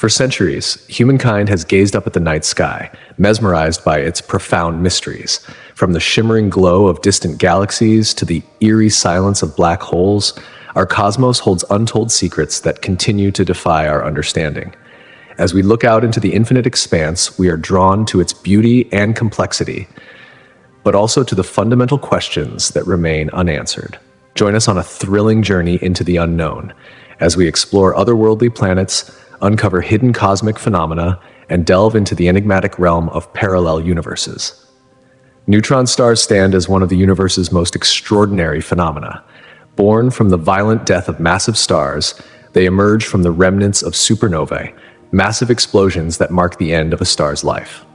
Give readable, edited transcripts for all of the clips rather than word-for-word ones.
For centuries, humankind has gazed up at the night sky, mesmerized by its profound mysteries. From the shimmering glow of distant galaxies to the eerie silence of black holes, our cosmos holds untold secrets that continue to defy our understanding. As we look out into the infinite expanse, we are drawn to its beauty and complexity, but also to the fundamental questions that remain unanswered. Join us on a thrilling journey into the unknown, as we explore otherworldly planets, uncover hidden cosmic phenomena, and delve into the enigmatic realm of parallel universes. Neutron stars stand as one of the universe's most extraordinary phenomena. Born from the violent death of massive stars, they emerge from the remnants of supernovae, massive explosions that mark the end of a star's life.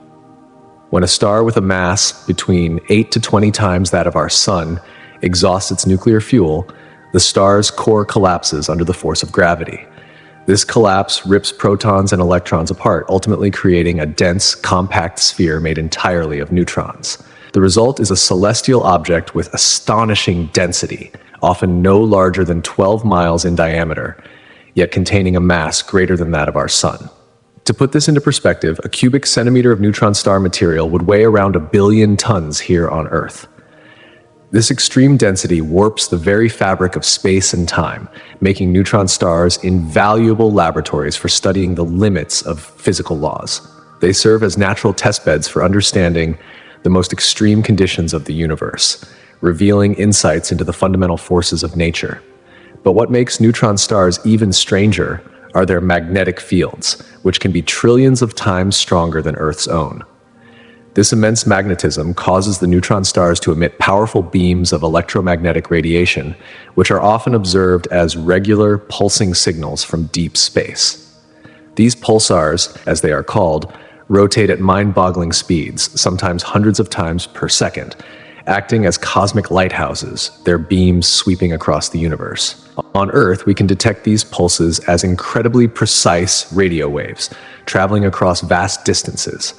When a star with a mass between 8 to 20 times that of our Sun exhausts its nuclear fuel, the star's core collapses under the force of gravity. This collapse rips protons and electrons apart, ultimately creating a dense, compact sphere made entirely of neutrons. The result is a celestial object with astonishing density, often no larger than 12 miles in diameter, yet containing a mass greater than that of our Sun. To put this into perspective, a cubic centimeter of neutron star material would weigh around 1 billion tons here on Earth. This extreme density warps the very fabric of space and time, making neutron stars invaluable laboratories for studying the limits of physical laws. They serve as natural testbeds for understanding the most extreme conditions of the universe, revealing insights into the fundamental forces of nature. But what makes neutron stars even stranger are their magnetic fields, which can be trillions of times stronger than Earth's own. This immense magnetism causes the neutron stars to emit powerful beams of electromagnetic radiation, which are often observed as regular pulsing signals from deep space. These pulsars, as they are called, rotate at mind-boggling speeds, sometimes hundreds of times per second, acting as cosmic lighthouses, their beams sweeping across the universe. On Earth, we can detect these pulses as incredibly precise radio waves, traveling across vast distances.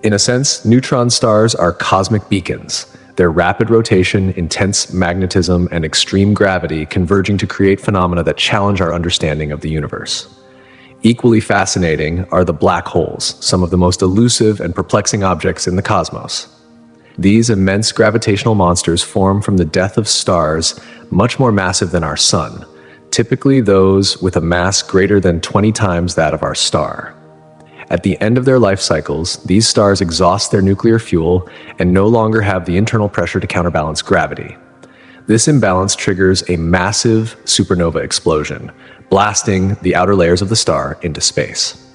In a sense, neutron stars are cosmic beacons, their rapid rotation, intense magnetism, and extreme gravity converging to create phenomena that challenge our understanding of the universe. Equally fascinating are the black holes, some of the most elusive and perplexing objects in the cosmos. These immense gravitational monsters form from the death of stars much more massive than our Sun, typically those with a mass greater than 20 times that of our star. At the end of their life cycles, these stars exhaust their nuclear fuel and no longer have the internal pressure to counterbalance gravity. This imbalance triggers a massive supernova explosion, blasting the outer layers of the star into space.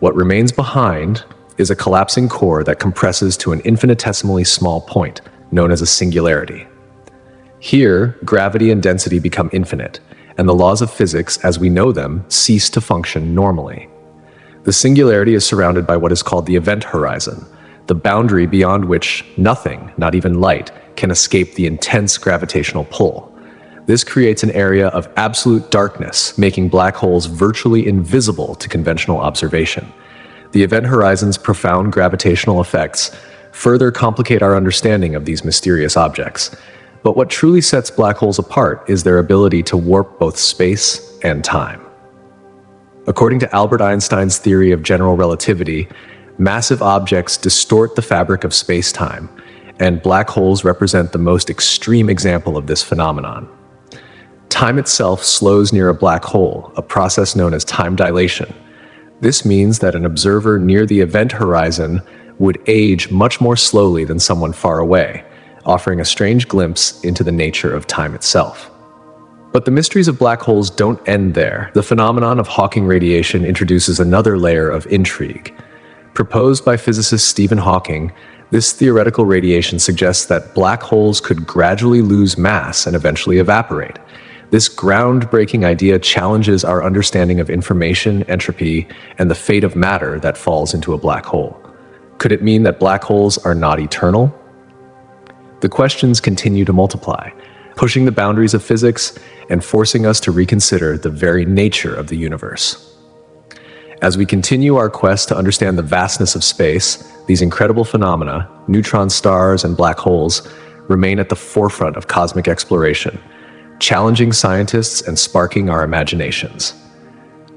What remains behind is a collapsing core that compresses to an infinitesimally small point, known as a singularity. Here, gravity and density become infinite, and the laws of physics as we know them cease to function normally. The singularity is surrounded by what is called the event horizon, the boundary beyond which nothing, not even light, can escape the intense gravitational pull. This creates an area of absolute darkness, making black holes virtually invisible to conventional observation. The event horizon's profound gravitational effects further complicate our understanding of these mysterious objects. But what truly sets black holes apart is their ability to warp both space and time. According to Albert Einstein's theory of general relativity, massive objects distort the fabric of space-time, and black holes represent the most extreme example of this phenomenon. Time itself slows near a black hole, a process known as time dilation. This means that an observer near the event horizon would age much more slowly than someone far away, offering a strange glimpse into the nature of time itself. But the mysteries of black holes don't end there. The phenomenon of Hawking radiation introduces another layer of intrigue. Proposed by physicist Stephen Hawking, this theoretical radiation suggests that black holes could gradually lose mass and eventually evaporate. This groundbreaking idea challenges our understanding of information, entropy, and the fate of matter that falls into a black hole. Could it mean that black holes are not eternal? The questions continue to multiply, pushing the boundaries of physics and forcing us to reconsider the very nature of the universe. As we continue our quest to understand the vastness of space, these incredible phenomena, neutron stars and black holes, remain at the forefront of cosmic exploration, challenging scientists and sparking our imaginations.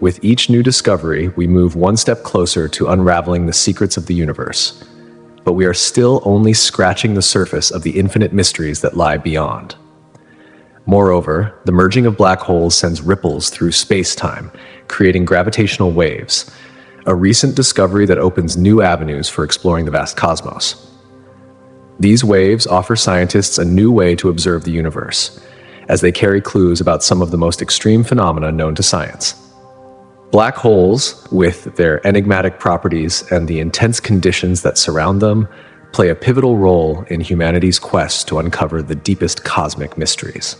With each new discovery, we move one step closer to unraveling the secrets of the universe. But we are still only scratching the surface of the infinite mysteries that lie beyond. Moreover, the merging of black holes sends ripples through space-time, creating gravitational waves, a recent discovery that opens new avenues for exploring the vast cosmos. These waves offer scientists a new way to observe the universe, as they carry clues about some of the most extreme phenomena known to science. Black holes, with their enigmatic properties and the intense conditions that surround them, play a pivotal role in humanity's quest to uncover the deepest cosmic mysteries.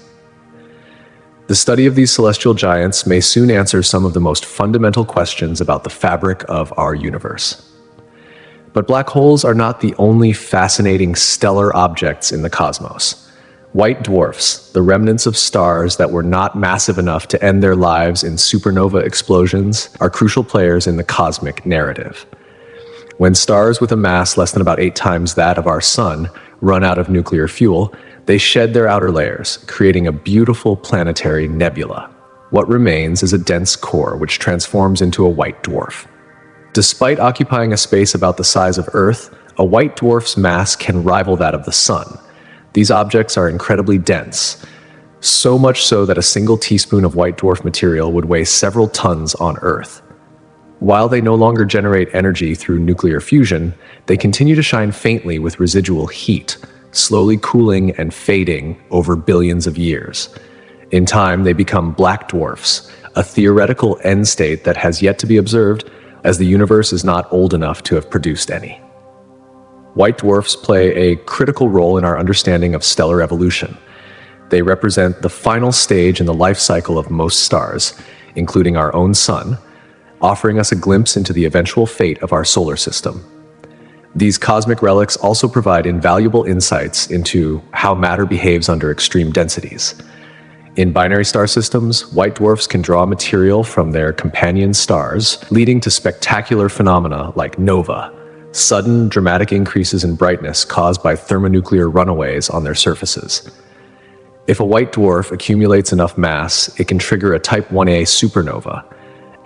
The study of these celestial giants may soon answer some of the most fundamental questions about the fabric of our universe. But black holes are not the only fascinating stellar objects in the cosmos. White dwarfs, the remnants of stars that were not massive enough to end their lives in supernova explosions, are crucial players in the cosmic narrative. When stars with a mass less than about 8 times that of our Sun run out of nuclear fuel, they shed their outer layers, creating a beautiful planetary nebula. What remains is a dense core which transforms into a white dwarf. Despite occupying a space about the size of Earth, a white dwarf's mass can rival that of the Sun. These objects are incredibly dense, so much so that a single teaspoon of white dwarf material would weigh several tons on Earth. While they no longer generate energy through nuclear fusion, they continue to shine faintly with residual heat, slowly cooling and fading over billions of years. In time, they become black dwarfs, a theoretical end state that has yet to be observed, as the universe is not old enough to have produced any. White dwarfs play a critical role in our understanding of stellar evolution. They represent the final stage in the life cycle of most stars, including our own Sun, offering us a glimpse into the eventual fate of our solar system. These cosmic relics also provide invaluable insights into how matter behaves under extreme densities. In binary star systems, white dwarfs can draw material from their companion stars, leading to spectacular phenomena like nova, sudden, dramatic increases in brightness caused by thermonuclear runaways on their surfaces. If a white dwarf accumulates enough mass, it can trigger a Type 1a supernova,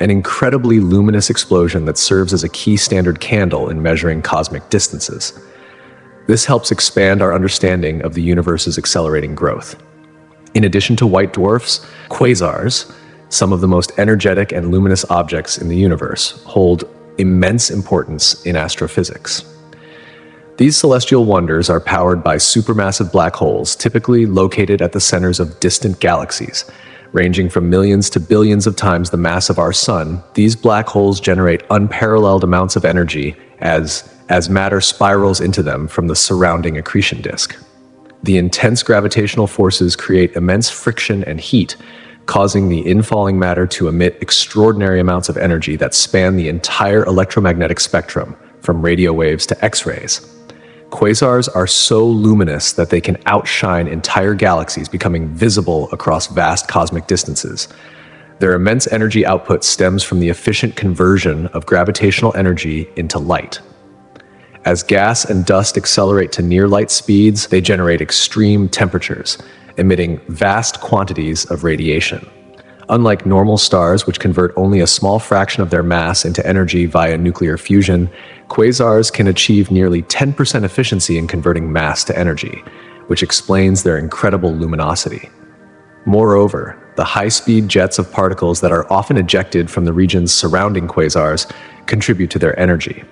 an incredibly luminous explosion that serves as a key standard candle in measuring cosmic distances. This helps expand our understanding of the universe's accelerating growth. In addition to white dwarfs, quasars, some of the most energetic and luminous objects in the universe, hold immense importance in astrophysics. These celestial wonders are powered by supermassive black holes, typically located at the centers of distant galaxies. Ranging from millions to billions of times the mass of our Sun, these black holes generate unparalleled amounts of energy as matter spirals into them from the surrounding accretion disk. The intense gravitational forces create immense friction and heat, causing the infalling matter to emit extraordinary amounts of energy that span the entire electromagnetic spectrum, from radio waves to X-rays. Quasars are so luminous that they can outshine entire galaxies, becoming visible across vast cosmic distances. Their immense energy output stems from the efficient conversion of gravitational energy into light. As gas and dust accelerate to near light speeds, they generate extreme temperatures, emitting vast quantities of radiation. Unlike normal stars, which convert only a small fraction of their mass into energy via nuclear fusion, quasars can achieve nearly 10% efficiency in converting mass to energy, which explains their incredible luminosity. Moreover, the high-speed jets of particles that are often ejected from the regions surrounding quasars contribute to their energy.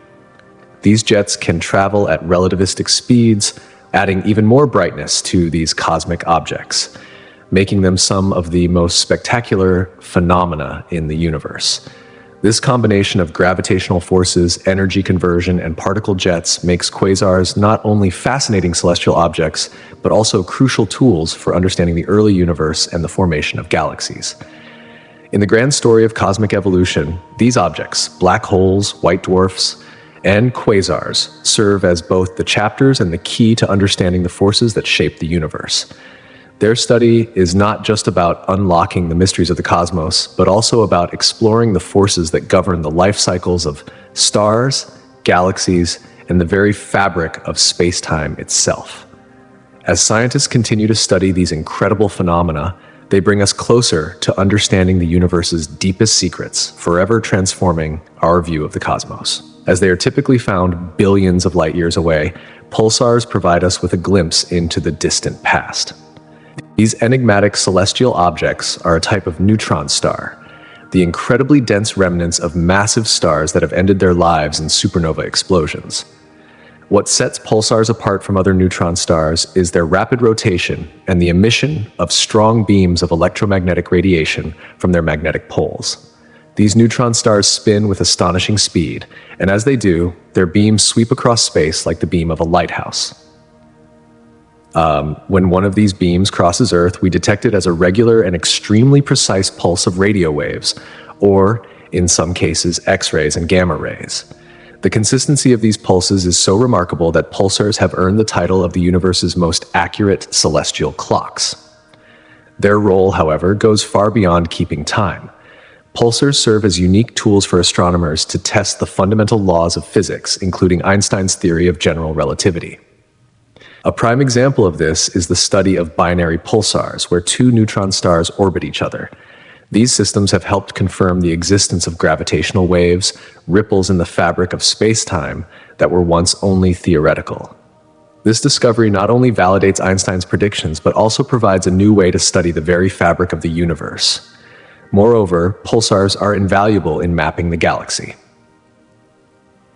These jets can travel at relativistic speeds, adding even more brightness to these cosmic objects, making them some of the most spectacular phenomena in the universe. This combination of gravitational forces, energy conversion, and particle jets makes quasars not only fascinating celestial objects, but also crucial tools for understanding the early universe and the formation of galaxies. In the grand story of cosmic evolution, these objects, black holes, white dwarfs, and quasars, serve as both the chapters and the key to understanding the forces that shape the universe. Their study is not just about unlocking the mysteries of the cosmos, but also about exploring the forces that govern the life cycles of stars, galaxies, and the very fabric of space-time itself. As scientists continue to study these incredible phenomena, They bring us closer to understanding the universe's deepest secrets, forever transforming our view of the cosmos. As they are typically found billions of light years away, pulsars provide us with a glimpse into the distant past. These enigmatic celestial objects are a type of neutron star, the incredibly dense remnants of massive stars that have ended their lives in supernova explosions. What sets pulsars apart from other neutron stars is their rapid rotation and the emission of strong beams of electromagnetic radiation from their magnetic poles. These neutron stars spin with astonishing speed, and as they do, their beams sweep across space like the beam of a lighthouse. When one of these beams crosses Earth, we detect it as a regular and extremely precise pulse of radio waves, or, in some cases, X-rays and gamma rays. The consistency of these pulses is so remarkable that pulsars have earned the title of the universe's most accurate celestial clocks. Their role, however, goes far beyond keeping time. Pulsars serve as unique tools for astronomers to test the fundamental laws of physics, including Einstein's theory of general relativity. A prime example of this is the study of binary pulsars, where two neutron stars orbit each other. These systems have helped confirm the existence of gravitational waves, ripples in the fabric of space-time that were once only theoretical. This discovery not only validates Einstein's predictions, but also provides a new way to study the very fabric of the universe. Moreover, pulsars are invaluable in mapping the galaxy.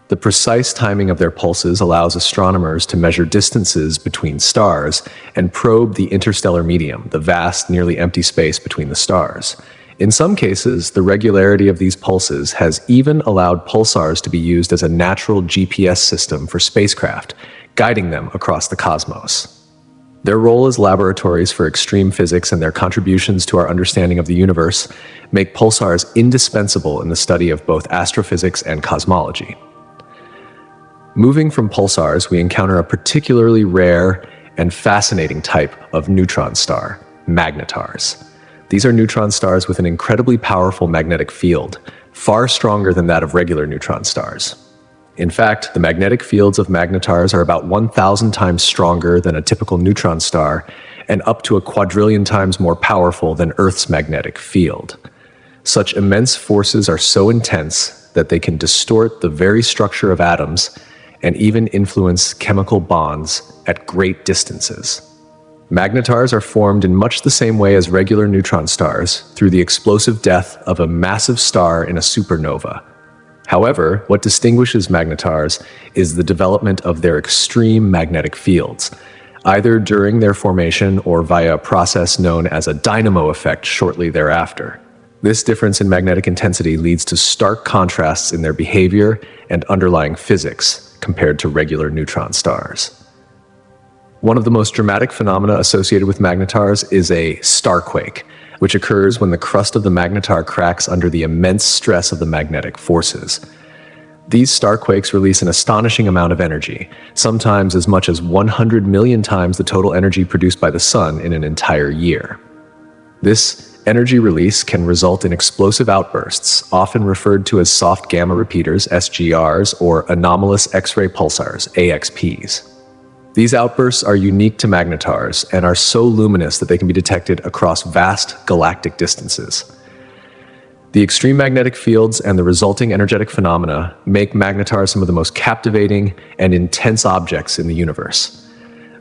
The precise timing of their pulses allows astronomers to measure distances between stars and probe the interstellar medium, the vast, nearly empty space between the stars. In some cases, the regularity of these pulses has even allowed pulsars to be used as a natural GPS system for spacecraft, guiding them across the cosmos. Their role as laboratories for extreme physics and their contributions to our understanding of the universe make pulsars indispensable in the study of both astrophysics and cosmology. Moving from pulsars, we encounter a particularly rare and fascinating type of neutron star, magnetars. These are neutron stars with an incredibly powerful magnetic field, far stronger than that of regular neutron stars. In fact, the magnetic fields of magnetars are about 1,000 times stronger than a typical neutron star and up to a quadrillion times more powerful than Earth's magnetic field. Such immense forces are so intense that they can distort the very structure of atoms and even influence chemical bonds at great distances. Magnetars are formed in much the same way as regular neutron stars, through the explosive death of a massive star in a supernova. However, what distinguishes magnetars is the development of their extreme magnetic fields, either during their formation or via a process known as a dynamo effect shortly thereafter. This difference in magnetic intensity leads to stark contrasts in their behavior and underlying physics compared to regular neutron stars. One of the most dramatic phenomena associated with magnetars is a starquake, which occurs when the crust of the magnetar cracks under the immense stress of the magnetic forces. These starquakes release an astonishing amount of energy, sometimes as much as 100 million times the total energy produced by the sun in an entire year. This energy release can result in explosive outbursts, often referred to as soft gamma repeaters, SGRs, or anomalous X-ray pulsars, AXPs. These outbursts are unique to magnetars and are so luminous that they can be detected across vast galactic distances. The extreme magnetic fields and the resulting energetic phenomena make magnetars some of the most captivating and intense objects in the universe.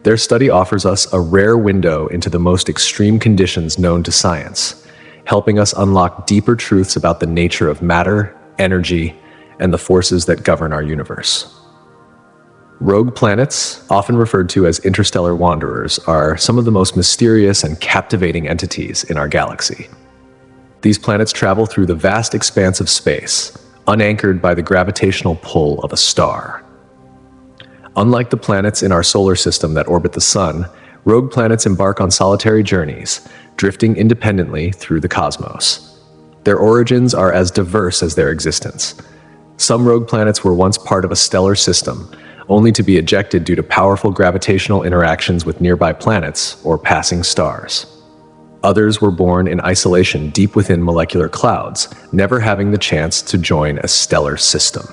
Their study offers us a rare window into the most extreme conditions known to science, helping us unlock deeper truths about the nature of matter, energy, and the forces that govern our universe. Rogue planets, often referred to as interstellar wanderers, are some of the most mysterious and captivating entities in our galaxy. These planets travel through the vast expanse of space, unanchored by the gravitational pull of a star. Unlike the planets in our solar system that orbit the sun, rogue planets embark on solitary journeys, drifting independently through the cosmos. Their origins are as diverse as their existence. Some rogue planets were once part of a stellar system, only to be ejected due to powerful gravitational interactions with nearby planets or passing stars. Others were born in isolation deep within molecular clouds, never having the chance to join a stellar system.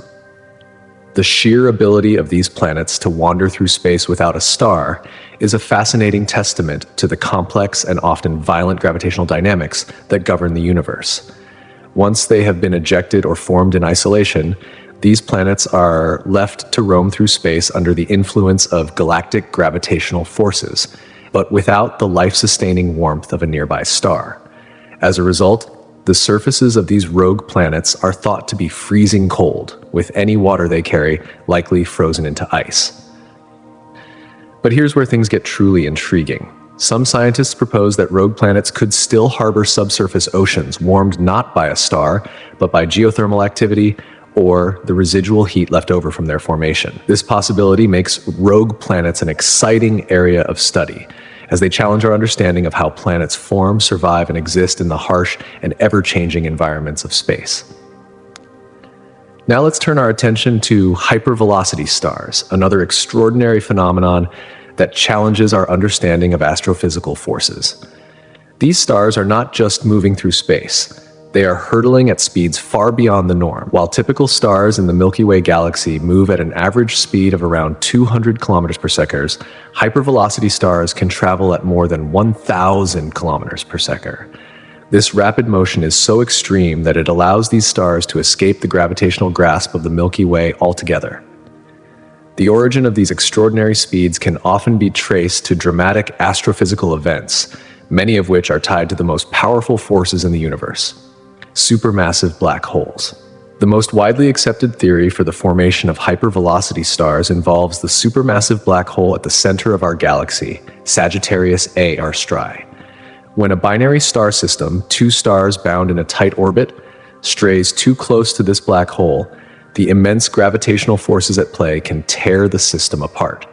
The sheer ability of these planets to wander through space without a star is a fascinating testament to the complex and often violent gravitational dynamics that govern the universe. Once they have been ejected or formed in isolation, these planets are left to roam through space under the influence of galactic gravitational forces, but without the life-sustaining warmth of a nearby star. As a result, the surfaces of these rogue planets are thought to be freezing cold, with any water they carry likely frozen into ice. But here's where things get truly intriguing. Some scientists propose that rogue planets could still harbor subsurface oceans warmed not by a star, but by geothermal activity or the residual heat left over from their formation. This possibility makes rogue planets an exciting area of study, as they challenge our understanding of how planets form, survive, and exist in the harsh and ever-changing environments of space. Now let's turn our attention to hypervelocity stars, another extraordinary phenomenon that challenges our understanding of astrophysical forces. These stars are not just moving through space. They are hurtling at speeds far beyond the norm. While typical stars in the Milky Way galaxy move at an average speed of around 200 kilometers per second, hypervelocity stars can travel at more than 1,000 kilometers per second. This rapid motion is so extreme that it allows these stars to escape the gravitational grasp of the Milky Way altogether. The origin of these extraordinary speeds can often be traced to dramatic astrophysical events, many of which are tied to the most powerful forces in the universe: supermassive black holes. The most widely accepted theory for the formation of hypervelocity stars involves the supermassive black hole at the center of our galaxy, Sagittarius A Arstri. When a binary star system, two stars bound in a tight orbit, strays too close to this black hole, the immense gravitational forces at play can tear the system apart.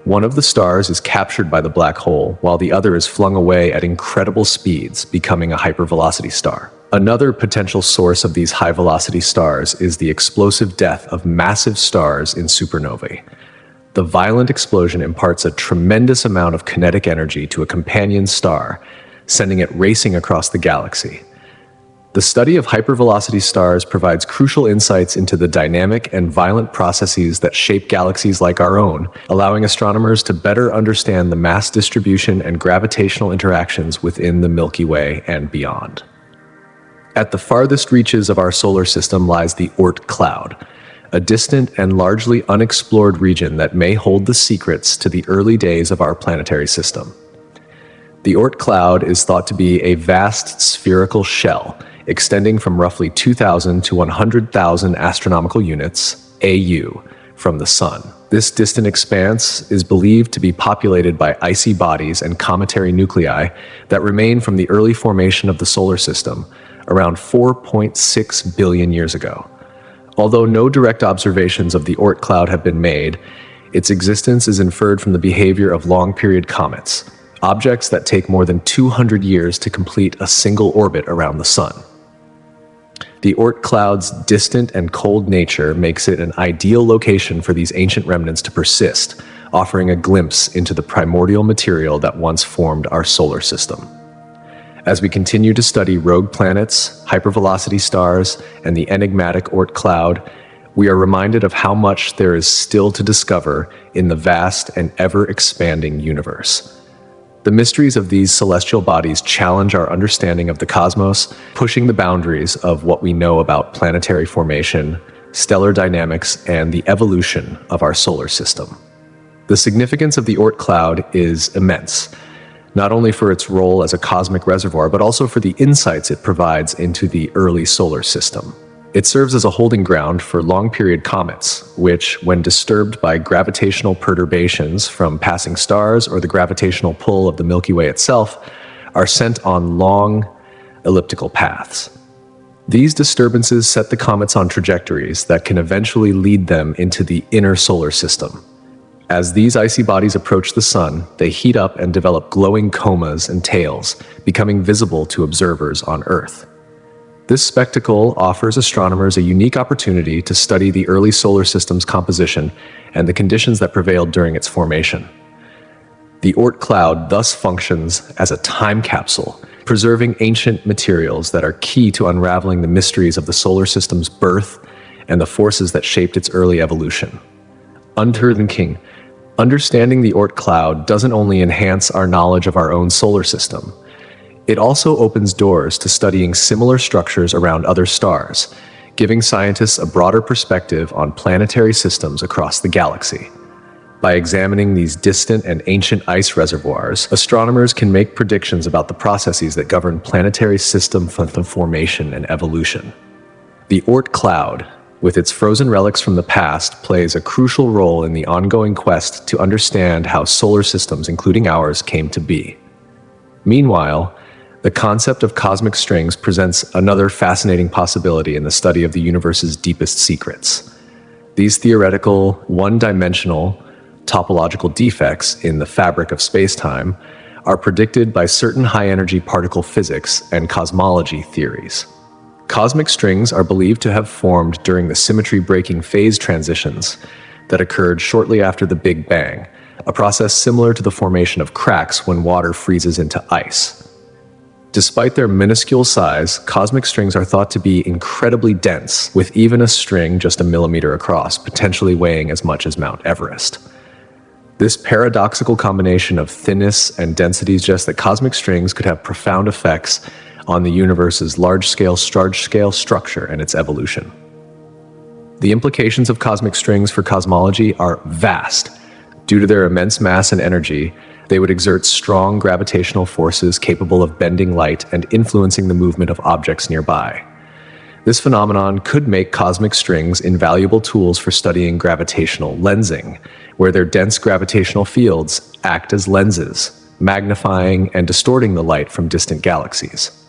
One of the stars is captured by the black hole, while the other is flung away at incredible speeds, becoming a hypervelocity star. Another potential source of these high-velocity stars is the explosive death of massive stars in supernovae. The violent explosion imparts a tremendous amount of kinetic energy to a companion star, sending it racing across the galaxy. The study of hypervelocity stars provides crucial insights into the dynamic and violent processes that shape galaxies like our own, allowing astronomers to better understand the mass distribution and gravitational interactions within the Milky Way and beyond. At the farthest reaches of our solar system lies the Oort cloud, a distant and largely unexplored region that may hold the secrets to the early days of our planetary system. The Oort cloud is thought to be a vast spherical shell, extending from roughly 2,000 to 100,000 astronomical units, AU, from the Sun. This distant expanse is believed to be populated by icy bodies and cometary nuclei that remain from the early formation of the solar system, around 4.6 billion years ago. Although no direct observations of the Oort cloud have been made, its existence is inferred from the behavior of long-period comets, objects that take more than 200 years to complete a single orbit around the Sun. The Oort cloud's distant and cold nature makes it an ideal location for these ancient remnants to persist, offering a glimpse into the primordial material that once formed our solar system. As we continue to study rogue planets, hypervelocity stars, and the enigmatic Oort cloud, we are reminded of how much there is still to discover in the vast and ever-expanding universe. The mysteries of these celestial bodies challenge our understanding of the cosmos, pushing the boundaries of what we know about planetary formation, stellar dynamics, and the evolution of our solar system. The significance of the Oort cloud is immense, not only for its role as a cosmic reservoir, but also for the insights it provides into the early solar system. It serves as a holding ground for long-period comets, which, when disturbed by gravitational perturbations from passing stars or the gravitational pull of the Milky Way itself, are sent on long, elliptical paths. These disturbances set the comets on trajectories that can eventually lead them into the inner solar system. As these icy bodies approach the Sun, they heat up and develop glowing comas and tails, becoming visible to observers on Earth. This spectacle offers astronomers a unique opportunity to study the early solar system's composition and the conditions that prevailed during its formation. The Oort cloud thus functions as a time capsule, preserving ancient materials that are key to unraveling the mysteries of the solar system's birth and the forces that shaped its early evolution. King, understanding the Oort cloud doesn't only enhance our knowledge of our own solar system, it also opens doors to studying similar structures around other stars, giving scientists a broader perspective on planetary systems across the galaxy. By examining these distant and ancient ice reservoirs, astronomers can make predictions about the processes that govern planetary system formation and evolution. The Oort cloud, with its frozen relics from the past, plays a crucial role in the ongoing quest to understand how solar systems, including ours, came to be. Meanwhile, the concept of cosmic strings presents another fascinating possibility in the study of the universe's deepest secrets. These theoretical, one-dimensional, topological defects in the fabric of space-time are predicted by certain high-energy particle physics and cosmology theories. Cosmic strings are believed to have formed during the symmetry-breaking phase transitions that occurred shortly after the Big Bang, a process similar to the formation of cracks when water freezes into ice. Despite their minuscule size, cosmic strings are thought to be incredibly dense, with even a string just a millimeter across, potentially weighing as much as Mount Everest. This paradoxical combination of thinness and density suggests that cosmic strings could have profound effects on the universe's large-scale structure and its evolution. The implications of cosmic strings for cosmology are vast. Due to their immense mass and energy, they would exert strong gravitational forces capable of bending light and influencing the movement of objects nearby. This phenomenon could make cosmic strings invaluable tools for studying gravitational lensing, where their dense gravitational fields act as lenses, magnifying and distorting the light from distant galaxies.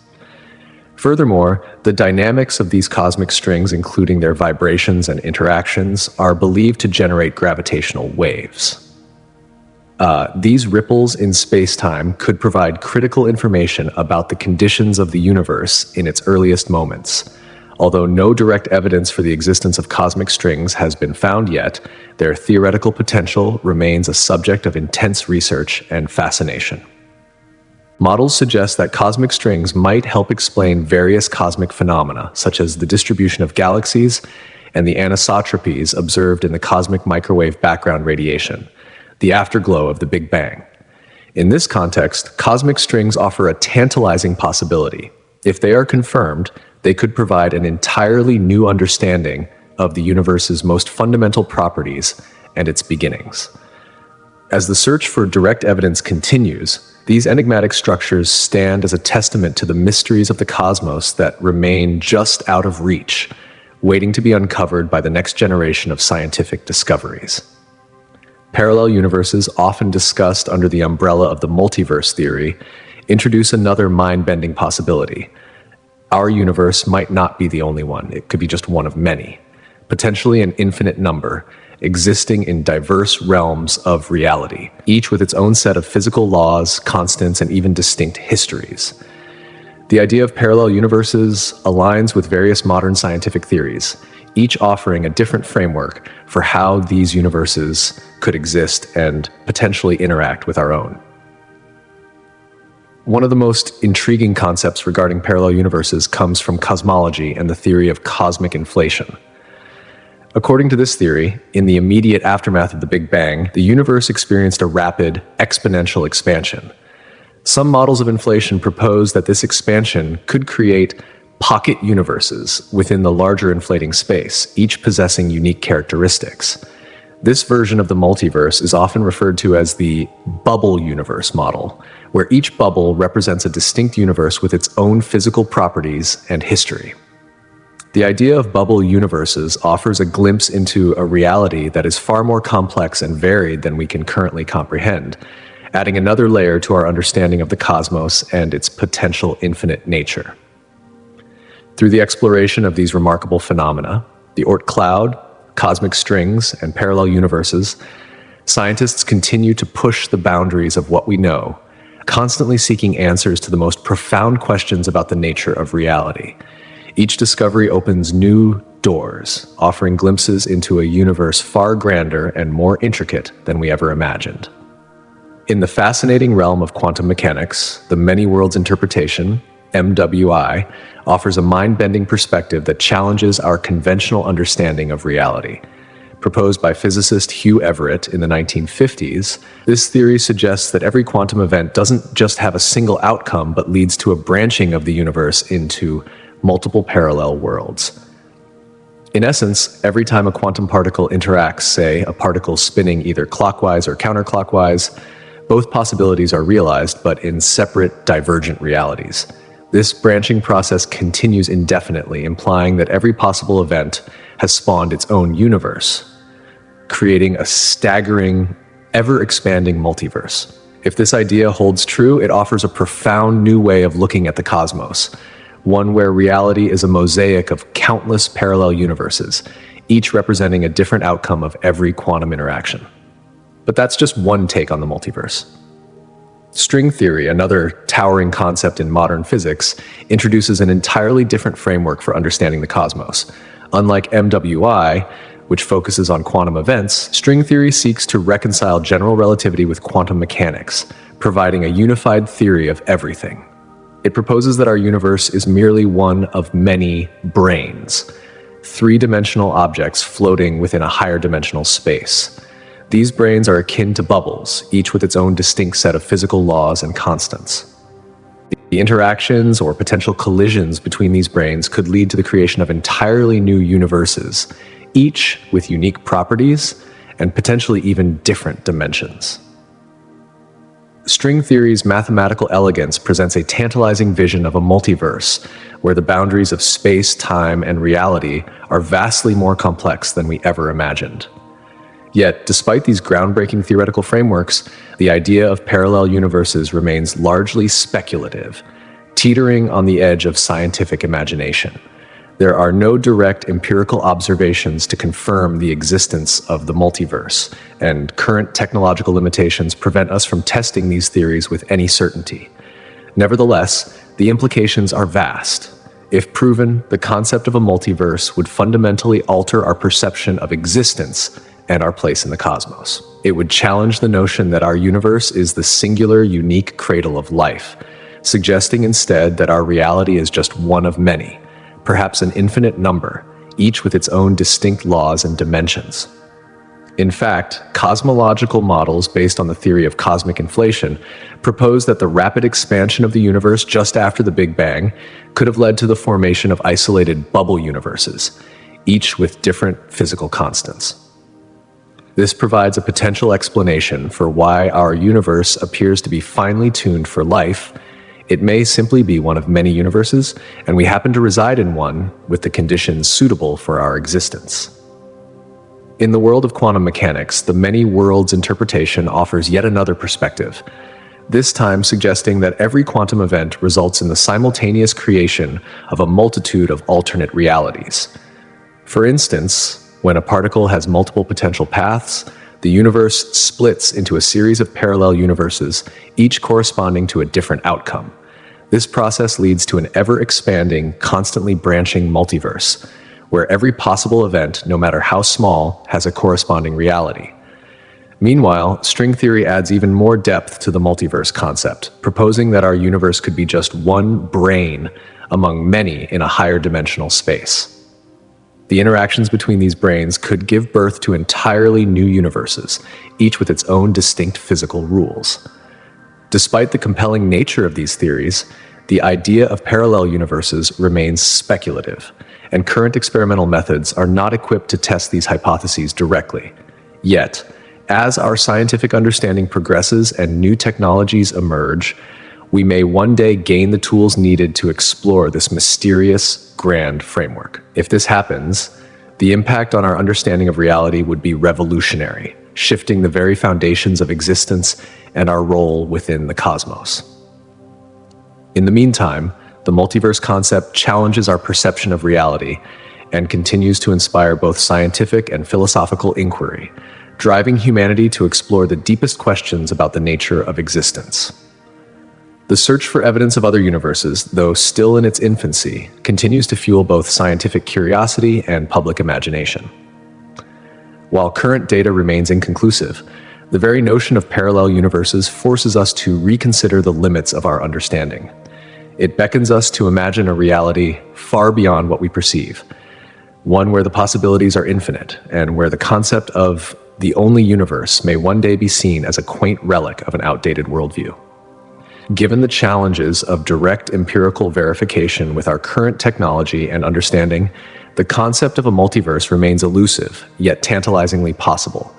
Furthermore, the dynamics of these cosmic strings, including their vibrations and interactions, are believed to generate gravitational waves. These ripples in space-time could provide critical information about the conditions of the universe in its earliest moments. Although no direct evidence for the existence of cosmic strings has been found yet, their theoretical potential remains a subject of intense research and fascination. Models suggest that cosmic strings might help explain various cosmic phenomena, such as the distribution of galaxies and the anisotropies observed in the cosmic microwave background radiation, the afterglow of the Big Bang. In this context, cosmic strings offer a tantalizing possibility. If they are confirmed, they could provide an entirely new understanding of the universe's most fundamental properties and its beginnings. As the search for direct evidence continues, these enigmatic structures stand as a testament to the mysteries of the cosmos that remain just out of reach, waiting to be uncovered by the next generation of scientific discoveries. Parallel universes, often discussed under the umbrella of the multiverse theory, introduce another mind-bending possibility. Our universe might not be the only one. It could be just one of many, potentially an infinite number, existing in diverse realms of reality, each with its own set of physical laws, constants, and even distinct histories. The idea of parallel universes aligns with various modern scientific theories, each offering a different framework for how these universes could exist and potentially interact with our own. One of the most intriguing concepts regarding parallel universes comes from cosmology and the theory of cosmic inflation. According to this theory, in the immediate aftermath of the Big Bang, the universe experienced a rapid, exponential expansion. Some models of inflation propose that this expansion could create pocket universes within the larger inflating space, each possessing unique characteristics. This version of the multiverse is often referred to as the bubble universe model, where each bubble represents a distinct universe with its own physical properties and history. The idea of bubble universes offers a glimpse into a reality that is far more complex and varied than we can currently comprehend, adding another layer to our understanding of the cosmos and its potential infinite nature. Through the exploration of these remarkable phenomena, the Oort cloud, cosmic strings, and parallel universes, scientists continue to push the boundaries of what we know, constantly seeking answers to the most profound questions about the nature of reality. Each discovery opens new doors, offering glimpses into a universe far grander and more intricate than we ever imagined. In the fascinating realm of quantum mechanics, the many worlds interpretation, MWI, offers a mind-bending perspective that challenges our conventional understanding of reality. Proposed by physicist Hugh Everett in the 1950s, this theory suggests that every quantum event doesn't just have a single outcome, but leads to a branching of the universe into multiple parallel worlds. In essence, every time a quantum particle interacts, say, a particle spinning either clockwise or counterclockwise, both possibilities are realized, but in separate, divergent realities. This branching process continues indefinitely, implying that every possible event has spawned its own universe, creating a staggering, ever-expanding multiverse. If this idea holds true, it offers a profound new way of looking at the cosmos, one where reality is a mosaic of countless parallel universes, each representing a different outcome of every quantum interaction. But that's just one take on the multiverse. String theory, another towering concept in modern physics, introduces an entirely different framework for understanding the cosmos. Unlike MWI, which focuses on quantum events, string theory seeks to reconcile general relativity with quantum mechanics, providing a unified theory of everything. It proposes that our universe is merely one of many branes, three-dimensional objects floating within a higher dimensional space. These branes are akin to bubbles, each with its own distinct set of physical laws and constants. The interactions or potential collisions between these branes could lead to the creation of entirely new universes, each with unique properties and potentially even different dimensions. String theory's mathematical elegance presents a tantalizing vision of a multiverse, where the boundaries of space, time, and reality are vastly more complex than we ever imagined. Yet, despite these groundbreaking theoretical frameworks, the idea of parallel universes remains largely speculative, teetering on the edge of scientific imagination. There are no direct empirical observations to confirm the existence of the multiverse, and current technological limitations prevent us from testing these theories with any certainty. Nevertheless, the implications are vast. If proven, the concept of a multiverse would fundamentally alter our perception of existence and our place in the cosmos. It would challenge the notion that our universe is the singular, unique cradle of life, suggesting instead that our reality is just one of many, perhaps an infinite number, each with its own distinct laws and dimensions. In fact, cosmological models based on the theory of cosmic inflation propose that the rapid expansion of the universe just after the Big Bang could have led to the formation of isolated bubble universes, each with different physical constants. This provides a potential explanation for why our universe appears to be finely tuned for life. It may simply be one of many universes, and we happen to reside in one with the conditions suitable for our existence. In the world of quantum mechanics, the many worlds interpretation offers yet another perspective, this time suggesting that every quantum event results in the simultaneous creation of a multitude of alternate realities. For instance, when a particle has multiple potential paths, the universe splits into a series of parallel universes, each corresponding to a different outcome. This process leads to an ever-expanding, constantly branching multiverse, where every possible event, no matter how small, has a corresponding reality. Meanwhile, string theory adds even more depth to the multiverse concept, proposing that our universe could be just one brane among many in a higher dimensional space. The interactions between these branes could give birth to entirely new universes, each with its own distinct physical rules. Despite the compelling nature of these theories, the idea of parallel universes remains speculative, and current experimental methods are not equipped to test these hypotheses directly. Yet, as our scientific understanding progresses and new technologies emerge, we may one day gain the tools needed to explore this mysterious, grand framework. If this happens, the impact on our understanding of reality would be revolutionary, shifting the very foundations of existence and our role within the cosmos. In the meantime, the multiverse concept challenges our perception of reality and continues to inspire both scientific and philosophical inquiry, driving humanity to explore the deepest questions about the nature of existence. The search for evidence of other universes, though still in its infancy, continues to fuel both scientific curiosity and public imagination. While current data remains inconclusive, the very notion of parallel universes forces us to reconsider the limits of our understanding. It beckons us to imagine a reality far beyond what we perceive, one where the possibilities are infinite and where the concept of the only universe may one day be seen as a quaint relic of an outdated worldview. Given the challenges of direct empirical verification with our current technology and understanding, the concept of a multiverse remains elusive, yet tantalizingly possible.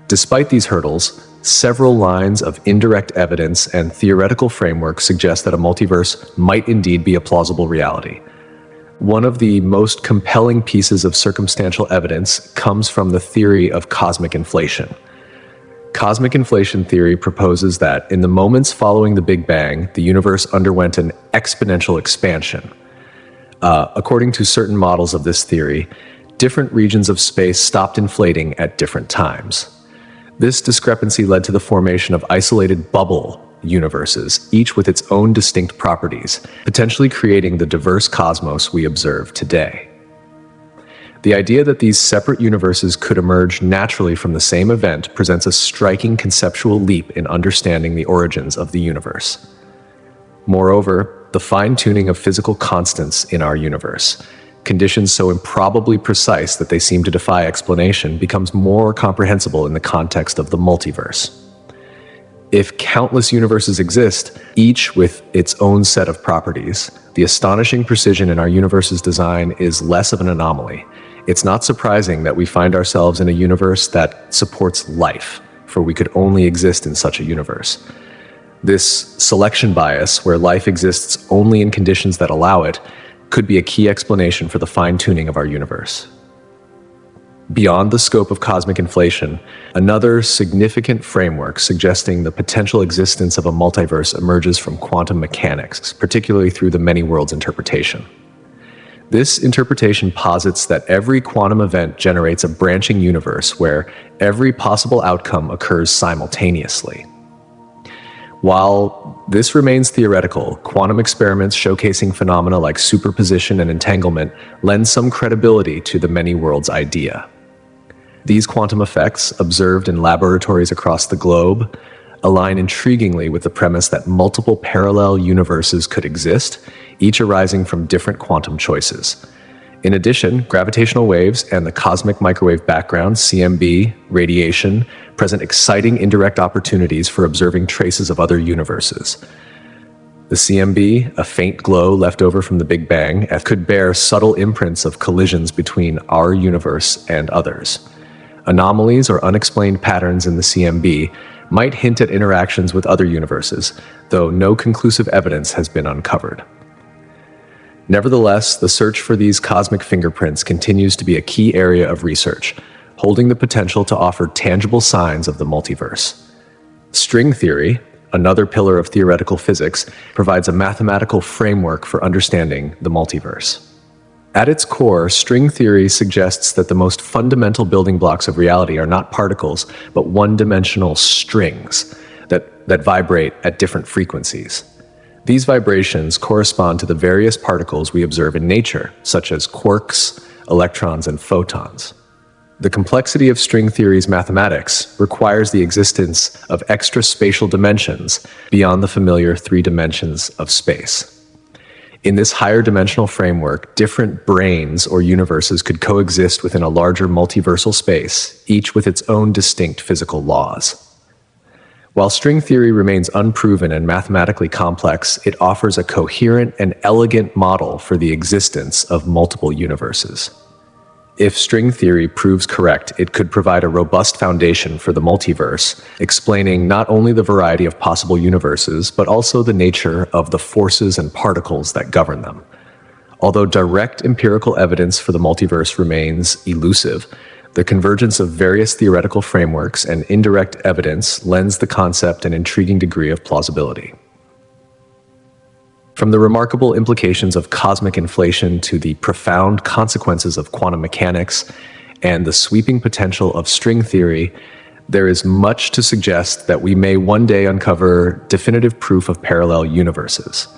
Despite these hurdles, several lines of indirect evidence and theoretical frameworks suggest that a multiverse might indeed be a plausible reality. One of the most compelling pieces of circumstantial evidence comes from the theory of cosmic inflation. Cosmic inflation theory proposes that in the moments following the Big Bang, the universe underwent an exponential expansion. According to certain models of this theory, different regions of space stopped inflating at different times. This discrepancy led to the formation of isolated bubble universes, each with its own distinct properties, potentially creating the diverse cosmos we observe today. The idea that these separate universes could emerge naturally from the same event presents a striking conceptual leap in understanding the origins of the universe. Moreover, the fine-tuning of physical constants in our universe, conditions so improbably precise that they seem to defy explanation, becomes more comprehensible in the context of the multiverse. If countless universes exist, each with its own set of properties, the astonishing precision in our universe's design is less of an anomaly. It's not surprising that we find ourselves in a universe that supports life, for we could only exist in such a universe. This selection bias, where life exists only in conditions that allow it, could be a key explanation for the fine-tuning of our universe. Beyond the scope of cosmic inflation, another significant framework suggesting the potential existence of a multiverse emerges from quantum mechanics, particularly through the many worlds interpretation. This interpretation posits that every quantum event generates a branching universe where every possible outcome occurs simultaneously. While this remains theoretical, quantum experiments showcasing phenomena like superposition and entanglement lend some credibility to the many worlds idea. These quantum effects, observed in laboratories across the globe, align intriguingly with the premise that multiple parallel universes could exist, each arising from different quantum choices. In addition, gravitational waves and the cosmic microwave background, CMB, radiation, present exciting indirect opportunities for observing traces of other universes. The CMB, a faint glow left over from the Big Bang, could bear subtle imprints of collisions between our universe and others. Anomalies or unexplained patterns in the CMB might hint at interactions with other universes, though no conclusive evidence has been uncovered. Nevertheless, the search for these cosmic fingerprints continues to be a key area of research, holding the potential to offer tangible signs of the multiverse. String theory, another pillar of theoretical physics, provides a mathematical framework for understanding the multiverse. At its core, string theory suggests that the most fundamental building blocks of reality are not particles, but one-dimensional strings that vibrate at different frequencies. These vibrations correspond to the various particles we observe in nature, such as quarks, electrons, and photons. The complexity of string theory's mathematics requires the existence of extra spatial dimensions beyond the familiar 3 dimensions of space. In this higher dimensional framework, different branes or universes could coexist within a larger multiversal space, each with its own distinct physical laws. While string theory remains unproven and mathematically complex, it offers a coherent and elegant model for the existence of multiple universes. If string theory proves correct, it could provide a robust foundation for the multiverse, explaining not only the variety of possible universes, but also the nature of the forces and particles that govern them. Although direct empirical evidence for the multiverse remains elusive, the convergence of various theoretical frameworks and indirect evidence lends the concept an intriguing degree of plausibility. From the remarkable implications of cosmic inflation to the profound consequences of quantum mechanics and the sweeping potential of string theory, there is much to suggest that we may one day uncover definitive proof of parallel universes.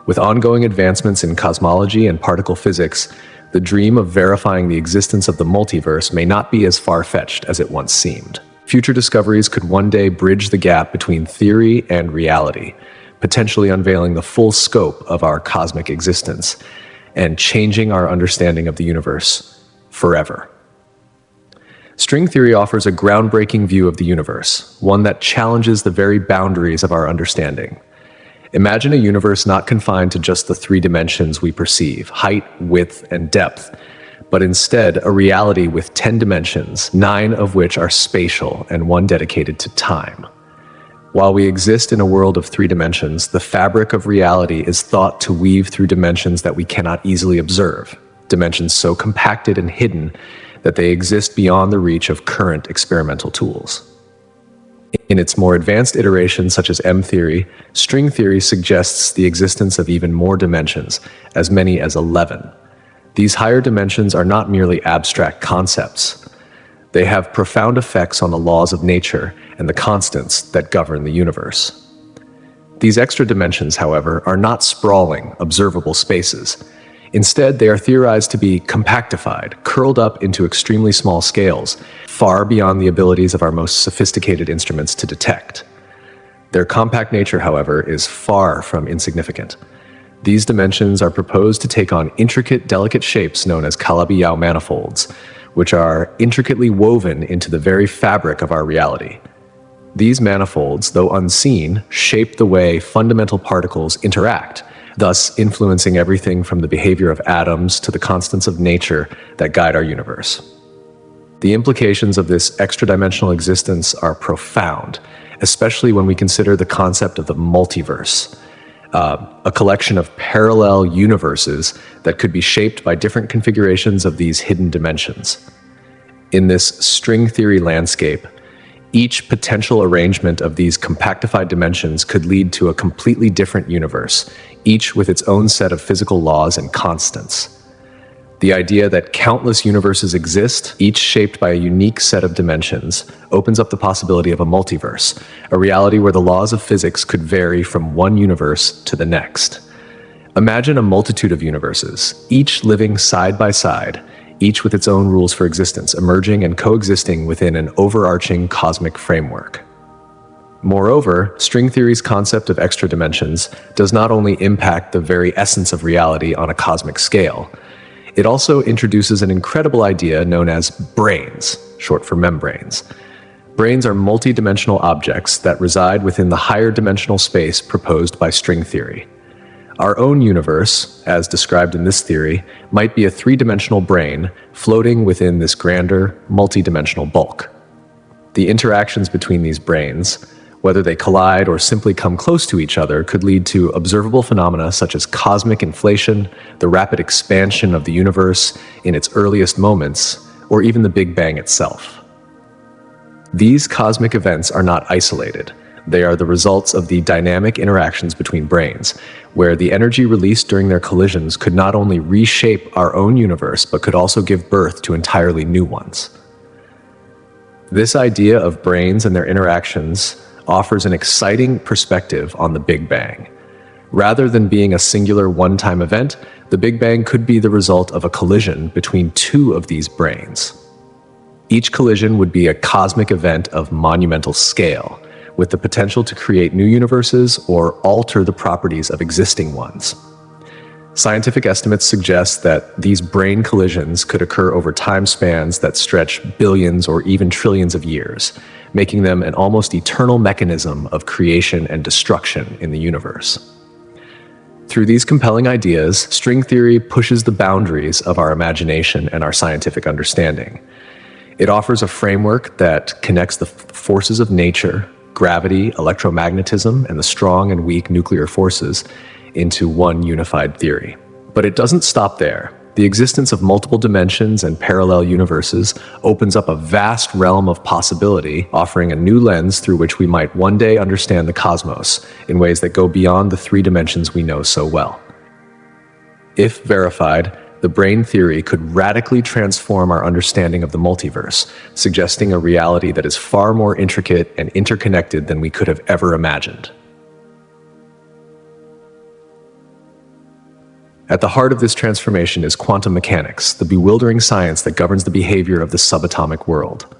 With ongoing advancements in cosmology and particle physics, the dream of verifying the existence of the multiverse may not be as far-fetched as it once seemed. Future discoveries could one day bridge the gap between theory and reality, potentially unveiling the full scope of our cosmic existence and changing our understanding of the universe forever. String theory offers a groundbreaking view of the universe, one that challenges the very boundaries of our understanding. Imagine a universe not confined to just the 3 dimensions we perceive, height, width, and depth, but instead a reality with 10 dimensions, 9 of which are spatial and 1 dedicated to time. While we exist in a world of 3 dimensions, the fabric of reality is thought to weave through dimensions that we cannot easily observe, dimensions so compacted and hidden that they exist beyond the reach of current experimental tools. In its more advanced iterations, such as M-theory, string theory suggests the existence of even more dimensions, as many as 11. These higher dimensions are not merely abstract concepts. They have profound effects on the laws of nature and the constants that govern the universe. These extra dimensions, however, are not sprawling, observable spaces. Instead, they are theorized to be compactified, curled up into extremely small scales, far beyond the abilities of our most sophisticated instruments to detect. Their compact nature, however, is far from insignificant. These dimensions are proposed to take on intricate, delicate shapes known as Calabi-Yau manifolds, which are intricately woven into the very fabric of our reality. These manifolds, though unseen, shape the way fundamental particles interact, thus influencing everything from the behavior of atoms to the constants of nature that guide our universe. The implications of this extra-dimensional existence are profound, especially when we consider the concept of the multiverse, a collection of parallel universes that could be shaped by different configurations of these hidden dimensions. In this string theory landscape, each potential arrangement of these compactified dimensions could lead to a completely different universe, each with its own set of physical laws and constants. The idea that countless universes exist, each shaped by a unique set of dimensions, opens up the possibility of a multiverse, a reality where the laws of physics could vary from one universe to the next. Imagine a multitude of universes, each living side by side, each with its own rules for existence, emerging and coexisting within an overarching cosmic framework. Moreover, string theory's concept of extra dimensions does not only impact the very essence of reality on a cosmic scale, it also introduces an incredible idea known as branes, short for membranes. Branes are multi-dimensional objects that reside within the higher dimensional space proposed by string theory. Our own universe, as described in this theory, might be a 3-dimensional brane floating within this grander, multi-dimensional bulk. The interactions between these branes, whether they collide or simply come close to each other, could lead to observable phenomena such as cosmic inflation, the rapid expansion of the universe in its earliest moments, or even the Big Bang itself. These cosmic events are not isolated. They are the results of the dynamic interactions between branes, where the energy released during their collisions could not only reshape our own universe, but could also give birth to entirely new ones. This idea of branes and their interactions offers an exciting perspective on the Big Bang. Rather than being a singular one-time event, the Big Bang could be the result of a collision between 2 of these branes. Each collision would be a cosmic event of monumental scale, with the potential to create new universes or alter the properties of existing ones. Scientific estimates suggest that these brane collisions could occur over time spans that stretch billions or even trillions of years, making them an almost eternal mechanism of creation and destruction in the universe. Through these compelling ideas, string theory pushes the boundaries of our imagination and our scientific understanding. It offers a framework that connects the forces of nature, gravity, electromagnetism, and the strong and weak nuclear forces into one unified theory. But it doesn't stop there. The existence of multiple dimensions and parallel universes opens up a vast realm of possibility, offering a new lens through which we might one day understand the cosmos in ways that go beyond the 3 dimensions we know so well. If verified, the brane theory could radically transform our understanding of the multiverse, suggesting a reality that is far more intricate and interconnected than we could have ever imagined. At the heart of this transformation is quantum mechanics, the bewildering science that governs the behavior of the subatomic world.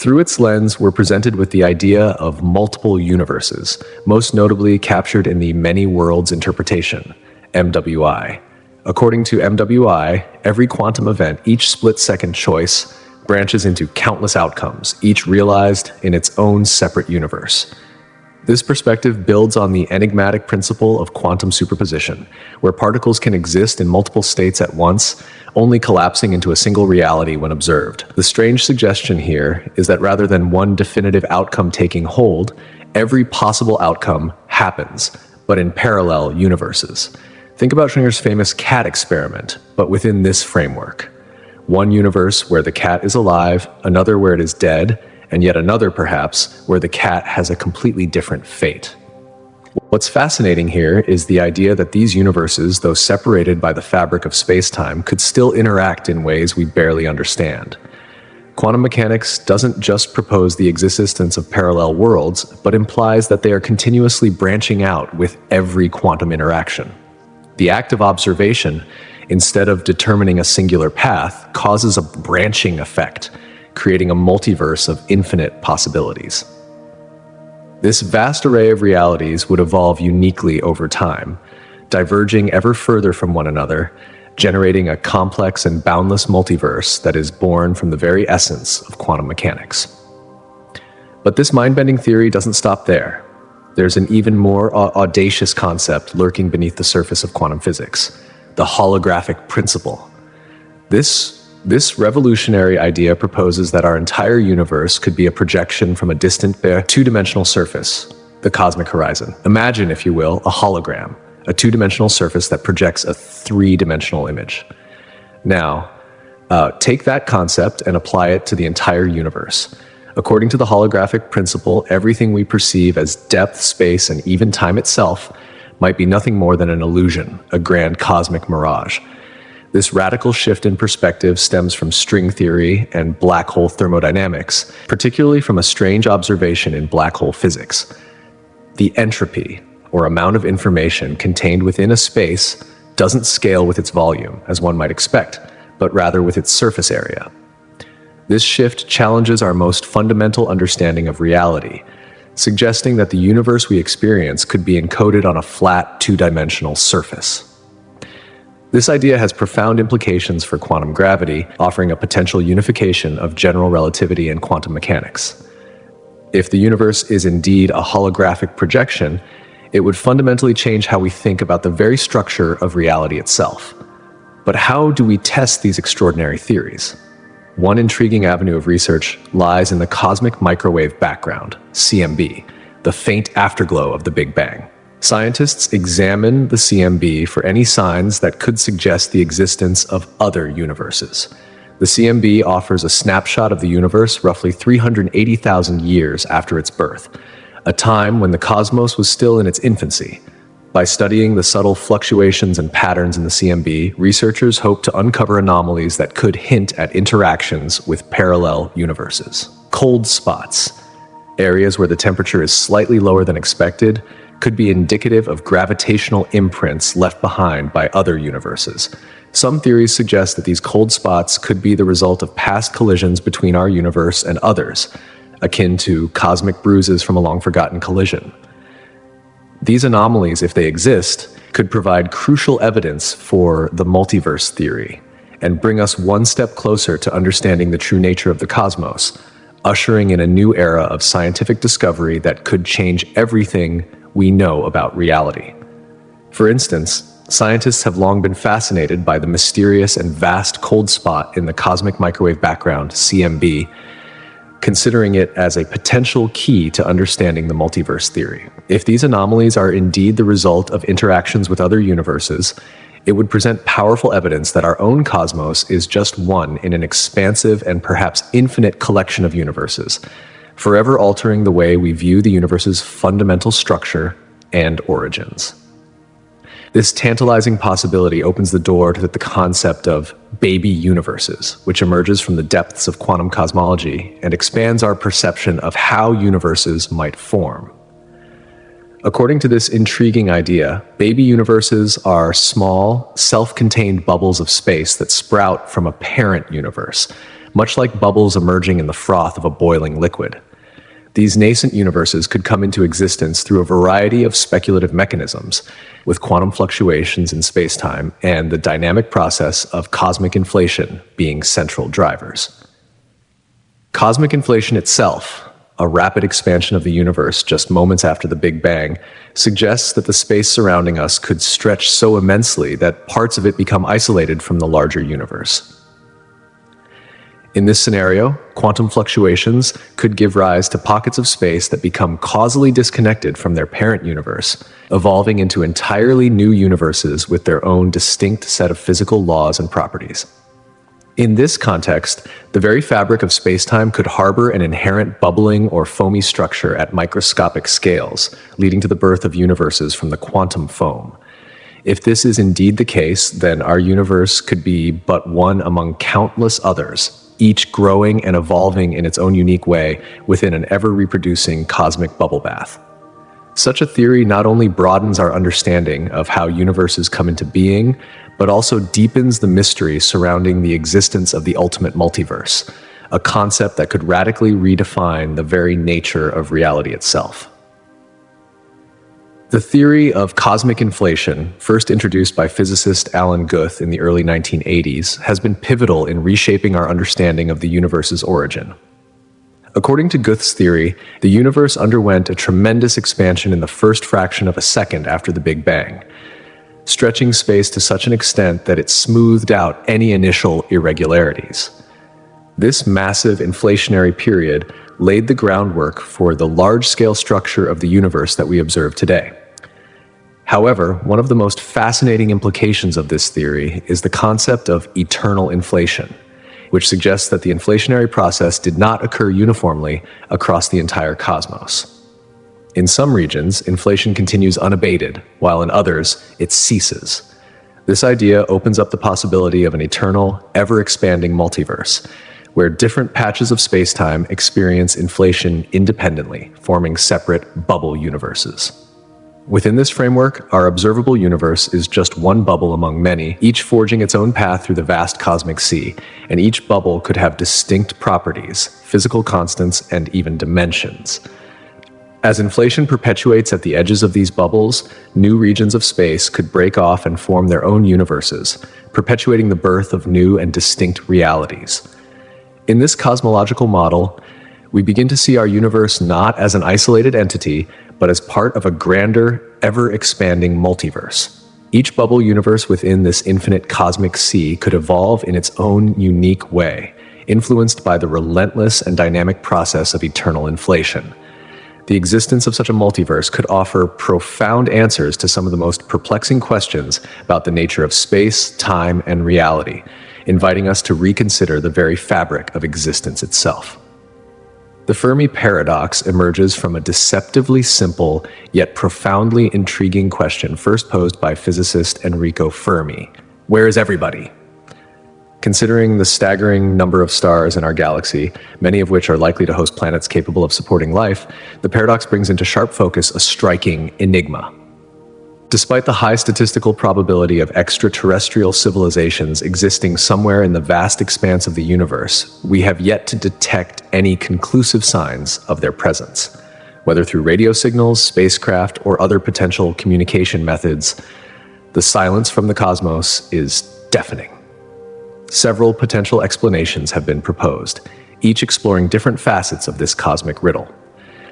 Through its lens, we're presented with the idea of multiple universes, most notably captured in the many worlds interpretation, MWI. According to MWI, every quantum event, each split-second choice, branches into countless outcomes, each realized in its own separate universe. This perspective builds on the enigmatic principle of quantum superposition, where particles can exist in multiple states at once, only collapsing into a single reality when observed. The strange suggestion here is that rather than one definitive outcome taking hold, every possible outcome happens, but in parallel universes. Think about Schrodinger's famous cat experiment, but within this framework. One universe where the cat is alive, another where it is dead, and yet another, perhaps, where the cat has a completely different fate. What's fascinating here is the idea that these universes, though separated by the fabric of space-time, could still interact in ways we barely understand. Quantum mechanics doesn't just propose the existence of parallel worlds, but implies that they are continuously branching out with every quantum interaction. The act of observation, instead of determining a singular path, causes a branching effect, creating a multiverse of infinite possibilities. This vast array of realities would evolve uniquely over time, diverging ever further from one another, generating a complex and boundless multiverse that is born from the very essence of quantum mechanics. But this mind-bending theory doesn't stop there. There's an even more audacious concept lurking beneath the surface of quantum physics, the holographic principle. This revolutionary idea proposes that our entire universe could be a projection from a distant two-dimensional surface, the cosmic horizon. Imagine, if you will, a hologram, a two-dimensional surface that projects a three-dimensional image. Now, take that concept and apply it to the entire universe. According to the holographic principle, everything we perceive as depth, space, and even time itself might be nothing more than an illusion, a grand cosmic mirage. This radical shift in perspective stems from string theory and black hole thermodynamics, particularly from a strange observation in black hole physics. The entropy, or amount of information contained within a space, doesn't scale with its volume, as one might expect, but rather with its surface area. This shift challenges our most fundamental understanding of reality, suggesting that the universe we experience could be encoded on a flat, two-dimensional surface. This idea has profound implications for quantum gravity, offering a potential unification of general relativity and quantum mechanics. If the universe is indeed a holographic projection, it would fundamentally change how we think about the very structure of reality itself. But how do we test these extraordinary theories? One intriguing avenue of research lies in the cosmic microwave background, CMB, the faint afterglow of the Big Bang. Scientists examine the CMB for any signs that could suggest the existence of other universes. The CMB offers a snapshot of the universe roughly 380,000 years after its birth, a time when the cosmos was still in its infancy. By studying the subtle fluctuations and patterns in the CMB, researchers hope to uncover anomalies that could hint at interactions with parallel universes. Cold spots, areas where the temperature is slightly lower than expected, could be indicative of gravitational imprints left behind by other universes. Some theories suggest that these cold spots could be the result of past collisions between our universe and others, akin to cosmic bruises from a long-forgotten collision. These anomalies, if they exist, could provide crucial evidence for the multiverse theory and bring us one step closer to understanding the true nature of the cosmos, ushering in a new era of scientific discovery that could change everything we know about reality. For instance, scientists have long been fascinated by the mysterious and vast cold spot in the cosmic microwave background, CMB, considering it as a potential key to understanding the multiverse theory. If these anomalies are indeed the result of interactions with other universes, it would present powerful evidence that our own cosmos is just one in an expansive and perhaps infinite collection of universes, forever altering the way we view the universe's fundamental structure and origins. This tantalizing possibility opens the door to the concept of baby universes, which emerges from the depths of quantum cosmology and expands our perception of how universes might form. According to this intriguing idea, baby universes are small, self-contained bubbles of space that sprout from a parent universe, much like bubbles emerging in the froth of a boiling liquid. These nascent universes could come into existence through a variety of speculative mechanisms, with quantum fluctuations in spacetime and the dynamic process of cosmic inflation being central drivers. Cosmic inflation itself, a rapid expansion of the universe just moments after the Big Bang, suggests that the space surrounding us could stretch so immensely that parts of it become isolated from the larger universe. In this scenario, quantum fluctuations could give rise to pockets of space that become causally disconnected from their parent universe, evolving into entirely new universes with their own distinct set of physical laws and properties. In this context, the very fabric of spacetime could harbor an inherent bubbling or foamy structure at microscopic scales, leading to the birth of universes from the quantum foam. If this is indeed the case, then our universe could be but one among countless others, each growing and evolving in its own unique way within an ever-reproducing cosmic bubble bath. Such a theory not only broadens our understanding of how universes come into being, but also deepens the mystery surrounding the existence of the ultimate multiverse, a concept that could radically redefine the very nature of reality itself. The theory of cosmic inflation, first introduced by physicist Alan Guth in the early 1980s, has been pivotal in reshaping our understanding of the universe's origin. According to Guth's theory, the universe underwent a tremendous expansion in the first fraction of a second after the Big Bang, stretching space to such an extent that it smoothed out any initial irregularities. This massive inflationary period laid the groundwork for the large-scale structure of the universe that we observe today. However, one of the most fascinating implications of this theory is the concept of eternal inflation, which suggests that the inflationary process did not occur uniformly across the entire cosmos. In some regions, inflation continues unabated, while in others, it ceases. This idea opens up the possibility of an eternal, ever-expanding multiverse, where different patches of spacetime experience inflation independently, forming separate bubble universes. Within this framework, our observable universe is just one bubble among many, each forging its own path through the vast cosmic sea, and each bubble could have distinct properties, physical constants, and even dimensions. As inflation perpetuates at the edges of these bubbles, new regions of space could break off and form their own universes, perpetuating the birth of new and distinct realities. In this cosmological model, we begin to see our universe not as an isolated entity, but as part of a grander, ever-expanding multiverse. Each bubble universe within this infinite cosmic sea could evolve in its own unique way, influenced by the relentless and dynamic process of eternal inflation. The existence of such a multiverse could offer profound answers to some of the most perplexing questions about the nature of space, time, and reality, inviting us to reconsider the very fabric of existence itself. The Fermi paradox emerges from a deceptively simple yet profoundly intriguing question first posed by physicist Enrico Fermi. Where is everybody? Considering the staggering number of stars in our galaxy, many of which are likely to host planets capable of supporting life, the paradox brings into sharp focus a striking enigma. Despite the high statistical probability of extraterrestrial civilizations existing somewhere in the vast expanse of the universe, we have yet to detect any conclusive signs of their presence. Whether through radio signals, spacecraft, or other potential communication methods, the silence from the cosmos is deafening. Several potential explanations have been proposed, each exploring different facets of this cosmic riddle.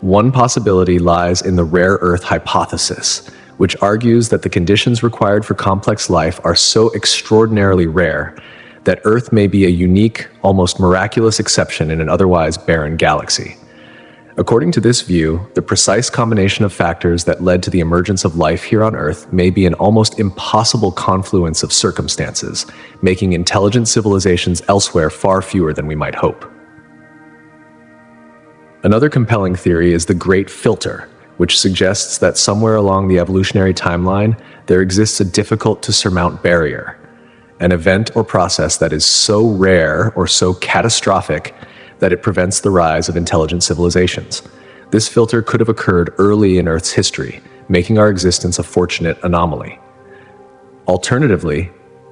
One possibility lies in the rare Earth hypothesis, which argues that the conditions required for complex life are so extraordinarily rare that Earth may be a unique, almost miraculous exception in an otherwise barren galaxy. According to this view, the precise combination of factors that led to the emergence of life here on Earth may be an almost impossible confluence of circumstances, making intelligent civilizations elsewhere far fewer than we might hope. Another compelling theory is the Great Filter, which suggests that somewhere along the evolutionary timeline, there exists a difficult-to-surmount barrier, an event or process that is so rare or so catastrophic that it prevents the rise of intelligent civilizations. This filter could have occurred early in Earth's history, making our existence a fortunate anomaly. Alternatively,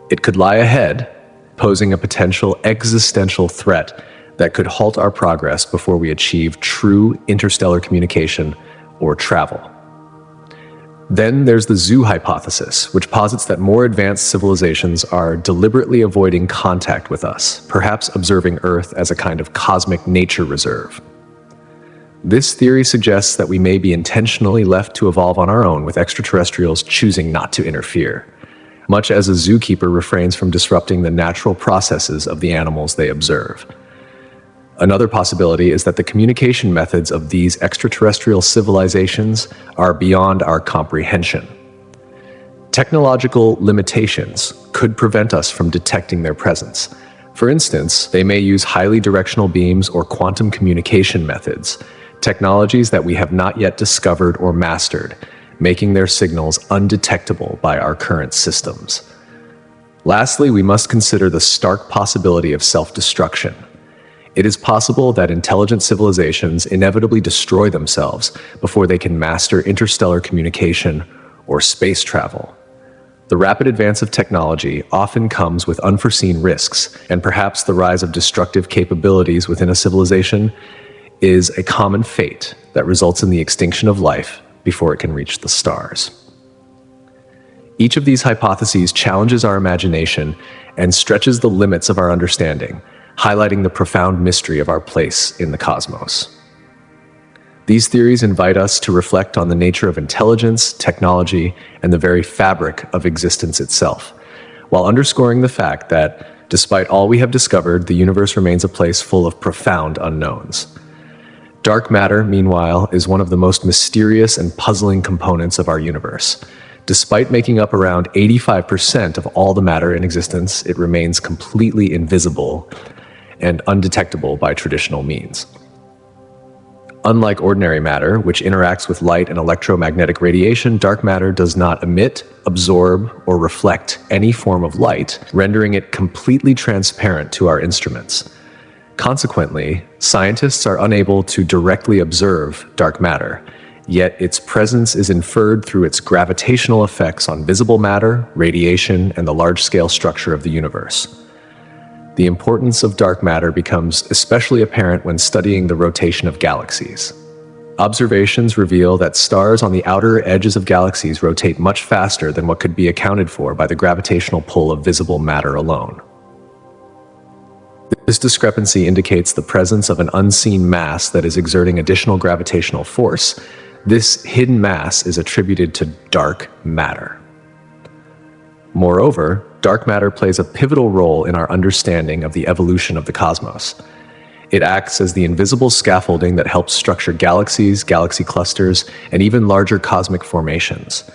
it could lie ahead, posing a potential existential threat that could halt our progress before we achieve true interstellar communication or travel. Then there's the zoo hypothesis, which posits that more advanced civilizations are deliberately avoiding contact with us, perhaps observing Earth as a kind of cosmic nature reserve. This theory suggests that we may be intentionally left to evolve on our own, with extraterrestrials choosing not to interfere, much as a zookeeper refrains from disrupting the natural processes of the animals they observe. Another possibility is that the communication methods of these extraterrestrial civilizations are beyond our comprehension. Technological limitations could prevent us from detecting their presence. For instance, they may use highly directional beams or quantum communication methods, technologies that we have not yet discovered or mastered, making their signals undetectable by our current systems. Lastly, we must consider the stark possibility of self-destruction. It is possible that intelligent civilizations inevitably destroy themselves before they can master interstellar communication or space travel. The rapid advance of technology often comes with unforeseen risks, and perhaps the rise of destructive capabilities within a civilization is a common fate that results in the extinction of life before it can reach the stars. Each of these hypotheses challenges our imagination and stretches the limits of our understanding, highlighting the profound mystery of our place in the cosmos. These theories invite us to reflect on the nature of intelligence, technology, and the very fabric of existence itself, while underscoring the fact that, despite all we have discovered, the universe remains a place full of profound unknowns. Dark matter, meanwhile, is one of the most mysterious and puzzling components of our universe. Despite making up around 85% of all the matter in existence, it remains completely invisible and undetectable by traditional means. Unlike ordinary matter, which interacts with light and electromagnetic radiation, dark matter does not emit, absorb, or reflect any form of light, rendering it completely transparent to our instruments. Consequently, scientists are unable to directly observe dark matter, yet its presence is inferred through its gravitational effects on visible matter, radiation, and the large-scale structure of the universe. The importance of dark matter becomes especially apparent when studying the rotation of galaxies. Observations reveal that stars on the outer edges of galaxies rotate much faster than what could be accounted for by the gravitational pull of visible matter alone. This discrepancy indicates the presence of an unseen mass that is exerting additional gravitational force. This hidden mass is attributed to dark matter. Moreover, dark matter plays a pivotal role in our understanding of the evolution of the cosmos. It acts as the invisible scaffolding that helps structure galaxies, galaxy clusters, and even larger cosmic formations.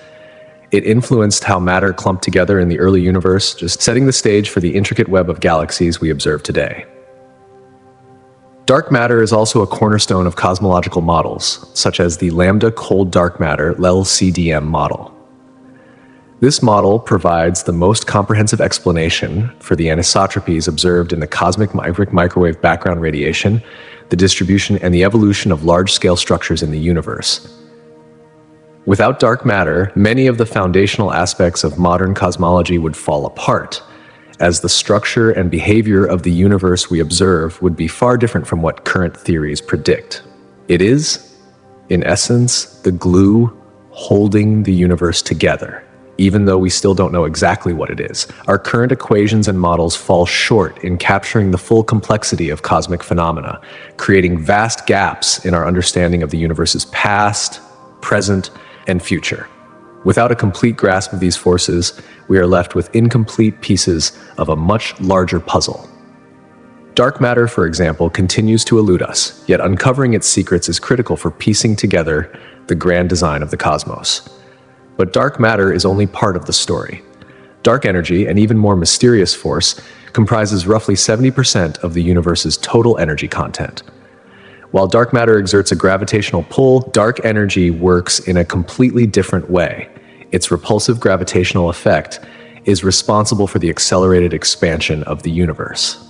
It influenced how matter clumped together in the early universe, just setting the stage for the intricate web of galaxies we observe today. Dark matter is also a cornerstone of cosmological models, such as the lambda cold dark matter LCDM model. This model provides the most comprehensive explanation for the anisotropies observed in the cosmic microwave background radiation, the distribution and the evolution of large-scale structures in the universe. Without dark matter, many of the foundational aspects of modern cosmology would fall apart, as the structure and behavior of the universe we observe would be far different from what current theories predict. It is, in essence, the glue holding the universe together. Even though we still don't know exactly what it is, our current equations and models fall short in capturing the full complexity of cosmic phenomena, creating vast gaps in our understanding of the universe's past, present, and future. Without a complete grasp of these forces, we are left with incomplete pieces of a much larger puzzle. Dark matter, for example, continues to elude us, yet uncovering its secrets is critical for piecing together the grand design of the cosmos. But dark matter is only part of the story. Dark energy, an even more mysterious force, comprises roughly 70% of the universe's total energy content. While dark matter exerts a gravitational pull, dark energy works in a completely different way. Its repulsive gravitational effect is responsible for the accelerated expansion of the universe.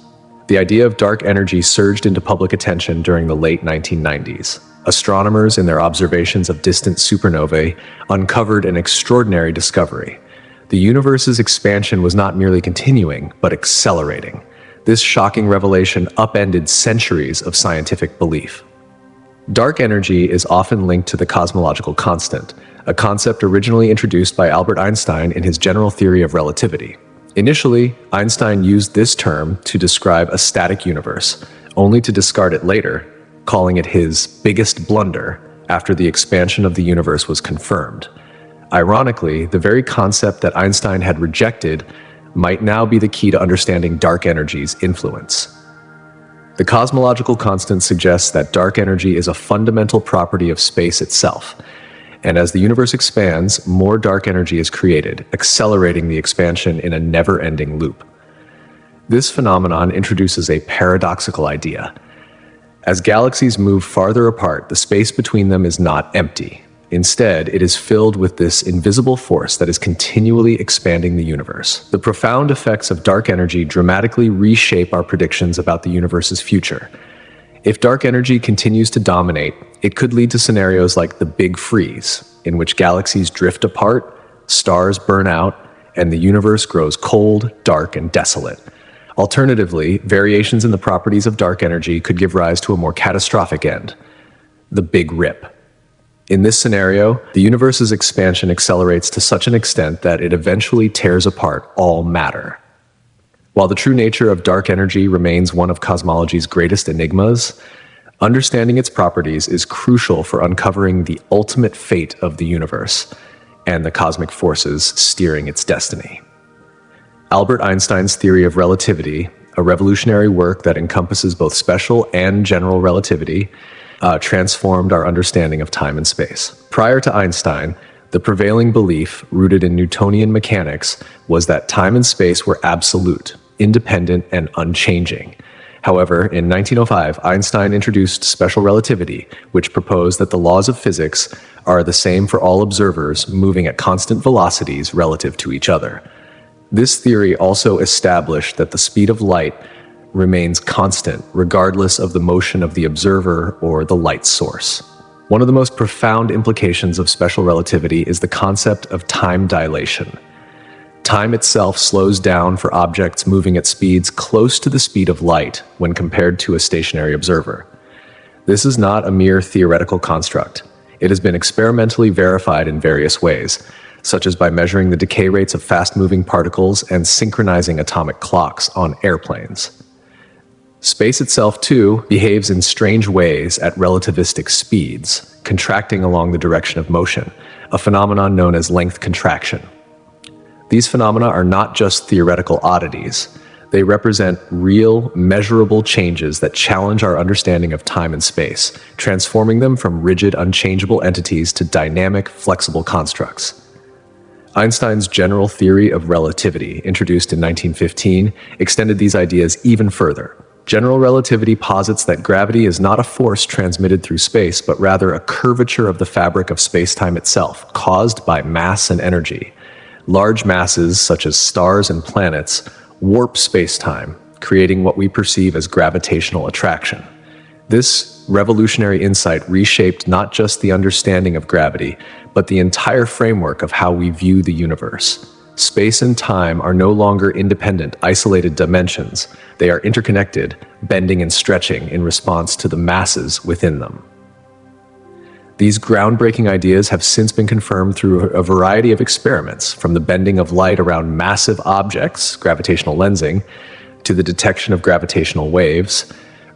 The idea of dark energy surged into public attention during the late 1990s. Astronomers, in their observations of distant supernovae, uncovered an extraordinary discovery: The universe's expansion was not merely continuing, but accelerating. This shocking revelation upended centuries of scientific belief. Dark energy is often linked to the cosmological constant, a concept originally introduced by Albert Einstein in his general theory of relativity. Initially, Einstein used this term to describe a static universe, only to discard it later, calling it his biggest blunder after the expansion of the universe was confirmed. Ironically, the very concept that Einstein had rejected might now be the key to understanding dark energy's influence. The cosmological constant suggests that dark energy is a fundamental property of space itself, and as the universe expands, more dark energy is created, accelerating the expansion in a never-ending loop. This phenomenon introduces a paradoxical idea. As galaxies move farther apart, the space between them is not empty. Instead, it is filled with this invisible force that is continually expanding the universe. The profound effects of dark energy dramatically reshape our predictions about the universe's future. If dark energy continues to dominate, it could lead to scenarios like the Big Freeze, in which galaxies drift apart, stars burn out, and the universe grows cold, dark, and desolate. Alternatively, variations in the properties of dark energy could give rise to a more catastrophic end, the Big Rip. In this scenario, the universe's expansion accelerates to such an extent that it eventually tears apart all matter. While the true nature of dark energy remains one of cosmology's greatest enigmas, understanding its properties is crucial for uncovering the ultimate fate of the universe and the cosmic forces steering its destiny. Albert Einstein's theory of relativity, a revolutionary work that encompasses both special and general relativity, transformed our understanding of time and space. Prior to Einstein, the prevailing belief, rooted in Newtonian mechanics, was that time and space were absolute, independent, and unchanging. However, in 1905, Einstein introduced special relativity, which proposed that the laws of physics are the same for all observers moving at constant velocities relative to each other. This theory also established that the speed of light remains constant regardless of the motion of the observer or the light source. One of the most profound implications of special relativity is the concept of time dilation. Time itself slows down for objects moving at speeds close to the speed of light when compared to a stationary observer. This is not a mere theoretical construct. It has been experimentally verified in various ways, such as by measuring the decay rates of fast-moving particles and synchronizing atomic clocks on airplanes. Space itself, too, behaves in strange ways at relativistic speeds, contracting along the direction of motion, a phenomenon known as length contraction. These phenomena are not just theoretical oddities. They represent real, measurable changes that challenge our understanding of time and space, transforming them from rigid, unchangeable entities to dynamic, flexible constructs. Einstein's general theory of relativity, introduced in 1915, extended these ideas even further. General relativity posits that gravity is not a force transmitted through space, but rather a curvature of the fabric of space-time itself, caused by mass and energy. Large masses, such as stars and planets, warp space-time, creating what we perceive as gravitational attraction. This revolutionary insight reshaped not just the understanding of gravity, but the entire framework of how we view the universe. Space and time are no longer independent, isolated dimensions. They are interconnected, bending and stretching in response to the masses within them. These groundbreaking ideas have since been confirmed through a variety of experiments, from the bending of light around massive objects, gravitational lensing, to the detection of gravitational waves,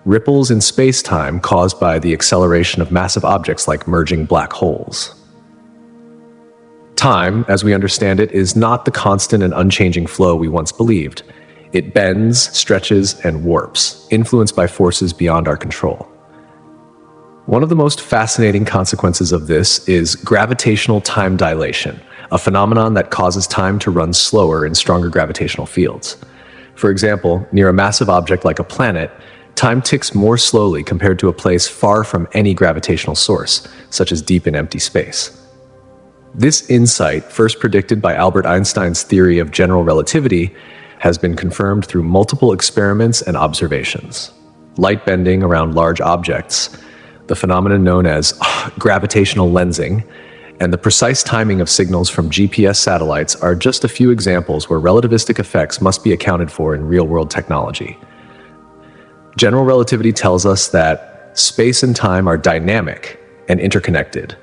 ripples in space-time caused by the acceleration of massive objects like merging black holes. Time, as we understand it, is not the constant and unchanging flow we once believed. It bends, stretches, and warps, influenced by forces beyond our control. One of the most fascinating consequences of this is gravitational time dilation, a phenomenon that causes time to run slower in stronger gravitational fields. For example, near a massive object like a planet, time ticks more slowly compared to a place far from any gravitational source, such as deep in empty space. This insight, first predicted by Albert Einstein's theory of general relativity, has been confirmed through multiple experiments and observations. Light bending around large objects, the phenomenon known as gravitational lensing, and the precise timing of signals from GPS satellites are just a few examples where relativistic effects must be accounted for in real-world technology. General relativity tells us that space and time are dynamic and interconnected,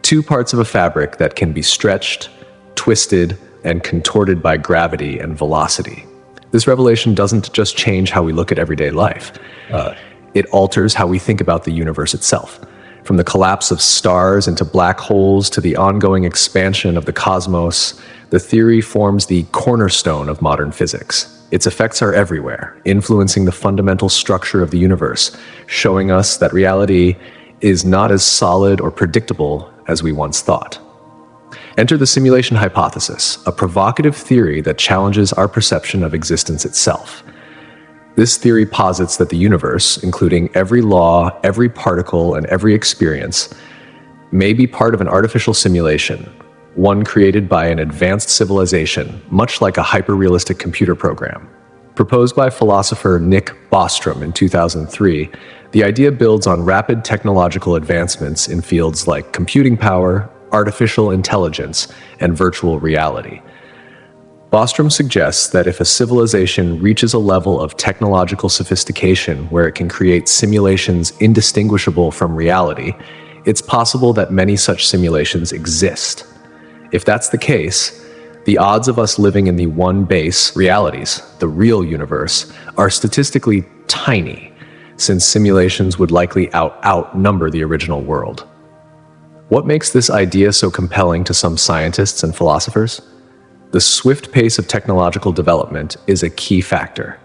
two parts of a fabric that can be stretched, twisted, and contorted by gravity and velocity. This revelation doesn't just change how we look at everyday life. It alters how we think about the universe itself. From the collapse of stars into black holes to the ongoing expansion of the cosmos, the theory forms the cornerstone of modern physics. Its effects are everywhere, influencing the fundamental structure of the universe, showing us that reality is not as solid or predictable as we once thought. Enter the simulation hypothesis, a provocative theory that challenges our perception of existence itself. This theory posits that the universe, including every law, every particle, and every experience, may be part of an artificial simulation, one created by an advanced civilization, much like a hyper-realistic computer program. Proposed by philosopher Nick Bostrom in 2003, the idea builds on rapid technological advancements in fields like computing power, artificial intelligence, and virtual reality. Bostrom suggests that if a civilization reaches a level of technological sophistication where it can create simulations indistinguishable from reality, it's possible that many such simulations exist. If that's the case, the odds of us living in the one base realities, the real universe, are statistically tiny, since simulations would likely outnumber the original world. What makes this idea so compelling to some scientists and philosophers? The swift pace of technological development is a key factor.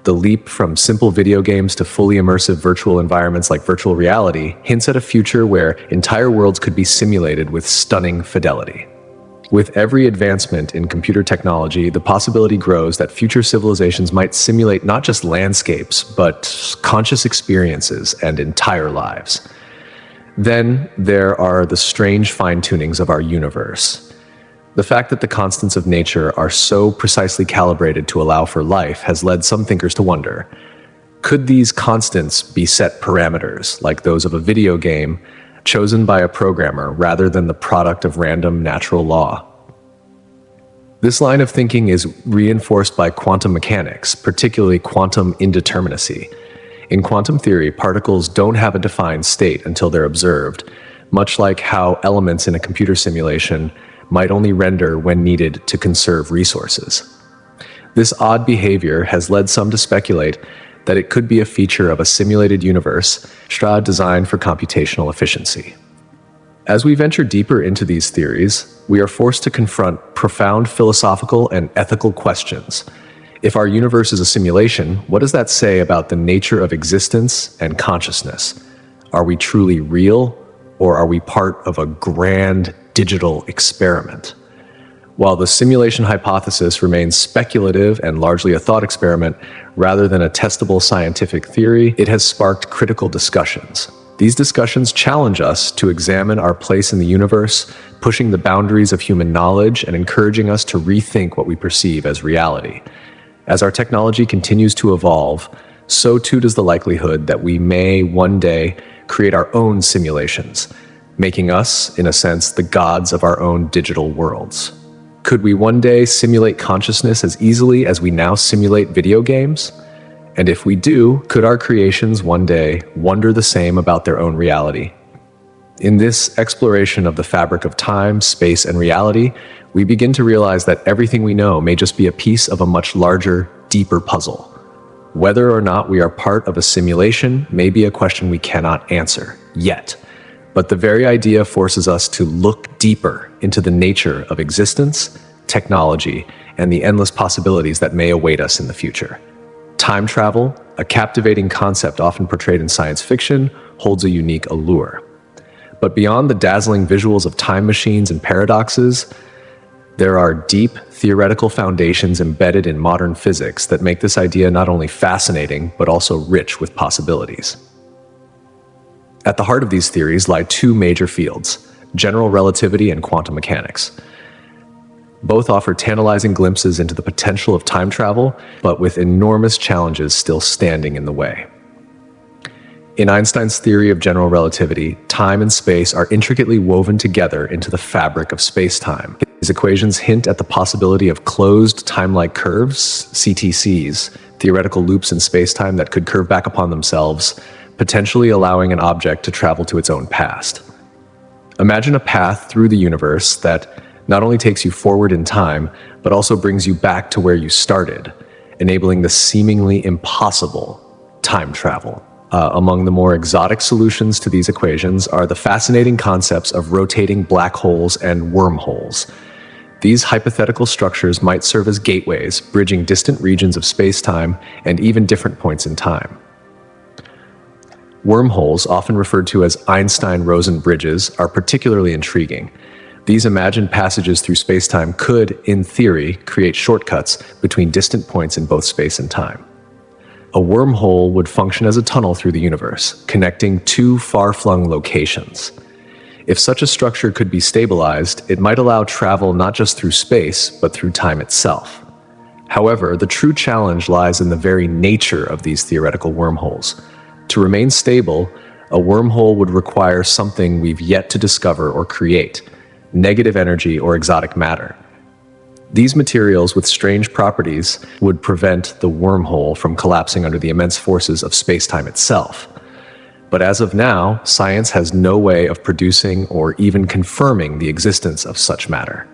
The leap from simple video games to fully immersive virtual environments like virtual reality hints at a future where entire worlds could be simulated with stunning fidelity. With every advancement in computer technology, the possibility grows that future civilizations might simulate not just landscapes, but conscious experiences and entire lives. Then there are the strange fine-tunings of our universe. The fact that the constants of nature are so precisely calibrated to allow for life has led some thinkers to wonder, could these constants be set parameters, like those of a video game, chosen by a programmer rather than the product of random natural law? This line of thinking is reinforced by quantum mechanics, particularly quantum indeterminacy. In quantum theory, particles don't have a defined state until they're observed, much like how elements in a computer simulation might only render when needed to conserve resources. This odd behavior has led some to speculate that it could be a feature of a simulated universe designed for computational efficiency. As we venture deeper into these theories, we are forced to confront profound philosophical and ethical questions. If our universe is a simulation, what does that say about the nature of existence and consciousness? Are we truly real, or are we part of a grand digital experiment? While the simulation hypothesis remains speculative and largely a thought experiment rather than a testable scientific theory, it has sparked critical discussions. These discussions challenge us to examine our place in the universe, pushing the boundaries of human knowledge and encouraging us to rethink what we perceive as reality. As our technology continues to evolve, so too does the likelihood that we may one day create our own simulations, making us, in a sense, the gods of our own digital worlds. Could we one day simulate consciousness as easily as we now simulate video games? And if we do, could our creations one day wonder the same about their own reality? In this exploration of the fabric of time, space, and reality, we begin to realize that everything we know may just be a piece of a much larger, deeper puzzle. Whether or not we are part of a simulation may be a question we cannot answer yet. But the very idea forces us to look deeper into the nature of existence, technology, and the endless possibilities that may await us in the future. Time travel, a captivating concept often portrayed in science fiction, holds a unique allure. But beyond the dazzling visuals of time machines and paradoxes, there are deep theoretical foundations embedded in modern physics that make this idea not only fascinating, but also rich with possibilities. At the heart of these theories lie two major fields: general relativity and quantum mechanics. Both offer tantalizing glimpses into the potential of time travel, but with enormous challenges still standing in the way. In Einstein's theory of general relativity, time and space are intricately woven together into the fabric of space-time. These equations hint at the possibility of closed time-like curves, CTCs, theoretical loops in space-time that could curve back upon themselves, potentially allowing an object to travel to its own past. Imagine a path through the universe that not only takes you forward in time, but also brings you back to where you started, enabling the seemingly impossible time travel. Among the more exotic solutions to these equations are the fascinating concepts of rotating black holes and wormholes. These hypothetical structures might serve as gateways, bridging distant regions of space-time and even different points in time. Wormholes, often referred to as Einstein-Rosen bridges, are particularly intriguing. These imagined passages through space-time could, in theory, create shortcuts between distant points in both space and time. A wormhole would function as a tunnel through the universe, connecting two far-flung locations. If such a structure could be stabilized, it might allow travel not just through space, but through time itself. However, the true challenge lies in the very nature of these theoretical wormholes. To remain stable, a wormhole would require something we've yet to discover or create: negative energy or exotic matter. These materials with strange properties would prevent the wormhole from collapsing under the immense forces of space-time itself. But as of now, science has no way of producing or even confirming the existence of such matter.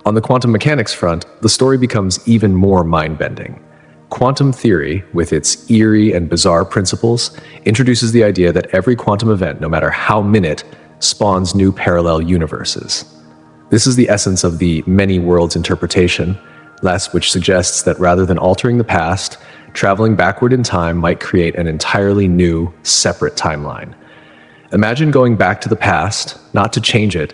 On the quantum mechanics front, the story becomes even more mind-bending. Quantum theory, with its eerie and bizarre principles, introduces the idea that every quantum event, no matter how minute, spawns new parallel universes. This is the essence of the many worlds interpretation, which suggests that rather than altering the past, traveling backward in time might create an entirely new, separate timeline. Imagine going back to the past, not to change it,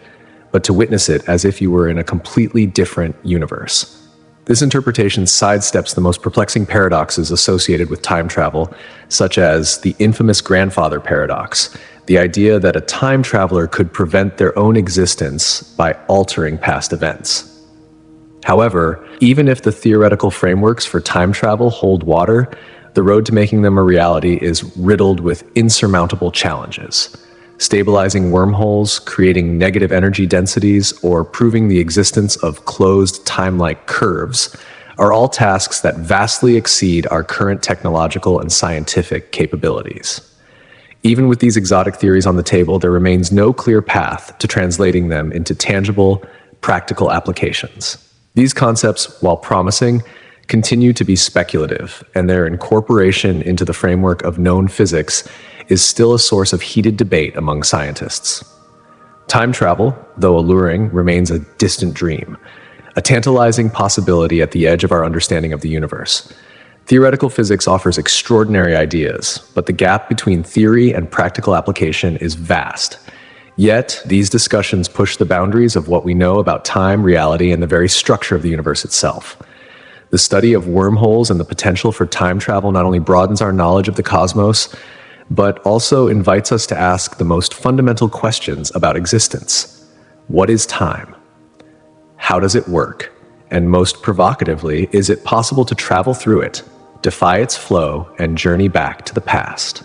but to witness it as if you were in a completely different universe. This interpretation sidesteps the most perplexing paradoxes associated with time travel, such as the infamous grandfather paradox, the idea that a time traveler could prevent their own existence by altering past events. However, even if the theoretical frameworks for time travel hold water, the road to making them a reality is riddled with insurmountable challenges. Stabilizing wormholes, creating negative energy densities, or proving the existence of closed time-like curves are all tasks that vastly exceed our current technological and scientific capabilities. Even with these exotic theories on the table, there remains no clear path to translating them into tangible, practical applications. These concepts, while promising, continue to be speculative, and their incorporation into the framework of known physics is still a source of heated debate among scientists. Time travel, though alluring, remains a distant dream, a tantalizing possibility at the edge of our understanding of the universe. Theoretical physics offers extraordinary ideas, but the gap between theory and practical application is vast. Yet, these discussions push the boundaries of what we know about time, reality, and the very structure of the universe itself. The study of wormholes and the potential for time travel not only broadens our knowledge of the cosmos, but also invites us to ask the most fundamental questions about existence. What is time? How does it work? And most provocatively, is it possible to travel through it, defy its flow, and journey back to the past?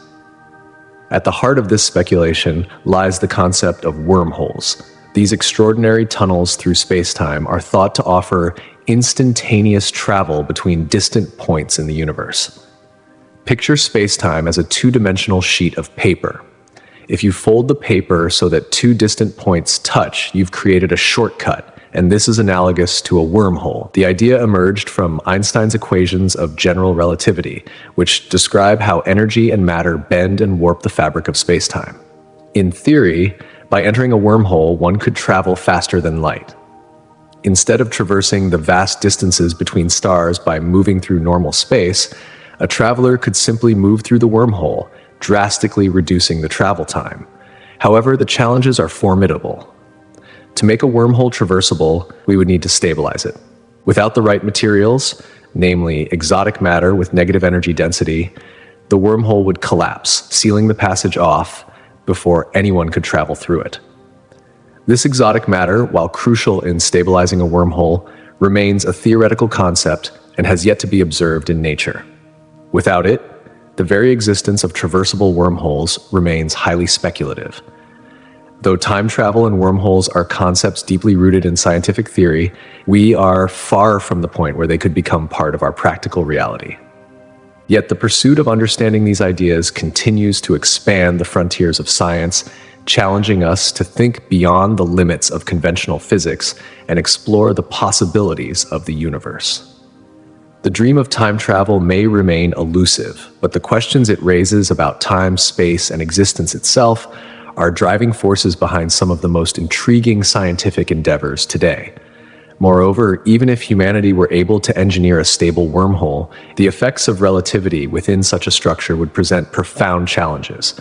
At the heart of this speculation lies the concept of wormholes. These extraordinary tunnels through space-time are thought to offer instantaneous travel between distant points in the universe. Picture space-time as a two-dimensional sheet of paper. If you fold the paper so that two distant points touch, you've created a shortcut, and this is analogous to a wormhole. The idea emerged from Einstein's equations of general relativity, which describe how energy and matter bend and warp the fabric of space-time. In theory, by entering a wormhole, one could travel faster than light. Instead of traversing the vast distances between stars by moving through normal space, a traveler could simply move through the wormhole, drastically reducing the travel time. However, the challenges are formidable. To make a wormhole traversable, we would need to stabilize it. Without the right materials, namely exotic matter with negative energy density, the wormhole would collapse, sealing the passage off before anyone could travel through it. This exotic matter, while crucial in stabilizing a wormhole, remains a theoretical concept and has yet to be observed in nature. Without it, the very existence of traversable wormholes remains highly speculative. Though time travel and wormholes are concepts deeply rooted in scientific theory, we are far from the point where they could become part of our practical reality. Yet the pursuit of understanding these ideas continues to expand the frontiers of science, challenging us to think beyond the limits of conventional physics and explore the possibilities of the universe. The dream of time travel may remain elusive, but the questions it raises about time, space, and existence itself are driving forces behind some of the most intriguing scientific endeavors today. Moreover, even if humanity were able to engineer a stable wormhole, the effects of relativity within such a structure would present profound challenges.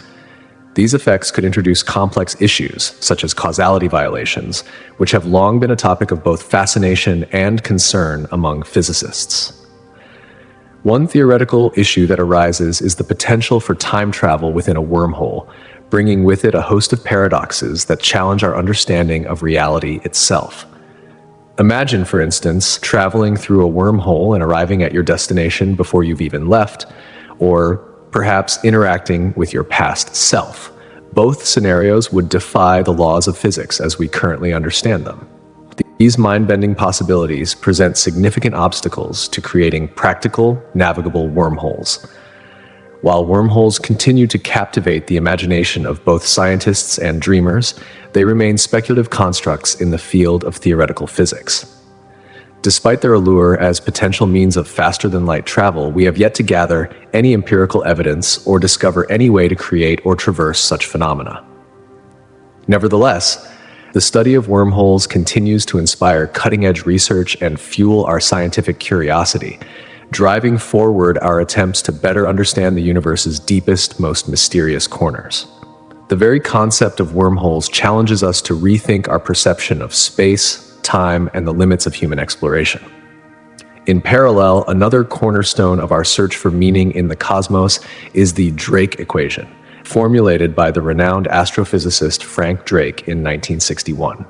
These effects could introduce complex issues, such as causality violations, which have long been a topic of both fascination and concern among physicists. One theoretical issue that arises is the potential for time travel within a wormhole, bringing with it a host of paradoxes that challenge our understanding of reality itself. Imagine, for instance, traveling through a wormhole and arriving at your destination before you've even left, or perhaps interacting with your past self. Both scenarios would defy the laws of physics as we currently understand them. These mind-bending possibilities present significant obstacles to creating practical, navigable wormholes. While wormholes continue to captivate the imagination of both scientists and dreamers, they remain speculative constructs in the field of theoretical physics. Despite their allure as potential means of faster-than-light travel, we have yet to gather any empirical evidence or discover any way to create or traverse such phenomena. Nevertheless, the study of wormholes continues to inspire cutting-edge research and fuel our scientific curiosity, driving forward our attempts to better understand the universe's deepest, most mysterious corners. The very concept of wormholes challenges us to rethink our perception of space, time, and the limits of human exploration. In parallel, another cornerstone of our search for meaning in the cosmos is the Drake equation, formulated by the renowned astrophysicist Frank Drake in 1961.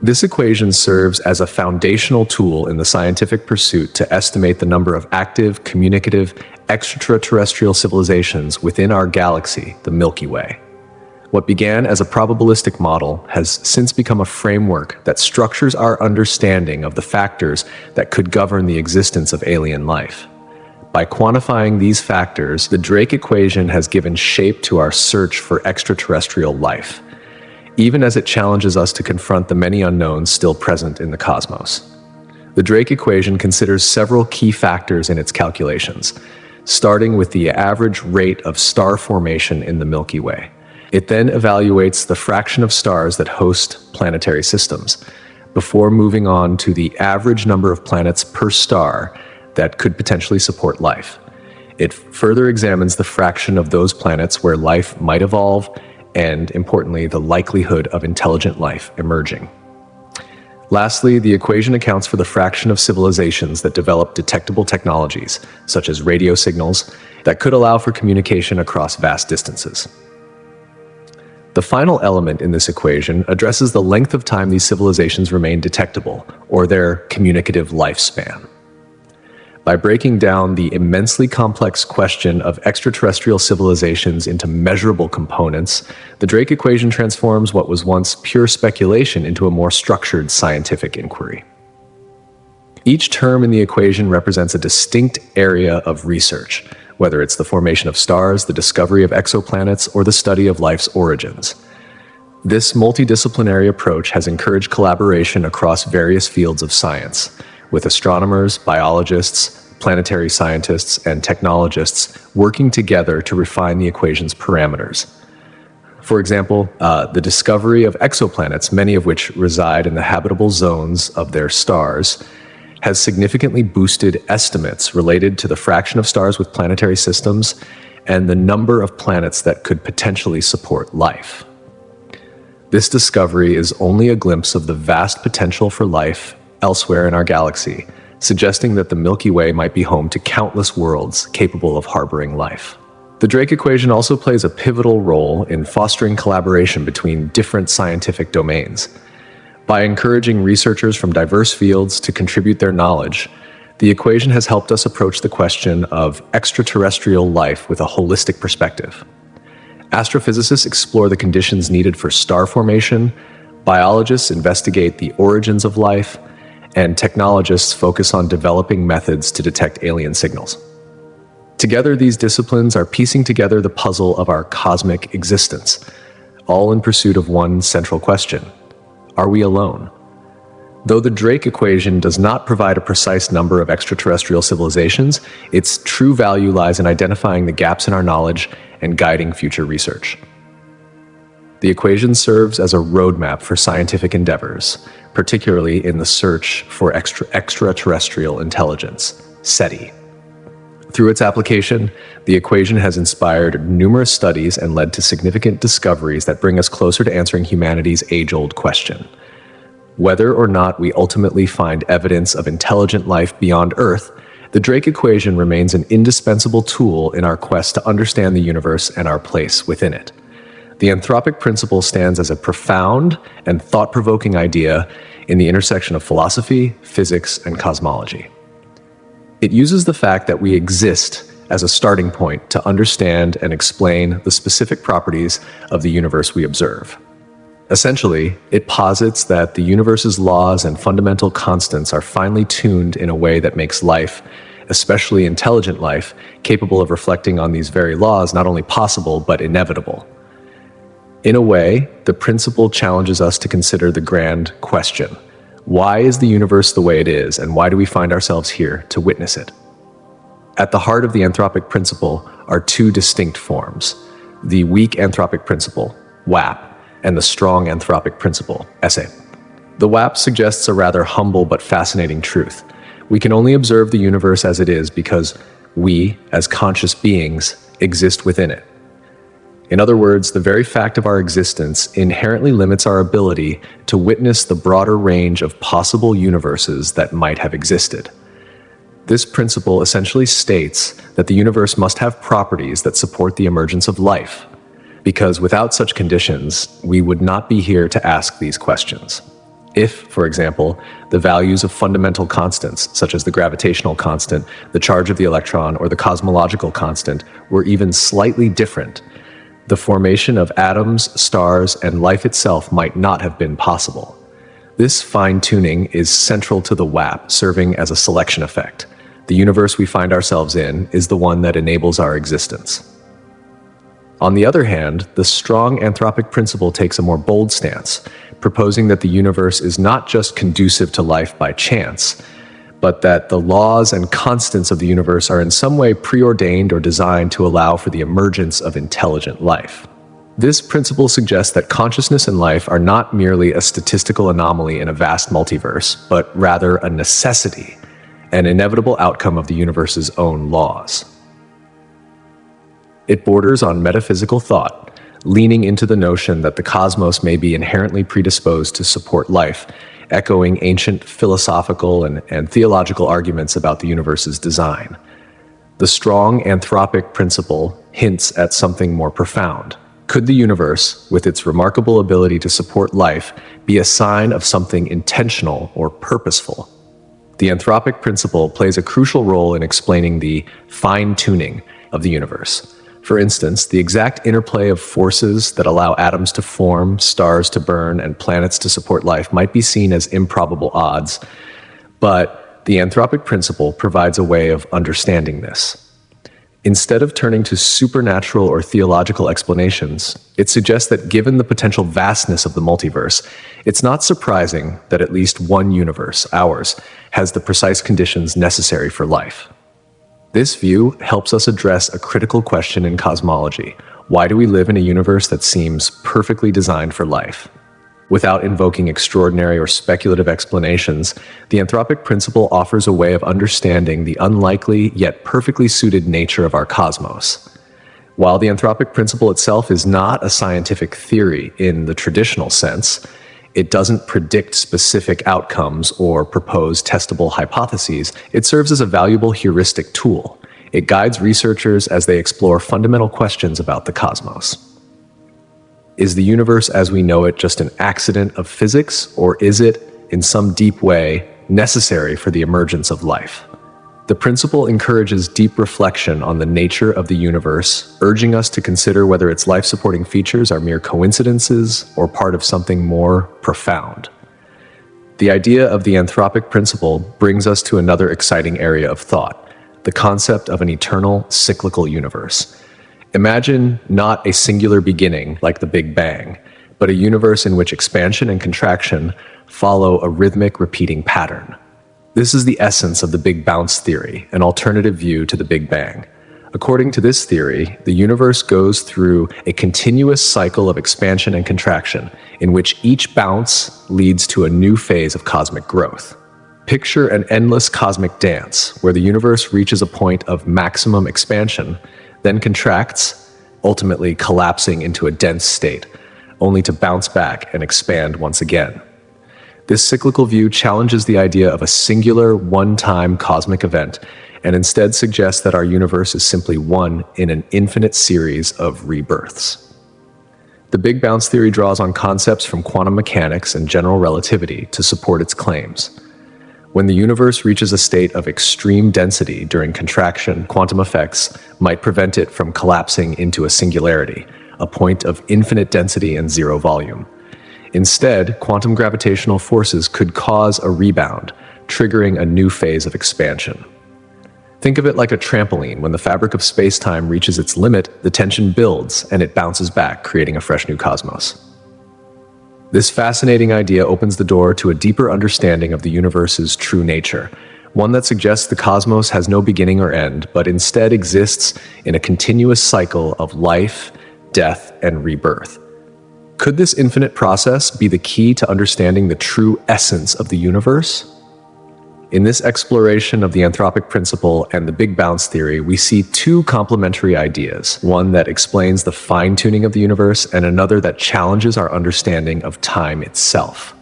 This equation serves as a foundational tool in the scientific pursuit to estimate the number of active, communicative, extraterrestrial civilizations within our galaxy, the Milky Way. What began as a probabilistic model has since become a framework that structures our understanding of the factors that could govern the existence of alien life. By quantifying these factors, the Drake equation has given shape to our search for extraterrestrial life, even as it challenges us to confront the many unknowns still present in the cosmos. The Drake equation considers several key factors in its calculations, starting with the average rate of star formation in the Milky Way. It then evaluates the fraction of stars that host planetary systems, before moving on to the average number of planets per star that could potentially support life. It further examines the fraction of those planets where life might evolve, and importantly, the likelihood of intelligent life emerging. Lastly, the equation accounts for the fraction of civilizations that develop detectable technologies, such as radio signals, that could allow for communication across vast distances. The final element in this equation addresses the length of time these civilizations remain detectable, or their communicative lifespan. By breaking down the immensely complex question of extraterrestrial civilizations into measurable components, the Drake equation transforms what was once pure speculation into a more structured scientific inquiry. Each term in the equation represents a distinct area of research, whether it's the formation of stars, the discovery of exoplanets, or the study of life's origins. This multidisciplinary approach has encouraged collaboration across various fields of science, with astronomers, biologists, planetary scientists, and technologists working together to refine the equation's parameters. For example, the discovery of exoplanets, many of which reside in the habitable zones of their stars, has significantly boosted estimates related to the fraction of stars with planetary systems and the number of planets that could potentially support life. This discovery is only a glimpse of the vast potential for life elsewhere in our galaxy, suggesting that the Milky Way might be home to countless worlds capable of harboring life. The Drake equation also plays a pivotal role in fostering collaboration between different scientific domains. By encouraging researchers from diverse fields to contribute their knowledge, the equation has helped us approach the question of extraterrestrial life with a holistic perspective. Astrophysicists explore the conditions needed for star formation, biologists investigate the origins of life, and technologists focus on developing methods to detect alien signals. Together, these disciplines are piecing together the puzzle of our cosmic existence, all in pursuit of one central question: are we alone? Though the Drake equation does not provide a precise number of extraterrestrial civilizations, its true value lies in identifying the gaps in our knowledge and guiding future research. The equation serves as a roadmap for scientific endeavors, particularly in the search for extraterrestrial intelligence, SETI. Through its application, the equation has inspired numerous studies and led to significant discoveries that bring us closer to answering humanity's age-old question: whether or not we ultimately find evidence of intelligent life beyond Earth. The Drake equation remains an indispensable tool in our quest to understand the universe and our place within it. The Anthropic principle stands as a profound and thought-provoking idea in the intersection of philosophy, physics, and cosmology. It uses the fact that we exist as a starting point to understand and explain the specific properties of the universe we observe. Essentially, it posits that the universe's laws and fundamental constants are finely tuned in a way that makes life, especially intelligent life, capable of reflecting on these very laws not only possible but inevitable. In a way, the principle challenges us to consider the grand question: why is the universe the way it is, and why do we find ourselves here to witness it? At the heart of the Anthropic principle are two distinct forms: the weak Anthropic principle, WAP, and the strong Anthropic principle, SA. The WAP suggests a rather humble but fascinating truth. We can only observe the universe as it is because we, as conscious beings, exist within it. In other words, the very fact of our existence inherently limits our ability to witness the broader range of possible universes that might have existed. This principle essentially states that the universe must have properties that support the emergence of life, because without such conditions, we would not be here to ask these questions. If, for example, the values of fundamental constants, such as the gravitational constant, the charge of the electron, or the cosmological constant, were even slightly different, the formation of atoms, stars, and life itself might not have been possible. This fine-tuning is central to the WAP, serving as a selection effect. The universe we find ourselves in is the one that enables our existence. On the other hand, the strong Anthropic principle takes a more bold stance, proposing that the universe is not just conducive to life by chance, but that the laws and constants of the universe are in some way preordained or designed to allow for the emergence of intelligent life. This principle suggests that consciousness and life are not merely a statistical anomaly in a vast multiverse, but rather a necessity, an inevitable outcome of the universe's own laws. It borders on metaphysical thought, leaning into the notion that the cosmos may be inherently predisposed to support life, echoing ancient philosophical and theological arguments about the universe's design. The strong Anthropic principle hints at something more profound. Could the universe, with its remarkable ability to support life, be a sign of something intentional or purposeful? The Anthropic principle plays a crucial role in explaining the fine-tuning of the universe. For instance, the exact interplay of forces that allow atoms to form, stars to burn, and planets to support life might be seen as improbable odds, but the Anthropic principle provides a way of understanding this. Instead of turning to supernatural or theological explanations, it suggests that given the potential vastness of the multiverse, it's not surprising that at least one universe, ours, has the precise conditions necessary for life. This view helps us address a critical question in cosmology: why do we live in a universe that seems perfectly designed for life? Without invoking extraordinary or speculative explanations, the Anthropic principle offers a way of understanding the unlikely yet perfectly suited nature of our cosmos. While the Anthropic principle itself is not a scientific theory in the traditional sense, it doesn't predict specific outcomes or propose testable hypotheses. It serves as a valuable heuristic tool. It guides researchers as they explore fundamental questions about the cosmos. Is the universe as we know it just an accident of physics, or is it, in some deep way, necessary for the emergence of life? The principle encourages deep reflection on the nature of the universe, urging us to consider whether its life-supporting features are mere coincidences or part of something more profound. The idea of the Anthropic principle brings us to another exciting area of thought, the concept of an eternal, cyclical universe. Imagine not a singular beginning like the Big Bang, but a universe in which expansion and contraction follow a rhythmic, repeating pattern. This is the essence of the Big Bounce theory, an alternative view to the Big Bang. According to this theory, the universe goes through a continuous cycle of expansion and contraction, in which each bounce leads to a new phase of cosmic growth. Picture an endless cosmic dance, where the universe reaches a point of maximum expansion, then contracts, ultimately collapsing into a dense state, only to bounce back and expand once again. This cyclical view challenges the idea of a singular, one-time cosmic event, and instead suggests that our universe is simply one in an infinite series of rebirths. The Big Bounce theory draws on concepts from quantum mechanics and general relativity to support its claims. When the universe reaches a state of extreme density during contraction, quantum effects might prevent it from collapsing into a singularity, a point of infinite density and zero volume. Instead, quantum gravitational forces could cause a rebound, triggering a new phase of expansion. Think of it like a trampoline. When the fabric of space-time reaches its limit, the tension builds and it bounces back, creating a fresh new cosmos. This fascinating idea opens the door to a deeper understanding of the universe's true nature, one that suggests the cosmos has no beginning or end, but instead exists in a continuous cycle of life, death, and rebirth. Could this infinite process be the key to understanding the true essence of the universe? In this exploration of the Anthropic principle and the Big Bounce theory, we see two complementary ideas, one that explains the fine-tuning of the universe and another that challenges our understanding of time itself.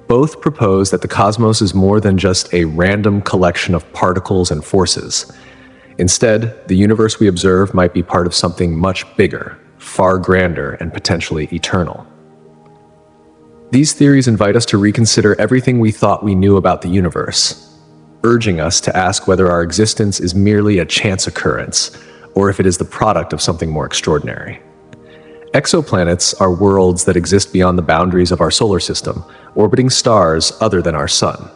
Both propose that the cosmos is more than just a random collection of particles and forces. Instead, the universe we observe might be part of something much bigger, far grander, and potentially eternal. These theories invite us to reconsider everything we thought we knew about the universe, urging us to ask whether our existence is merely a chance occurrence, or if it is the product of something more extraordinary. Exoplanets are worlds that exist beyond the boundaries of our solar system, orbiting stars other than our sun.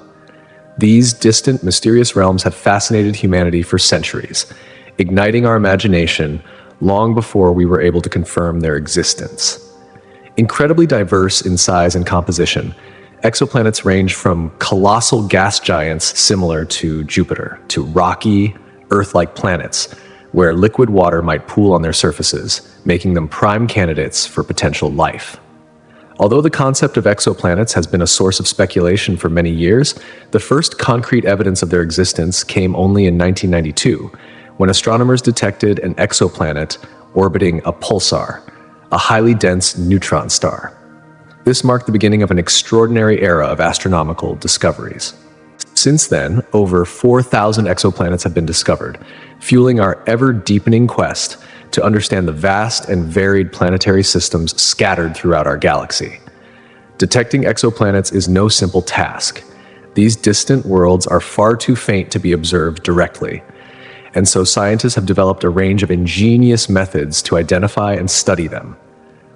These distant, mysterious realms have fascinated humanity for centuries, igniting our imagination long before we were able to confirm their existence. Incredibly diverse in size and composition, exoplanets range from colossal gas giants similar to Jupiter to rocky, Earth-like planets where liquid water might pool on their surfaces, making them prime candidates for potential life. Although the concept of exoplanets has been a source of speculation for many years, the first concrete evidence of their existence came only in 1992, when astronomers detected an exoplanet orbiting a pulsar, a highly dense neutron star. This marked the beginning of an extraordinary era of astronomical discoveries. Since then, over 4,000 exoplanets have been discovered, fueling our ever-deepening quest to understand the vast and varied planetary systems scattered throughout our galaxy. Detecting exoplanets is no simple task. These distant worlds are far too faint to be observed directly, and so scientists have developed a range of ingenious methods to identify and study them.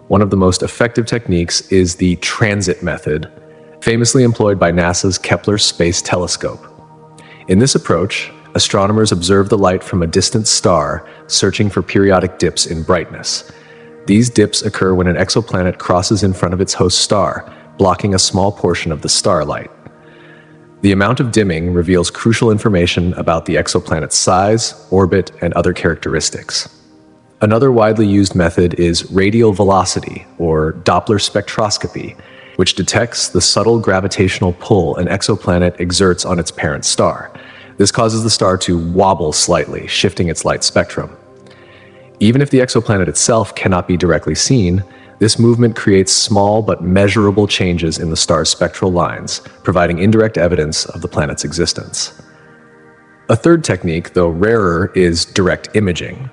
One of the most effective techniques is the transit method, famously employed by NASA's Kepler Space Telescope. In this approach, astronomers observe the light from a distant star, searching for periodic dips in brightness. These dips occur when an exoplanet crosses in front of its host star, blocking a small portion of the starlight. The amount of dimming reveals crucial information about the exoplanet's size, orbit, and other characteristics. Another widely used method is radial velocity, or Doppler spectroscopy, which detects the subtle gravitational pull an exoplanet exerts on its parent star. This causes the star to wobble slightly, shifting its light spectrum. Even if the exoplanet itself cannot be directly seen, this movement creates small but measurable changes in the star's spectral lines, providing indirect evidence of the planet's existence. A third technique, though rarer, is direct imaging,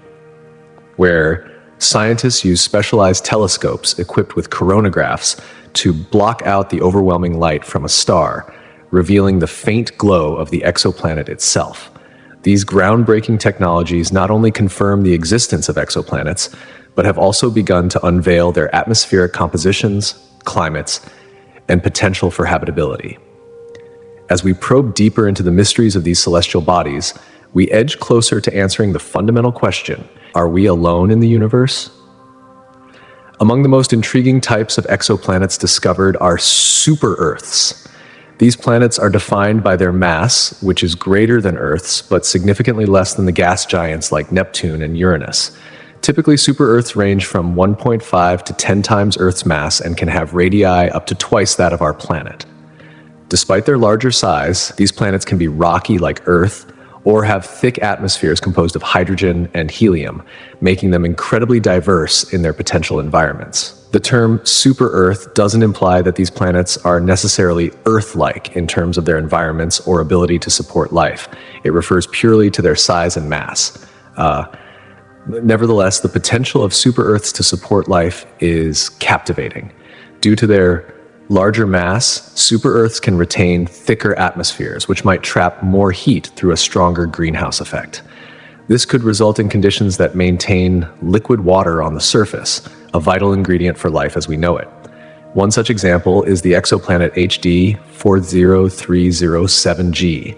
where scientists use specialized telescopes equipped with coronagraphs to block out the overwhelming light from a star, revealing the faint glow of the exoplanet itself. These groundbreaking technologies not only confirm the existence of exoplanets, but have also begun to unveil their atmospheric compositions, climates, and potential for habitability. As we probe deeper into the mysteries of these celestial bodies, we edge closer to answering the fundamental question: are we alone in the universe? Among the most intriguing types of exoplanets discovered are super-Earths. These planets are defined by their mass, which is greater than Earth's, but significantly less than the gas giants like Neptune and Uranus. Typically, super-Earths range from 1.5 to 10 times Earth's mass and can have radii up to twice that of our planet. Despite their larger size, these planets can be rocky like Earth or have thick atmospheres composed of hydrogen and helium, making them incredibly diverse in their potential environments. The term super-Earth doesn't imply that these planets are necessarily Earth-like in terms of their environments or ability to support life. It refers purely to their size and mass. Nevertheless, the potential of super-Earths to support life is captivating. Due to their larger mass, super-Earths can retain thicker atmospheres, which might trap more heat through a stronger greenhouse effect. This could result in conditions that maintain liquid water on the surface, a vital ingredient for life as we know it. One such example is the exoplanet HD 40307G,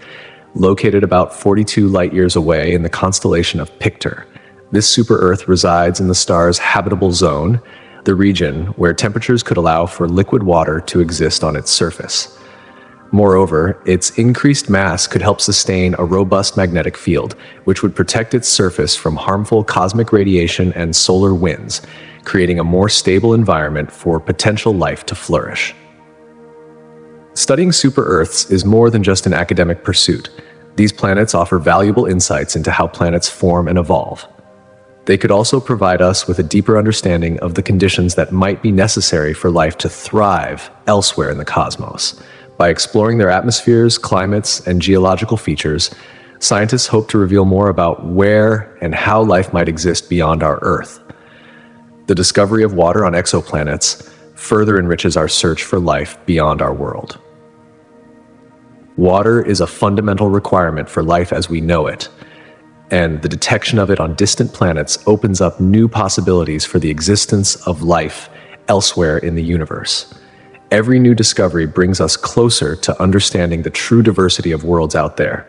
located about 42 light-years away in the constellation of Pictor. This super-Earth resides in the star's habitable zone, the region where temperatures could allow for liquid water to exist on its surface. Moreover, its increased mass could help sustain a robust magnetic field, which would protect its surface from harmful cosmic radiation and solar winds, creating a more stable environment for potential life to flourish. Studying super-Earths is more than just an academic pursuit. These planets offer valuable insights into how planets form and evolve. They could also provide us with a deeper understanding of the conditions that might be necessary for life to thrive elsewhere in the cosmos. By exploring their atmospheres, climates, and geological features, scientists hope to reveal more about where and how life might exist beyond our Earth. The discovery of water on exoplanets further enriches our search for life beyond our world. Water is a fundamental requirement for life as we know it, and the detection of it on distant planets opens up new possibilities for the existence of life elsewhere in the universe. Every new discovery brings us closer to understanding the true diversity of worlds out there,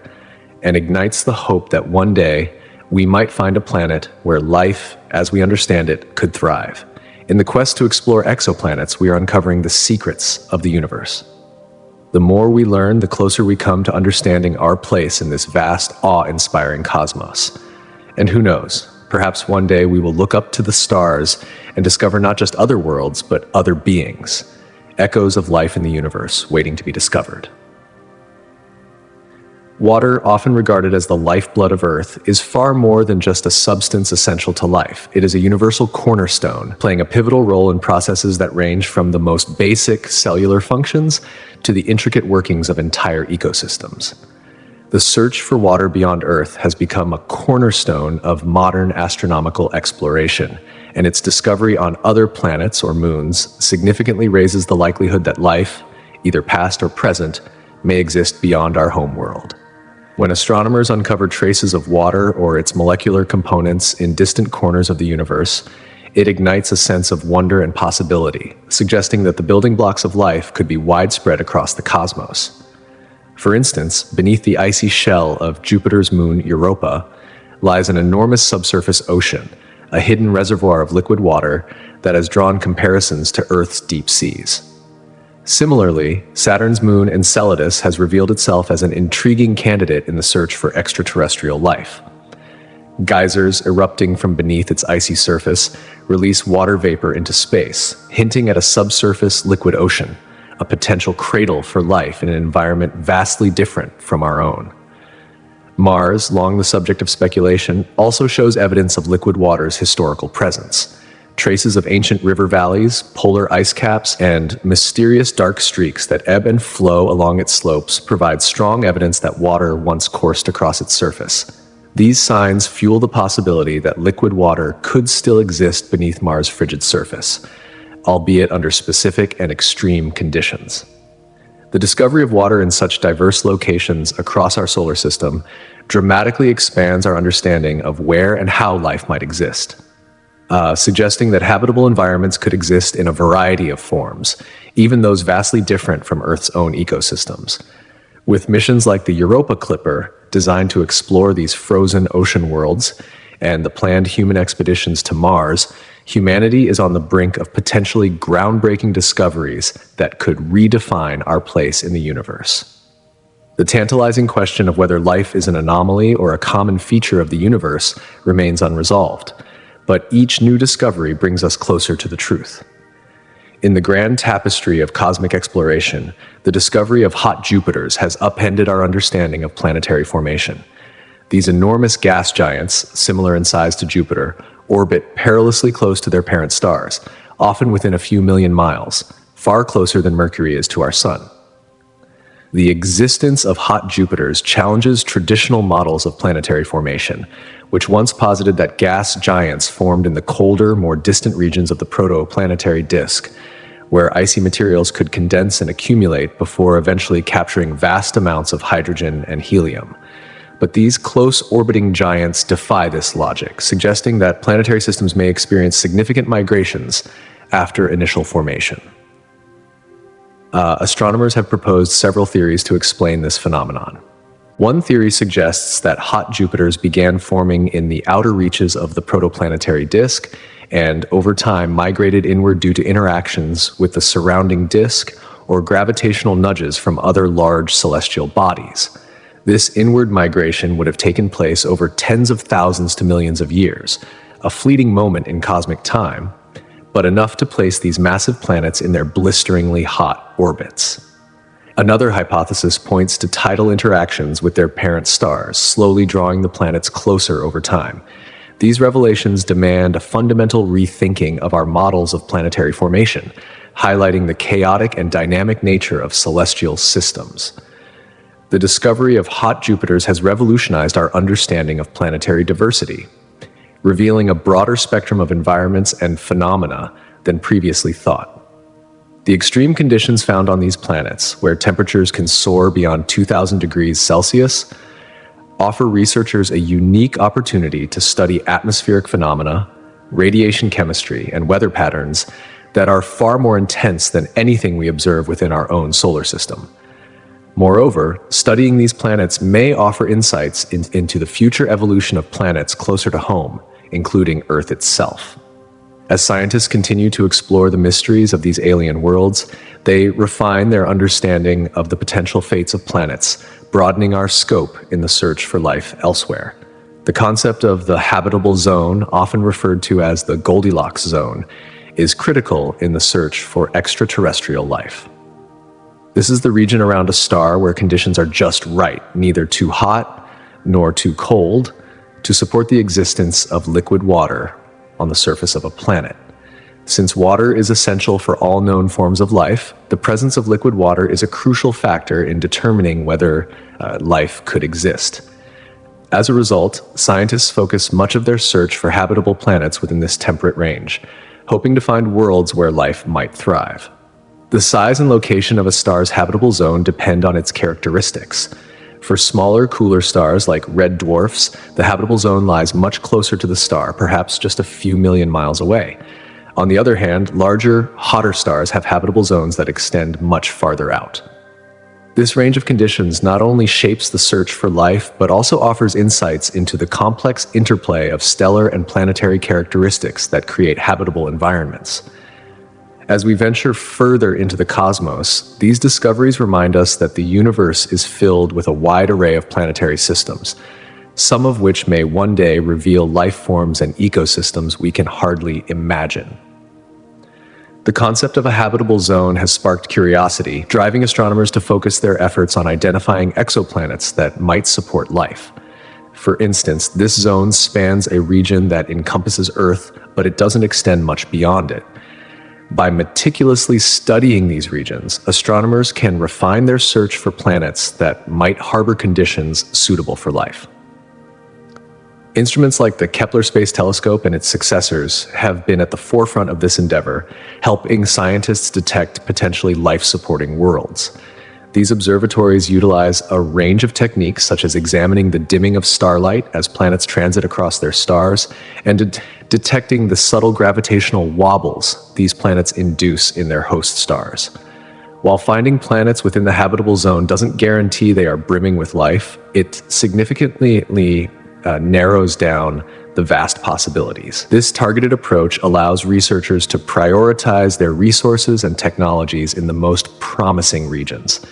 and ignites the hope that one day we might find a planet where life, as we understand it, could thrive. In the quest to explore exoplanets, we are uncovering the secrets of the universe. The more we learn, the closer we come to understanding our place in this vast, awe-inspiring cosmos. And who knows, perhaps one day we will look up to the stars and discover not just other worlds, but other beings, echoes of life in the universe waiting to be discovered. Water, often regarded as the lifeblood of Earth, is far more than just a substance essential to life. It is a universal cornerstone, playing a pivotal role in processes that range from the most basic cellular functions to the intricate workings of entire ecosystems. The search for water beyond Earth has become a cornerstone of modern astronomical exploration, and its discovery on other planets or moons significantly raises the likelihood that life, either past or present, may exist beyond our home world. When astronomers uncover traces of water or its molecular components in distant corners of the universe, it ignites a sense of wonder and possibility, suggesting that the building blocks of life could be widespread across the cosmos. For instance, beneath the icy shell of Jupiter's moon Europa lies an enormous subsurface ocean, a hidden reservoir of liquid water that has drawn comparisons to Earth's deep seas. Similarly, Saturn's moon Enceladus has revealed itself as an intriguing candidate in the search for extraterrestrial life. Geysers erupting from beneath its icy surface release water vapor into space, hinting at a subsurface liquid ocean, a potential cradle for life in an environment vastly different from our own. Mars, long the subject of speculation, also shows evidence of liquid water's historical presence. Traces of ancient river valleys, polar ice caps, and mysterious dark streaks that ebb and flow along its slopes provide strong evidence that water once coursed across its surface. These signs fuel the possibility that liquid water could still exist beneath Mars' frigid surface, albeit under specific and extreme conditions. The discovery of water in such diverse locations across our solar system dramatically expands our understanding of where and how life might exist, suggesting that habitable environments could exist in a variety of forms, even those vastly different from Earth's own ecosystems. With missions like the Europa Clipper, designed to explore these frozen ocean worlds, and the planned human expeditions to Mars, humanity is on the brink of potentially groundbreaking discoveries that could redefine our place in the universe. The tantalizing question of whether life is an anomaly or a common feature of the universe remains unresolved, but each new discovery brings us closer to the truth. In the grand tapestry of cosmic exploration, the discovery of hot Jupiters has upended our understanding of planetary formation. These enormous gas giants, similar in size to Jupiter, orbit perilously close to their parent stars, often within a few million miles, far closer than Mercury is to our Sun. The existence of hot Jupiters challenges traditional models of planetary formation, which once posited that gas giants formed in the colder, more distant regions of the protoplanetary disk, where icy materials could condense and accumulate before eventually capturing vast amounts of hydrogen and helium. But these close-orbiting giants defy this logic, suggesting that planetary systems may experience significant migrations after initial formation. Astronomers have proposed several theories to explain this phenomenon. One theory suggests that hot Jupiters began forming in the outer reaches of the protoplanetary disk and over time migrated inward due to interactions with the surrounding disk or gravitational nudges from other large celestial bodies. This inward migration would have taken place over tens of thousands to millions of years, a fleeting moment in cosmic time, but enough to place these massive planets in their blisteringly hot orbits. Another hypothesis points to tidal interactions with their parent stars, slowly drawing the planets closer over time. These revelations demand a fundamental rethinking of our models of planetary formation, highlighting the chaotic and dynamic nature of celestial systems. The discovery of hot Jupiters has revolutionized our understanding of planetary diversity, revealing a broader spectrum of environments and phenomena than previously thought. The extreme conditions found on these planets, where temperatures can soar beyond 2,000 degrees Celsius, offer researchers a unique opportunity to study atmospheric phenomena, radiation chemistry, and weather patterns that are far more intense than anything we observe within our own solar system. Moreover, studying these planets may offer insights into the future evolution of planets closer to home, including Earth itself. As scientists continue to explore the mysteries of these alien worlds, they refine their understanding of the potential fates of planets, broadening our scope in the search for life elsewhere. The concept of the habitable zone, often referred to as the Goldilocks zone, is critical in the search for extraterrestrial life. This is the region around a star where conditions are just right, neither too hot nor too cold, to support the existence of liquid water on the surface of a planet. Since water is essential for all known forms of life, the presence of liquid water is a crucial factor in determining whether life could exist. As a result, scientists focus much of their search for habitable planets within this temperate range, hoping to find worlds where life might thrive. The size and location of a star's habitable zone depend on its characteristics. For smaller, cooler stars like red dwarfs, the habitable zone lies much closer to the star, perhaps just a few million miles away. On the other hand, larger, hotter stars have habitable zones that extend much farther out. This range of conditions not only shapes the search for life, but also offers insights into the complex interplay of stellar and planetary characteristics that create habitable environments. As we venture further into the cosmos, these discoveries remind us that the universe is filled with a wide array of planetary systems, some of which may one day reveal life forms and ecosystems we can hardly imagine. The concept of a habitable zone has sparked curiosity, driving astronomers to focus their efforts on identifying exoplanets that might support life. For instance, this zone spans a region that encompasses Earth, but it doesn't extend much beyond it. By meticulously studying these regions, astronomers can refine their search for planets that might harbor conditions suitable for life. Instruments like the Kepler Space Telescope and its successors have been at the forefront of this endeavor, helping scientists detect potentially life-supporting worlds. These observatories utilize a range of techniques such as examining the dimming of starlight as planets transit across their stars and detecting the subtle gravitational wobbles these planets induce in their host stars. While finding planets within the habitable zone doesn't guarantee they are brimming with life, it significantly narrows down the vast possibilities. This targeted approach allows researchers to prioritize their resources and technologies in the most promising regions.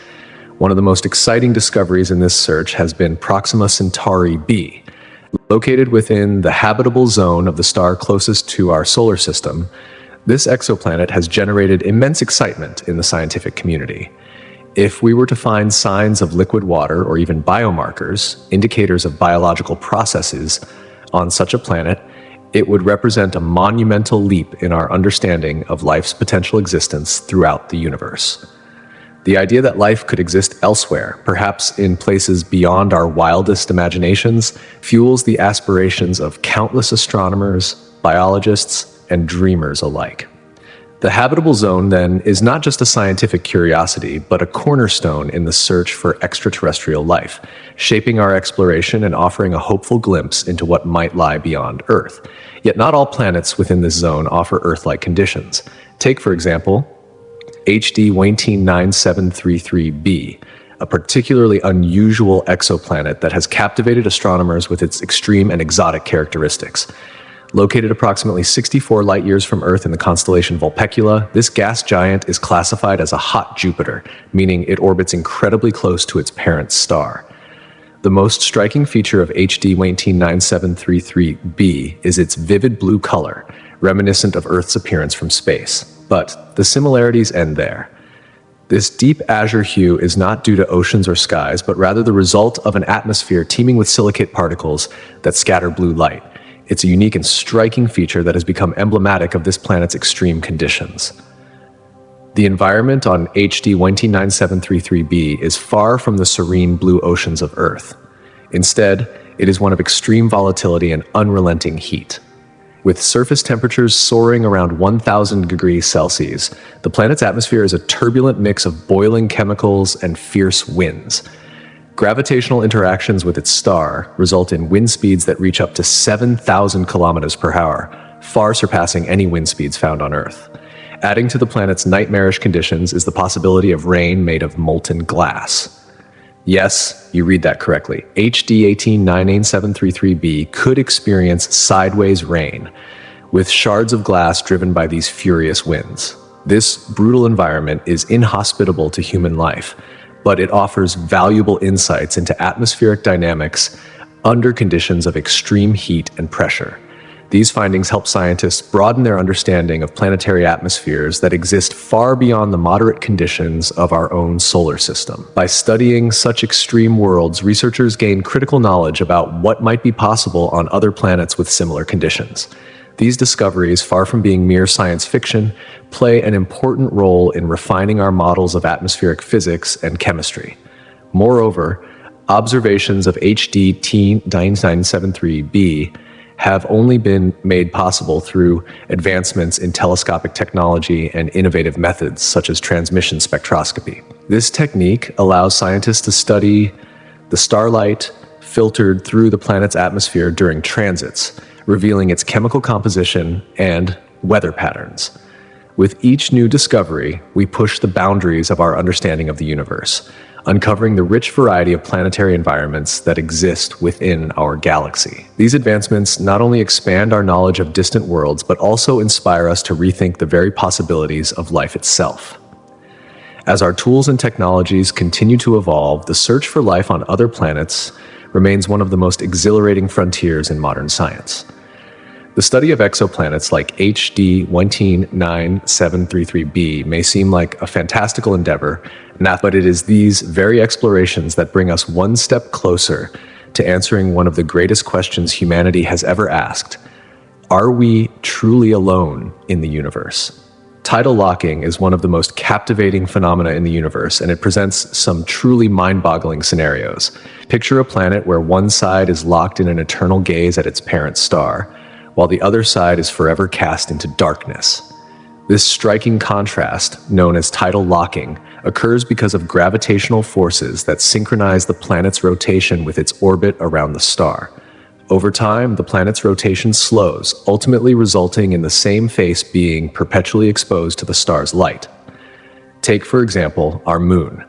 One of the most exciting discoveries in this search has been Proxima Centauri b. Located within the habitable zone of the star closest to our solar system, this exoplanet has generated immense excitement in the scientific community. If we were to find signs of liquid water or even biomarkers, indicators of biological processes, on such a planet, it would represent a monumental leap in our understanding of life's potential existence throughout the universe. The idea that life could exist elsewhere, perhaps in places beyond our wildest imaginations, fuels the aspirations of countless astronomers, biologists, and dreamers alike. The habitable zone, then, is not just a scientific curiosity, but a cornerstone in the search for extraterrestrial life, shaping our exploration and offering a hopeful glimpse into what might lie beyond Earth. Yet not all planets within this zone offer Earth-like conditions. Take, for example, HD 199733b, a particularly unusual exoplanet that has captivated astronomers with its extreme and exotic characteristics. Located approximately 64 light-years from Earth in the constellation Vulpecula, this gas giant is classified as a hot Jupiter, meaning it orbits incredibly close to its parent star. The most striking feature of HD 199733b is its vivid blue color, reminiscent of Earth's appearance from space. But the similarities end there. This deep azure hue is not due to oceans or skies, but rather the result of an atmosphere teeming with silicate particles that scatter blue light. It's a unique and striking feature that has become emblematic of this planet's extreme conditions. The environment on HD 199733b is far from the serene blue oceans of Earth. Instead, it is one of extreme volatility and unrelenting heat. With surface temperatures soaring around 1,000 degrees Celsius, the planet's atmosphere is a turbulent mix of boiling chemicals and fierce winds. Gravitational interactions with its star result in wind speeds that reach up to 7,000 kilometers per hour, far surpassing any wind speeds found on Earth. Adding to the planet's nightmarish conditions is the possibility of rain made of molten glass. Yes, you read that correctly. HD 1898733b could experience sideways rain, with shards of glass driven by these furious winds. This brutal environment is inhospitable to human life, but it offers valuable insights into atmospheric dynamics under conditions of extreme heat and pressure. These findings help scientists broaden their understanding of planetary atmospheres that exist far beyond the moderate conditions of our own solar system. By studying such extreme worlds, researchers gain critical knowledge about what might be possible on other planets with similar conditions. These discoveries, far from being mere science fiction, play an important role in refining our models of atmospheric physics and chemistry. Moreover, observations of HD 18973b have only been made possible through advancements in telescopic technology and innovative methods such as transmission spectroscopy. This technique allows scientists to study the starlight filtered through the planet's atmosphere during transits, revealing its chemical composition and weather patterns. With each new discovery, we push the boundaries of our understanding of the universe, uncovering the rich variety of planetary environments that exist within our galaxy. These advancements not only expand our knowledge of distant worlds, but also inspire us to rethink the very possibilities of life itself. As our tools and technologies continue to evolve, the search for life on other planets remains one of the most exhilarating frontiers in modern science. The study of exoplanets like HD 1899733b may seem like a fantastical endeavor, but it is these very explorations that bring us one step closer to answering one of the greatest questions humanity has ever asked. Are we truly alone in the universe? Tidal locking is one of the most captivating phenomena in the universe, and it presents some truly mind-boggling scenarios. Picture a planet where one side is locked in an eternal gaze at its parent star, while the other side is forever cast into darkness. This striking contrast, known as tidal locking, occurs because of gravitational forces that synchronize the planet's rotation with its orbit around the star. Over time, the planet's rotation slows, ultimately resulting in the same face being perpetually exposed to the star's light. Take, for example, our moon,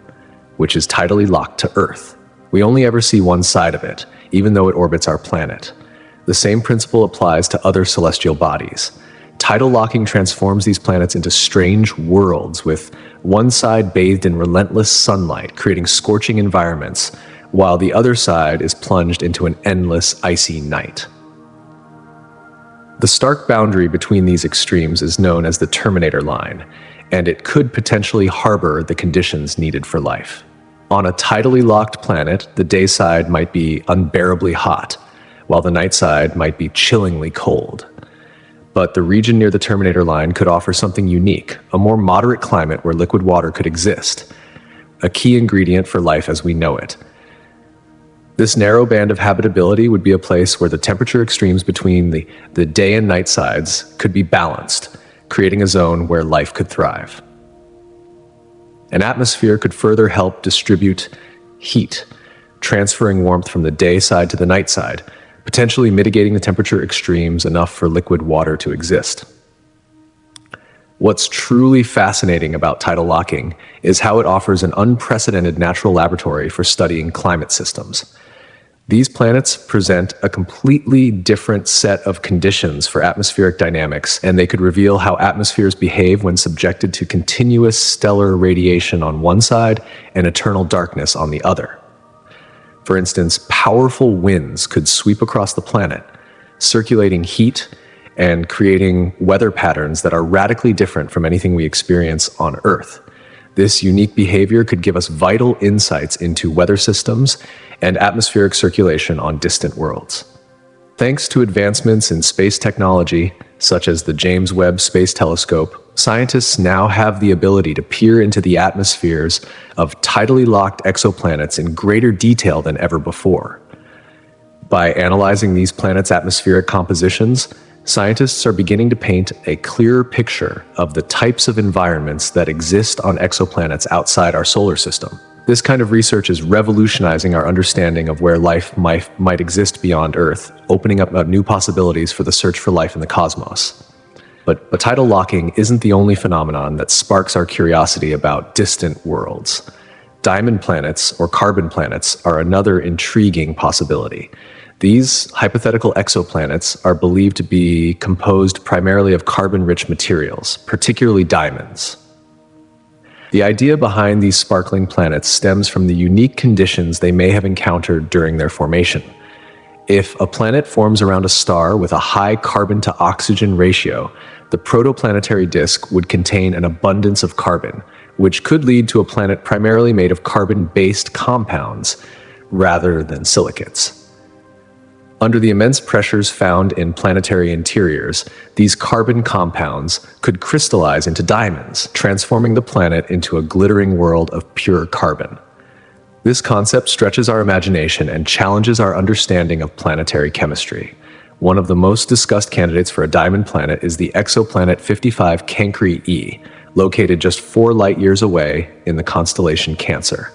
which is tidally locked to Earth. We only ever see one side of it, even though it orbits our planet. The same principle applies to other celestial bodies. Tidal locking transforms these planets into strange worlds, with one side bathed in relentless sunlight, creating scorching environments, while the other side is plunged into an endless, icy night. The stark boundary between these extremes is known as the Terminator line, and it could potentially harbor the conditions needed for life. On a tidally locked planet, the day side might be unbearably hot, while the night side might be chillingly cold. But the region near the Terminator line could offer something unique, a more moderate climate where liquid water could exist, a key ingredient for life as we know it. This narrow band of habitability would be a place where the temperature extremes between the day and night sides could be balanced, creating a zone where life could thrive. An atmosphere could further help distribute heat, transferring warmth from the day side to the night side, potentially mitigating the temperature extremes enough for liquid water to exist. What's truly fascinating about tidal locking is how it offers an unprecedented natural laboratory for studying climate systems. These planets present a completely different set of conditions for atmospheric dynamics, and they could reveal how atmospheres behave when subjected to continuous stellar radiation on one side and eternal darkness on the other. For instance, powerful winds could sweep across the planet, circulating heat and creating weather patterns that are radically different from anything we experience on Earth. This unique behavior could give us vital insights into weather systems and atmospheric circulation on distant worlds. Thanks to advancements in space technology, such as the James Webb Space Telescope, scientists now have the ability to peer into the atmospheres of tidally locked exoplanets in greater detail than ever before. By analyzing these planets' atmospheric compositions, scientists are beginning to paint a clearer picture of the types of environments that exist on exoplanets outside our solar system. This kind of research is revolutionizing our understanding of where life might exist beyond Earth, opening up new possibilities for the search for life in the cosmos. But tidal locking isn't the only phenomenon that sparks our curiosity about distant worlds. Diamond planets, or carbon planets, are another intriguing possibility. These hypothetical exoplanets are believed to be composed primarily of carbon-rich materials, particularly diamonds. The idea behind these sparkling planets stems from the unique conditions they may have encountered during their formation. If a planet forms around a star with a high carbon-to-oxygen ratio, the protoplanetary disk would contain an abundance of carbon, which could lead to a planet primarily made of carbon-based compounds rather than silicates. Under the immense pressures found in planetary interiors, these carbon compounds could crystallize into diamonds, transforming the planet into a glittering world of pure carbon. This concept stretches our imagination and challenges our understanding of planetary chemistry. One of the most discussed candidates for a diamond planet is the exoplanet 55 Cancri E, located just 4 light-years away in the constellation Cancer.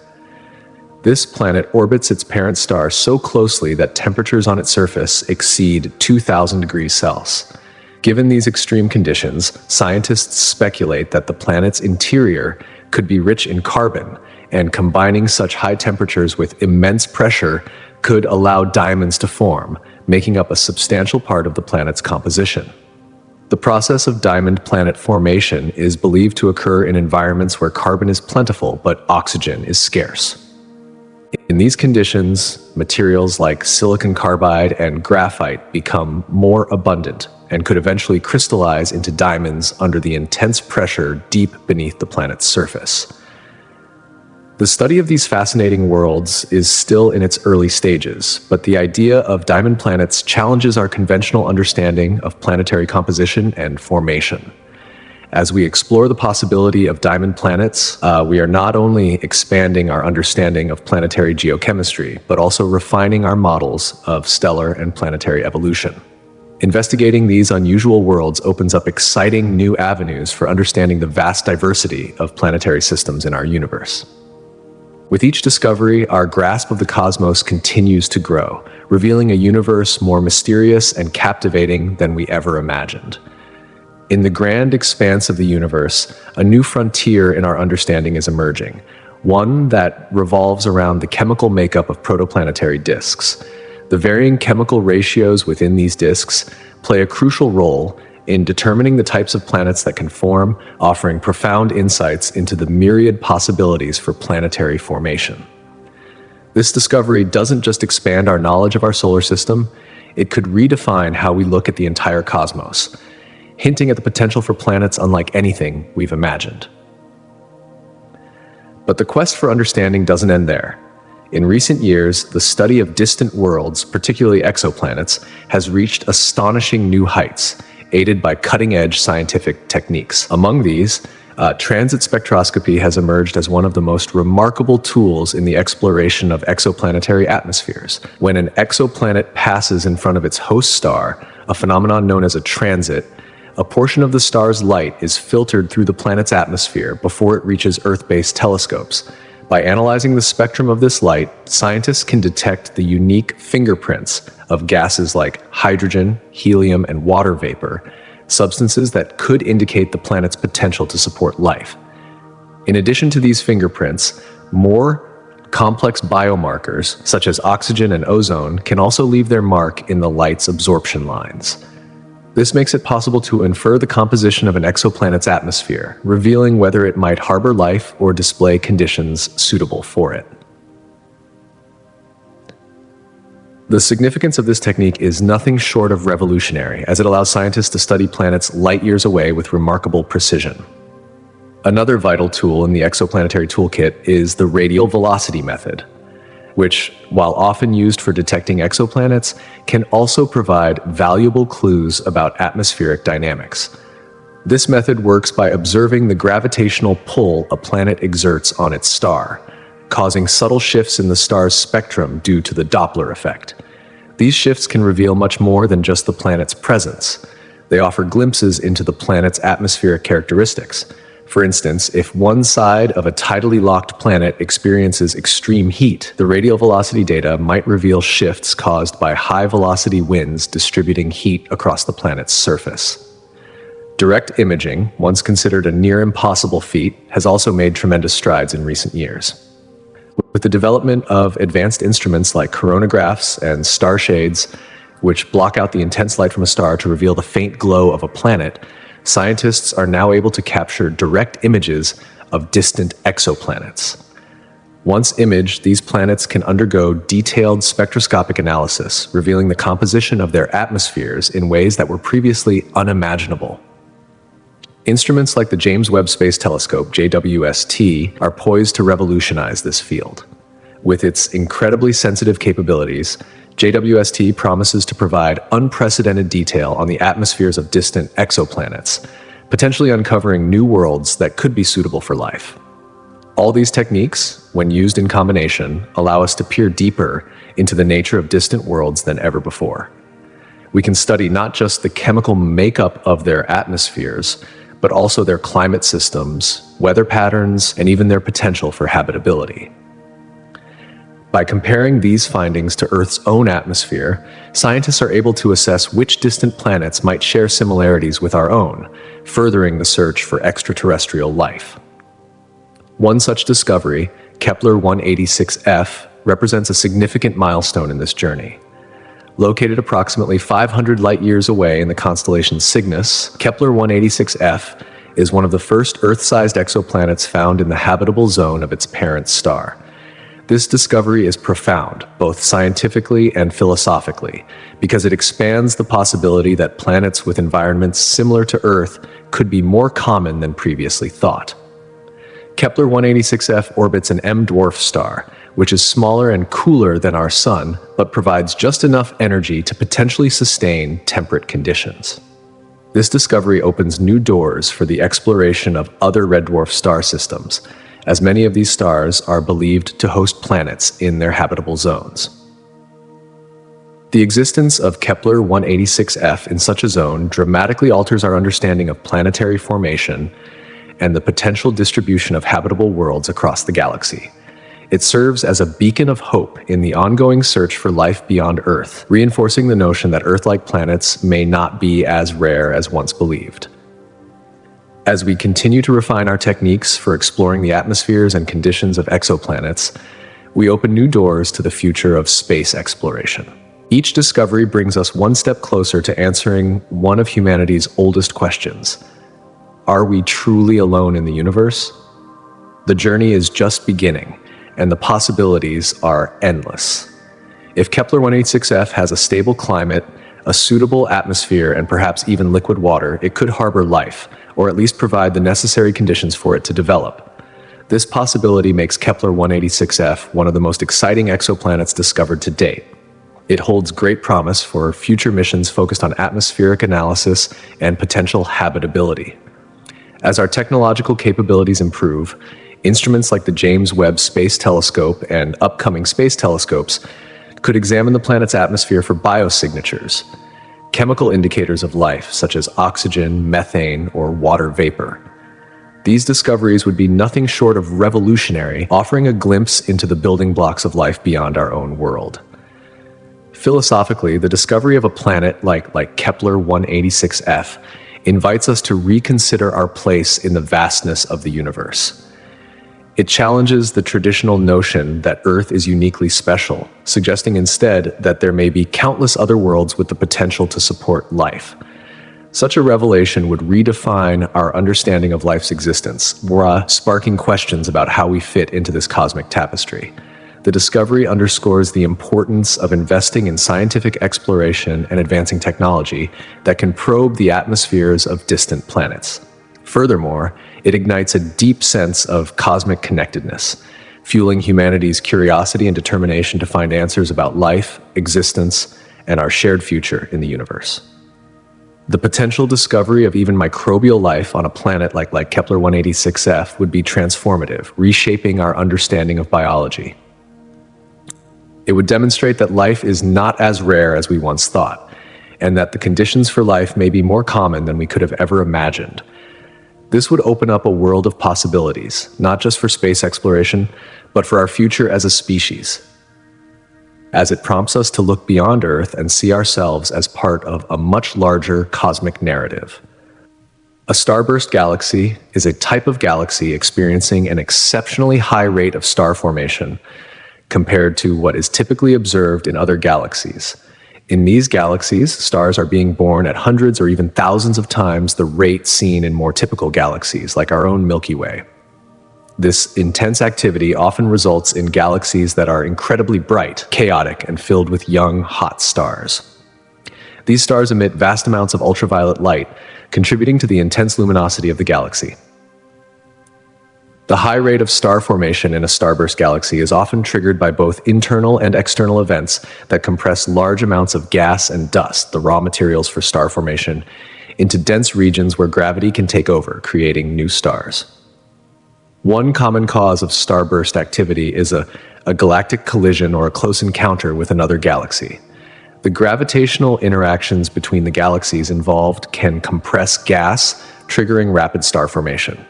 This planet orbits its parent star so closely that temperatures on its surface exceed 2,000 degrees Celsius. Given these extreme conditions, scientists speculate that the planet's interior could be rich in carbon, and combining such high temperatures with immense pressure could allow diamonds to form, making up a substantial part of the planet's composition. The process of diamond planet formation is believed to occur in environments where carbon is plentiful but oxygen is scarce. In these conditions, materials like silicon carbide and graphite become more abundant and could eventually crystallize into diamonds under the intense pressure deep beneath the planet's surface. The study of these fascinating worlds is still in its early stages, but the idea of diamond planets challenges our conventional understanding of planetary composition and formation. As we explore the possibility of diamond planets, we are not only expanding our understanding of planetary geochemistry, but also refining our models of stellar and planetary evolution. Investigating these unusual worlds opens up exciting new avenues for understanding the vast diversity of planetary systems in our universe. With each discovery, our grasp of the cosmos continues to grow, revealing a universe more mysterious and captivating than we ever imagined. In the grand expanse of the universe, a new frontier in our understanding is emerging, one that revolves around the chemical makeup of protoplanetary disks. The varying chemical ratios within these disks play a crucial role in determining the types of planets that can form, offering profound insights into the myriad possibilities for planetary formation. This discovery doesn't just expand our knowledge of our solar system, it could redefine how we look at the entire cosmos, hinting at the potential for planets unlike anything we've imagined. But the quest for understanding doesn't end there. In recent years, the study of distant worlds, particularly exoplanets, has reached astonishing new heights, aided by cutting-edge scientific techniques. Among these, transit spectroscopy has emerged as one of the most remarkable tools in the exploration of exoplanetary atmospheres. When an exoplanet passes in front of its host star, a phenomenon known as a transit, a portion of the star's light is filtered through the planet's atmosphere before it reaches Earth-based telescopes. By analyzing the spectrum of this light, scientists can detect the unique fingerprints of gases like hydrogen, helium, and water vapor, substances that could indicate the planet's potential to support life. In addition to these fingerprints, more complex biomarkers, such as oxygen and ozone, can also leave their mark in the light's absorption lines. This makes it possible to infer the composition of an exoplanet's atmosphere, revealing whether it might harbor life or display conditions suitable for it. The significance of this technique is nothing short of revolutionary, as it allows scientists to study planets light years away with remarkable precision. Another vital tool in the exoplanetary toolkit is the radial velocity method, which, while often used for detecting exoplanets, can also provide valuable clues about atmospheric dynamics. This method works by observing the gravitational pull a planet exerts on its star, causing subtle shifts in the star's spectrum due to the Doppler effect. These shifts can reveal much more than just the planet's presence. They offer glimpses into the planet's atmospheric characteristics. For instance, if one side of a tidally locked planet experiences extreme heat, the radial velocity data might reveal shifts caused by high-velocity winds distributing heat across the planet's surface. Direct imaging, once considered a near-impossible feat, has also made tremendous strides in recent years. With the development of advanced instruments like coronagraphs and star shades, which block out the intense light from a star to reveal the faint glow of a planet, scientists are now able to capture direct images of distant exoplanets. Once imaged, these planets can undergo detailed spectroscopic analysis, revealing the composition of their atmospheres in ways that were previously unimaginable. Instruments like the James Webb Space Telescope, JWST, are poised to revolutionize this field. With its incredibly sensitive capabilities, JWST promises to provide unprecedented detail on the atmospheres of distant exoplanets, potentially uncovering new worlds that could be suitable for life. All these techniques, when used in combination, allow us to peer deeper into the nature of distant worlds than ever before. We can study not just the chemical makeup of their atmospheres, but also their climate systems, weather patterns, and even their potential for habitability. By comparing these findings to Earth's own atmosphere, scientists are able to assess which distant planets might share similarities with our own, furthering the search for extraterrestrial life. One such discovery, Kepler 186f, represents a significant milestone in this journey. Located approximately 500 light-years away in the constellation Cygnus, Kepler 186f is one of the first Earth-sized exoplanets found in the habitable zone of its parent star. This discovery is profound, both scientifically and philosophically, because it expands the possibility that planets with environments similar to Earth could be more common than previously thought. Kepler 186f orbits an M-dwarf star, which is smaller and cooler than our Sun, but provides just enough energy to potentially sustain temperate conditions. This discovery opens new doors for the exploration of other red dwarf star systems, as many of these stars are believed to host planets in their habitable zones. The existence of Kepler 186f in such a zone dramatically alters our understanding of planetary formation and the potential distribution of habitable worlds across the galaxy. It serves as a beacon of hope in the ongoing search for life beyond Earth, reinforcing the notion that Earth-like planets may not be as rare as once believed. As we continue to refine our techniques for exploring the atmospheres and conditions of exoplanets, we open new doors to the future of space exploration. Each discovery brings us one step closer to answering one of humanity's oldest questions. Are we truly alone in the universe? The journey is just beginning, and the possibilities are endless. If Kepler 186f has a stable climate, a suitable atmosphere, and perhaps even liquid water, it could harbor life, or at least provide the necessary conditions for it to develop. This possibility makes Kepler 186f one of the most exciting exoplanets discovered to date. It holds great promise for future missions focused on atmospheric analysis and potential habitability. As our technological capabilities improve, instruments like the James Webb Space Telescope and upcoming space telescopes could examine the planet's atmosphere for biosignatures, chemical indicators of life such as oxygen, methane, or water vapor. These discoveries would be nothing short of revolutionary, offering a glimpse into the building blocks of life beyond our own world. Philosophically, the discovery of a planet like Kepler 186f invites us to reconsider our place in the vastness of the universe. It challenges the traditional notion that Earth is uniquely special, suggesting instead that there may be countless other worlds with the potential to support life. Such a revelation would redefine our understanding of life's existence, sparking questions about how we fit into this cosmic tapestry. The discovery underscores the importance of investing in scientific exploration and advancing technology that can probe the atmospheres of distant planets. Furthermore, it ignites a deep sense of cosmic connectedness, fueling humanity's curiosity and determination to find answers about life, existence, and our shared future in the universe. The potential discovery of even microbial life on a planet like Kepler 186f would be transformative, reshaping our understanding of biology. It would demonstrate that life is not as rare as we once thought, and that the conditions for life may be more common than we could have ever imagined. This would open up a world of possibilities, not just for space exploration, but for our future as a species, as it prompts us to look beyond Earth and see ourselves as part of a much larger cosmic narrative. A starburst galaxy is a type of galaxy experiencing an exceptionally high rate of star formation compared to what is typically observed in other galaxies. In these galaxies, stars are being born at hundreds or even thousands of times the rate seen in more typical galaxies, like our own Milky Way. This intense activity often results in galaxies that are incredibly bright, chaotic, and filled with young, hot stars. These stars emit vast amounts of ultraviolet light, contributing to the intense luminosity of the galaxy. The high rate of star formation in a starburst galaxy is often triggered by both internal and external events that compress large amounts of gas and dust, the raw materials for star formation, into dense regions where gravity can take over, creating new stars. One common cause of starburst activity is a galactic collision or a close encounter with another galaxy. The gravitational interactions between the galaxies involved can compress gas, triggering rapid star formation.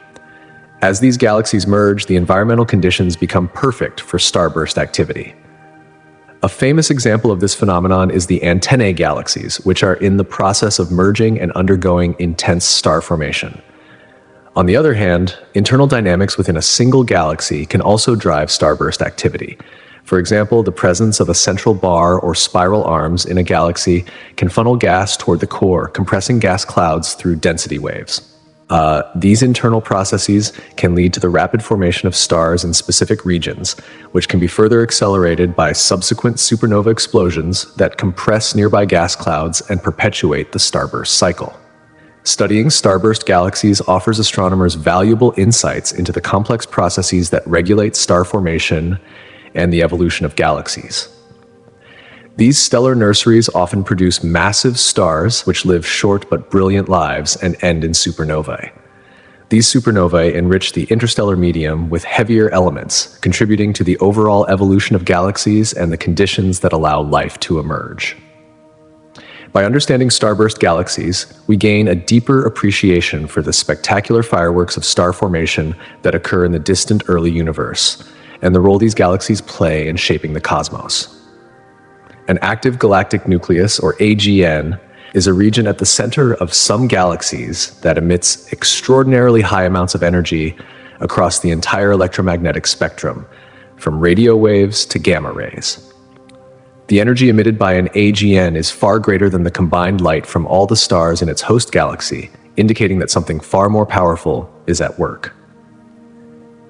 As these galaxies merge, the environmental conditions become perfect for starburst activity. A famous example of this phenomenon is the antennae galaxies, which are in the process of merging and undergoing intense star formation. On the other hand, internal dynamics within a single galaxy can also drive starburst activity. For example, the presence of a central bar or spiral arms in a galaxy can funnel gas toward the core, compressing gas clouds through density waves. These internal processes can lead to the rapid formation of stars in specific regions, which can be further accelerated by subsequent supernova explosions that compress nearby gas clouds and perpetuate the starburst cycle. Studying starburst galaxies offers astronomers valuable insights into the complex processes that regulate star formation and the evolution of galaxies. These stellar nurseries often produce massive stars which live short but brilliant lives and end in supernovae. These supernovae enrich the interstellar medium with heavier elements, contributing to the overall evolution of galaxies and the conditions that allow life to emerge. By understanding starburst galaxies, we gain a deeper appreciation for the spectacular fireworks of star formation that occur in the distant early universe, and the role these galaxies play in shaping the cosmos. An active galactic nucleus, or AGN, is a region at the center of some galaxies that emits extraordinarily high amounts of energy across the entire electromagnetic spectrum, from radio waves to gamma rays. The energy emitted by an AGN is far greater than the combined light from all the stars in its host galaxy, indicating that something far more powerful is at work.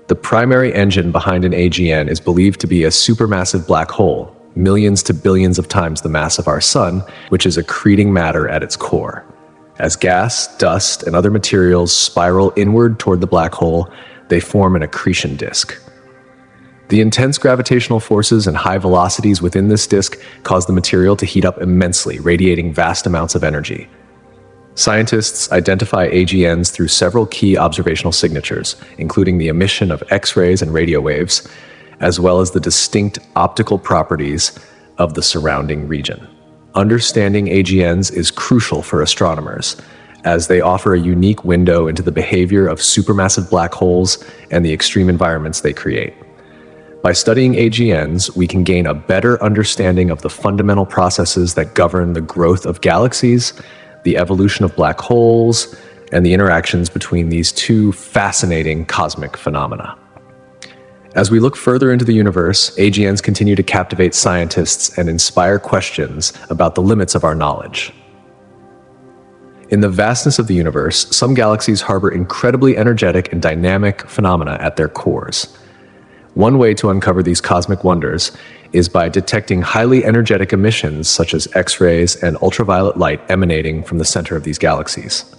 The primary engine behind an AGN is believed to be a supermassive black hole, millions to billions of times the mass of our Sun, which is accreting matter at its core. As gas, dust, and other materials spiral inward toward the black hole, they form an accretion disk. The intense gravitational forces and high velocities within this disk cause the material to heat up immensely, radiating vast amounts of energy. Scientists identify AGNs through several key observational signatures, including the emission of X-rays and radio waves, as well as the distinct optical properties of the surrounding region. Understanding AGNs is crucial for astronomers, as they offer a unique window into the behavior of supermassive black holes and the extreme environments they create. By studying AGNs, we can gain a better understanding of the fundamental processes that govern the growth of galaxies, the evolution of black holes, and the interactions between these two fascinating cosmic phenomena. As we look further into the universe, AGNs continue to captivate scientists and inspire questions about the limits of our knowledge. In the vastness of the universe, some galaxies harbor incredibly energetic and dynamic phenomena at their cores. One way to uncover these cosmic wonders is by detecting highly energetic emissions such as X-rays and ultraviolet light emanating from the center of these galaxies.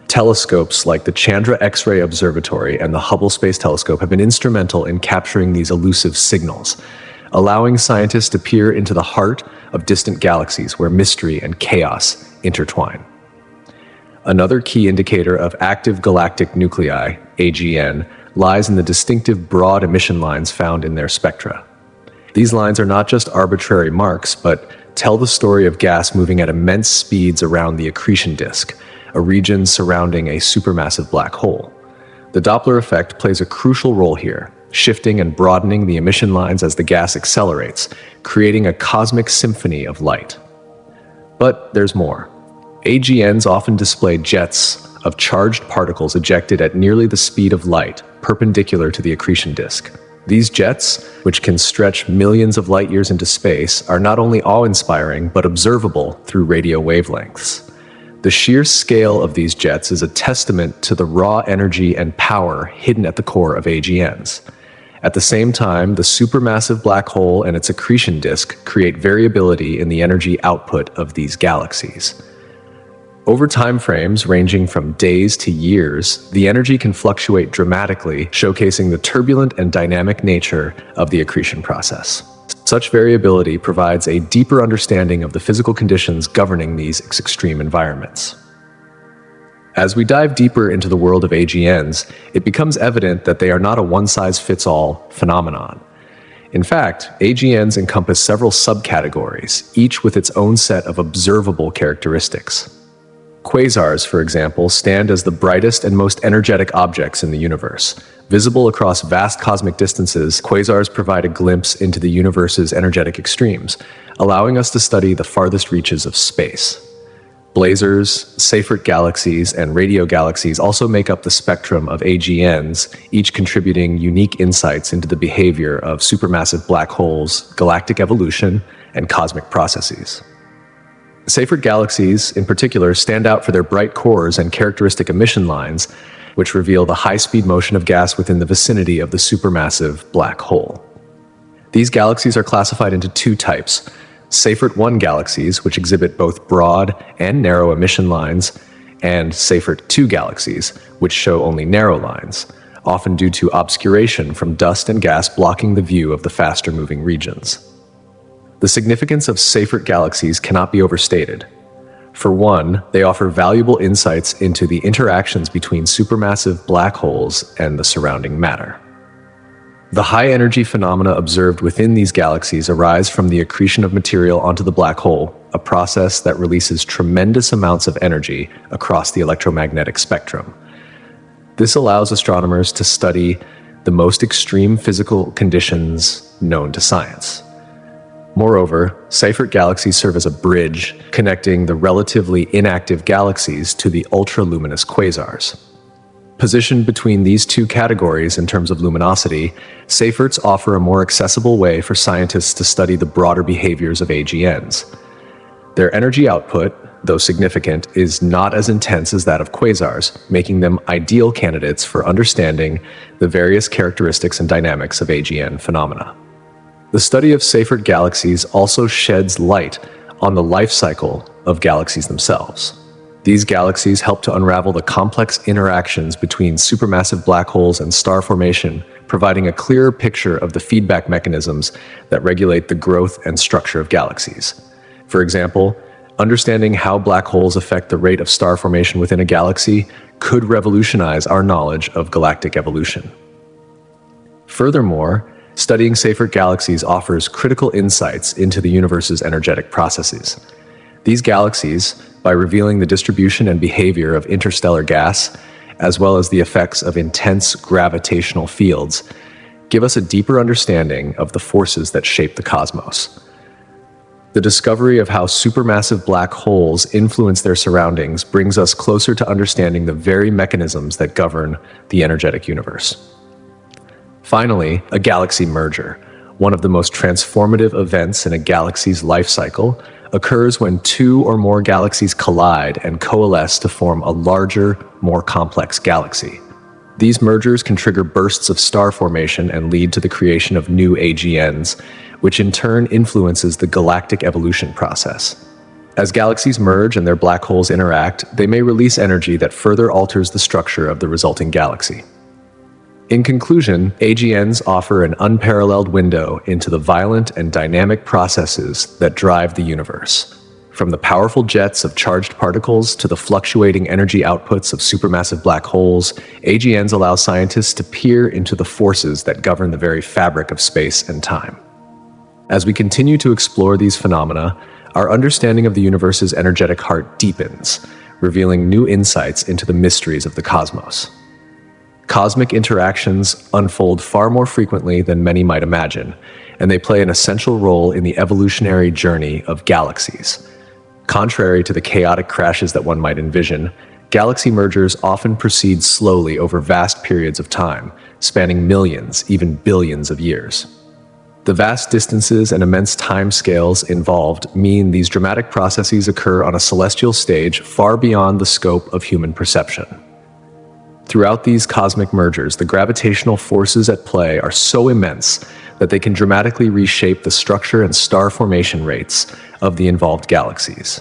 Telescopes like the Chandra X-ray Observatory and the Hubble Space Telescope have been instrumental in capturing these elusive signals, allowing scientists to peer into the heart of distant galaxies where mystery and chaos intertwine. Another key indicator of active galactic nuclei, AGN, lies in the distinctive broad emission lines found in their spectra. These lines are not just arbitrary marks, but tell the story of gas moving at immense speeds around the accretion disk, a region surrounding a supermassive black hole. The Doppler effect plays a crucial role here, shifting and broadening the emission lines as the gas accelerates, creating a cosmic symphony of light. But there's more. AGNs often display jets of charged particles ejected at nearly the speed of light, perpendicular to the accretion disk. These jets, which can stretch millions of light years into space, are not only awe-inspiring, but observable through radio wavelengths. The sheer scale of these jets is a testament to the raw energy and power hidden at the core of AGNs. At the same time, the supermassive black hole and its accretion disk create variability in the energy output of these galaxies. Over time frames ranging from days to years, the energy can fluctuate dramatically, showcasing the turbulent and dynamic nature of the accretion process. Such variability provides a deeper understanding of the physical conditions governing these extreme environments. As we dive deeper into the world of AGNs, it becomes evident that they are not a one-size-fits-all phenomenon. In fact, AGNs encompass several subcategories, each with its own set of observable characteristics. Quasars, for example, stand as the brightest and most energetic objects in the universe. Visible across vast cosmic distances, quasars provide a glimpse into the universe's energetic extremes, allowing us to study the farthest reaches of space. Blazars, Seyfert galaxies, and radio galaxies also make up the spectrum of AGNs, each contributing unique insights into the behavior of supermassive black holes, galactic evolution, and cosmic processes. Seyfert galaxies, in particular, stand out for their bright cores and characteristic emission lines, which reveal the high-speed motion of gas within the vicinity of the supermassive black hole. These galaxies are classified into two types: Seyfert 1 galaxies, which exhibit both broad and narrow emission lines, and Seyfert 2 galaxies, which show only narrow lines, often due to obscuration from dust and gas blocking the view of the faster-moving regions. The significance of Seyfert galaxies cannot be overstated. For one, they offer valuable insights into the interactions between supermassive black holes and the surrounding matter. The high-energy phenomena observed within these galaxies arise from the accretion of material onto the black hole, a process that releases tremendous amounts of energy across the electromagnetic spectrum. This allows astronomers to study the most extreme physical conditions known to science. Moreover, Seyfert galaxies serve as a bridge connecting the relatively inactive galaxies to the ultraluminous quasars. Positioned between these two categories in terms of luminosity, Seyferts offer a more accessible way for scientists to study the broader behaviors of AGNs. Their energy output, though significant, is not as intense as that of quasars, making them ideal candidates for understanding the various characteristics and dynamics of AGN phenomena. The study of Seyfert galaxies also sheds light on the life cycle of galaxies themselves. These galaxies help to unravel the complex interactions between supermassive black holes and star formation, providing a clearer picture of the feedback mechanisms that regulate the growth and structure of galaxies. For example, understanding how black holes affect the rate of star formation within a galaxy could revolutionize our knowledge of galactic evolution. Furthermore, studying Seyfert galaxies offers critical insights into the universe's energetic processes. These galaxies, by revealing the distribution and behavior of interstellar gas, as well as the effects of intense gravitational fields, give us a deeper understanding of the forces that shape the cosmos. The discovery of how supermassive black holes influence their surroundings brings us closer to understanding the very mechanisms that govern the energetic universe. Finally, a galaxy merger, one of the most transformative events in a galaxy's life cycle, occurs when two or more galaxies collide and coalesce to form a larger, more complex galaxy. These mergers can trigger bursts of star formation and lead to the creation of new AGNs, which in turn influences the galactic evolution process. As galaxies merge and their black holes interact, they may release energy that further alters the structure of the resulting galaxy. In conclusion, AGNs offer an unparalleled window into the violent and dynamic processes that drive the universe. From the powerful jets of charged particles to the fluctuating energy outputs of supermassive black holes, AGNs allow scientists to peer into the forces that govern the very fabric of space and time. As we continue to explore these phenomena, our understanding of the universe's energetic heart deepens, revealing new insights into the mysteries of the cosmos. Cosmic interactions unfold far more frequently than many might imagine, and they play an essential role in the evolutionary journey of galaxies. Contrary to the chaotic crashes that one might envision, galaxy mergers often proceed slowly over vast periods of time, spanning millions, even billions of years. The vast distances and immense timescales involved mean these dramatic processes occur on a celestial stage far beyond the scope of human perception. Throughout these cosmic mergers, the gravitational forces at play are so immense that they can dramatically reshape the structure and star formation rates of the involved galaxies.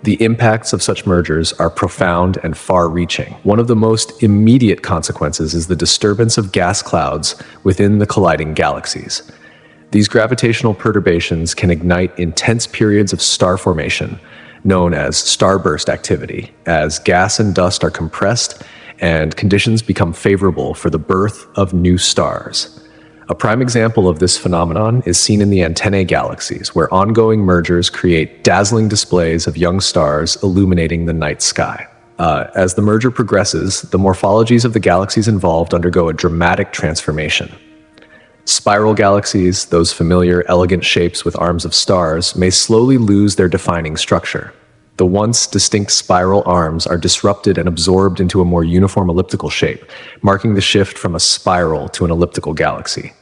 The impacts of such mergers are profound and far-reaching. One of the most immediate consequences is the disturbance of gas clouds within the colliding galaxies. These gravitational perturbations can ignite intense periods of star formation, known as starburst activity, as gas and dust are compressed and conditions become favorable for the birth of new stars. A prime example of this phenomenon is seen in the antennae galaxies, where ongoing mergers create dazzling displays of young stars illuminating the night sky. As the merger progresses, the morphologies of the galaxies involved undergo a dramatic transformation. Spiral galaxies, those familiar, elegant shapes with arms of stars, may slowly lose their defining structure. The once distinct spiral arms are disrupted and absorbed into a more uniform elliptical shape, marking the shift from a spiral to an elliptical galaxy.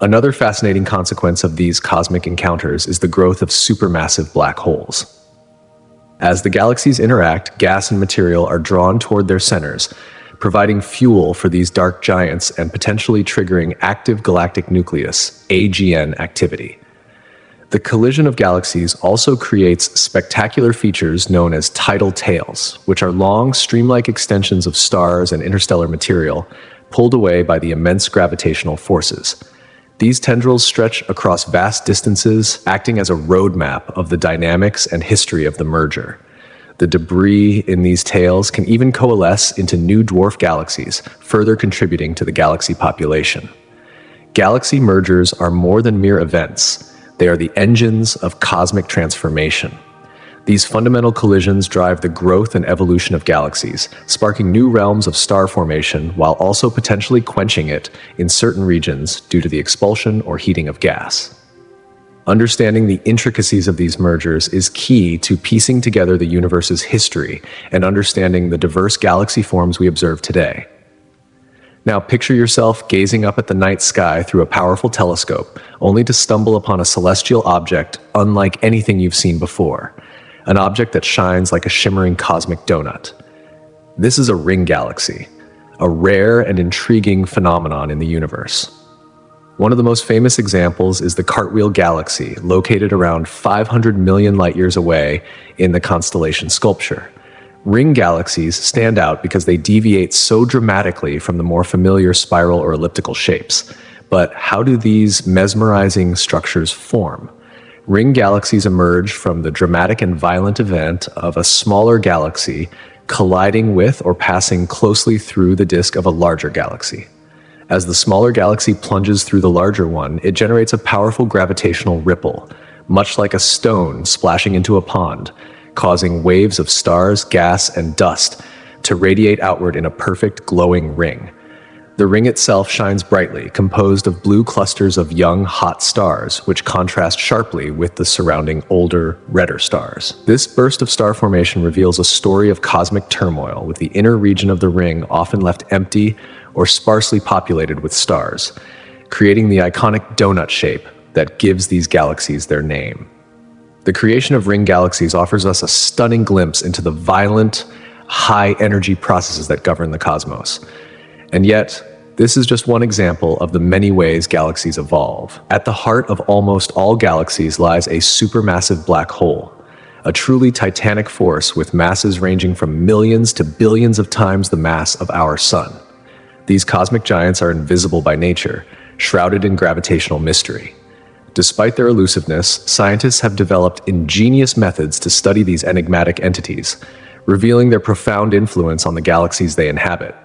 Another fascinating consequence of these cosmic encounters is the growth of supermassive black holes. As the galaxies interact, gas and material are drawn toward their centers, providing fuel for these dark giants and potentially triggering active galactic nucleus, AGN activity. The collision of galaxies also creates spectacular features known as tidal tails, which are long, stream-like extensions of stars and interstellar material pulled away by the immense gravitational forces. These tendrils stretch across vast distances, acting as a roadmap of the dynamics and history of the merger. The debris in these tails can even coalesce into new dwarf galaxies, further contributing to the galaxy population. Galaxy mergers are more than mere events. They are the engines of cosmic transformation. These fundamental collisions drive the growth and evolution of galaxies, sparking new realms of star formation while also potentially quenching it in certain regions due to the expulsion or heating of gas. Understanding the intricacies of these mergers is key to piecing together the universe's history and understanding the diverse galaxy forms we observe today. Now picture yourself gazing up at the night sky through a powerful telescope, only to stumble upon a celestial object unlike anything you've seen before. An object that shines like a shimmering cosmic donut. This is a ring galaxy, a rare and intriguing phenomenon in the universe. One of the most famous examples is the Cartwheel Galaxy, located around 500 million light-years away in the constellation Sculpture. Ring galaxies stand out because they deviate so dramatically from the more familiar spiral or elliptical shapes. But how do these mesmerizing structures form? Ring galaxies emerge from the dramatic and violent event of a smaller galaxy colliding with or passing closely through the disk of a larger galaxy. As the smaller galaxy plunges through the larger one, it generates a powerful gravitational ripple, much like a stone splashing into a pond, causing waves of stars, gas, and dust to radiate outward in a perfect glowing ring. The ring itself shines brightly, composed of blue clusters of young, hot stars, which contrast sharply with the surrounding older, redder stars. This burst of star formation reveals a story of cosmic turmoil, with the inner region of the ring often left empty or sparsely populated with stars, creating the iconic donut shape that gives these galaxies their name. The creation of ring galaxies offers us a stunning glimpse into the violent, high-energy processes that govern the cosmos. And yet, this is just one example of the many ways galaxies evolve. At the heart of almost all galaxies lies a supermassive black hole, a truly titanic force with masses ranging from millions to billions of times the mass of our Sun. These cosmic giants are invisible by nature, shrouded in gravitational mystery. Despite their elusiveness, scientists have developed ingenious methods to study these enigmatic entities, revealing their profound influence on the galaxies they inhabit.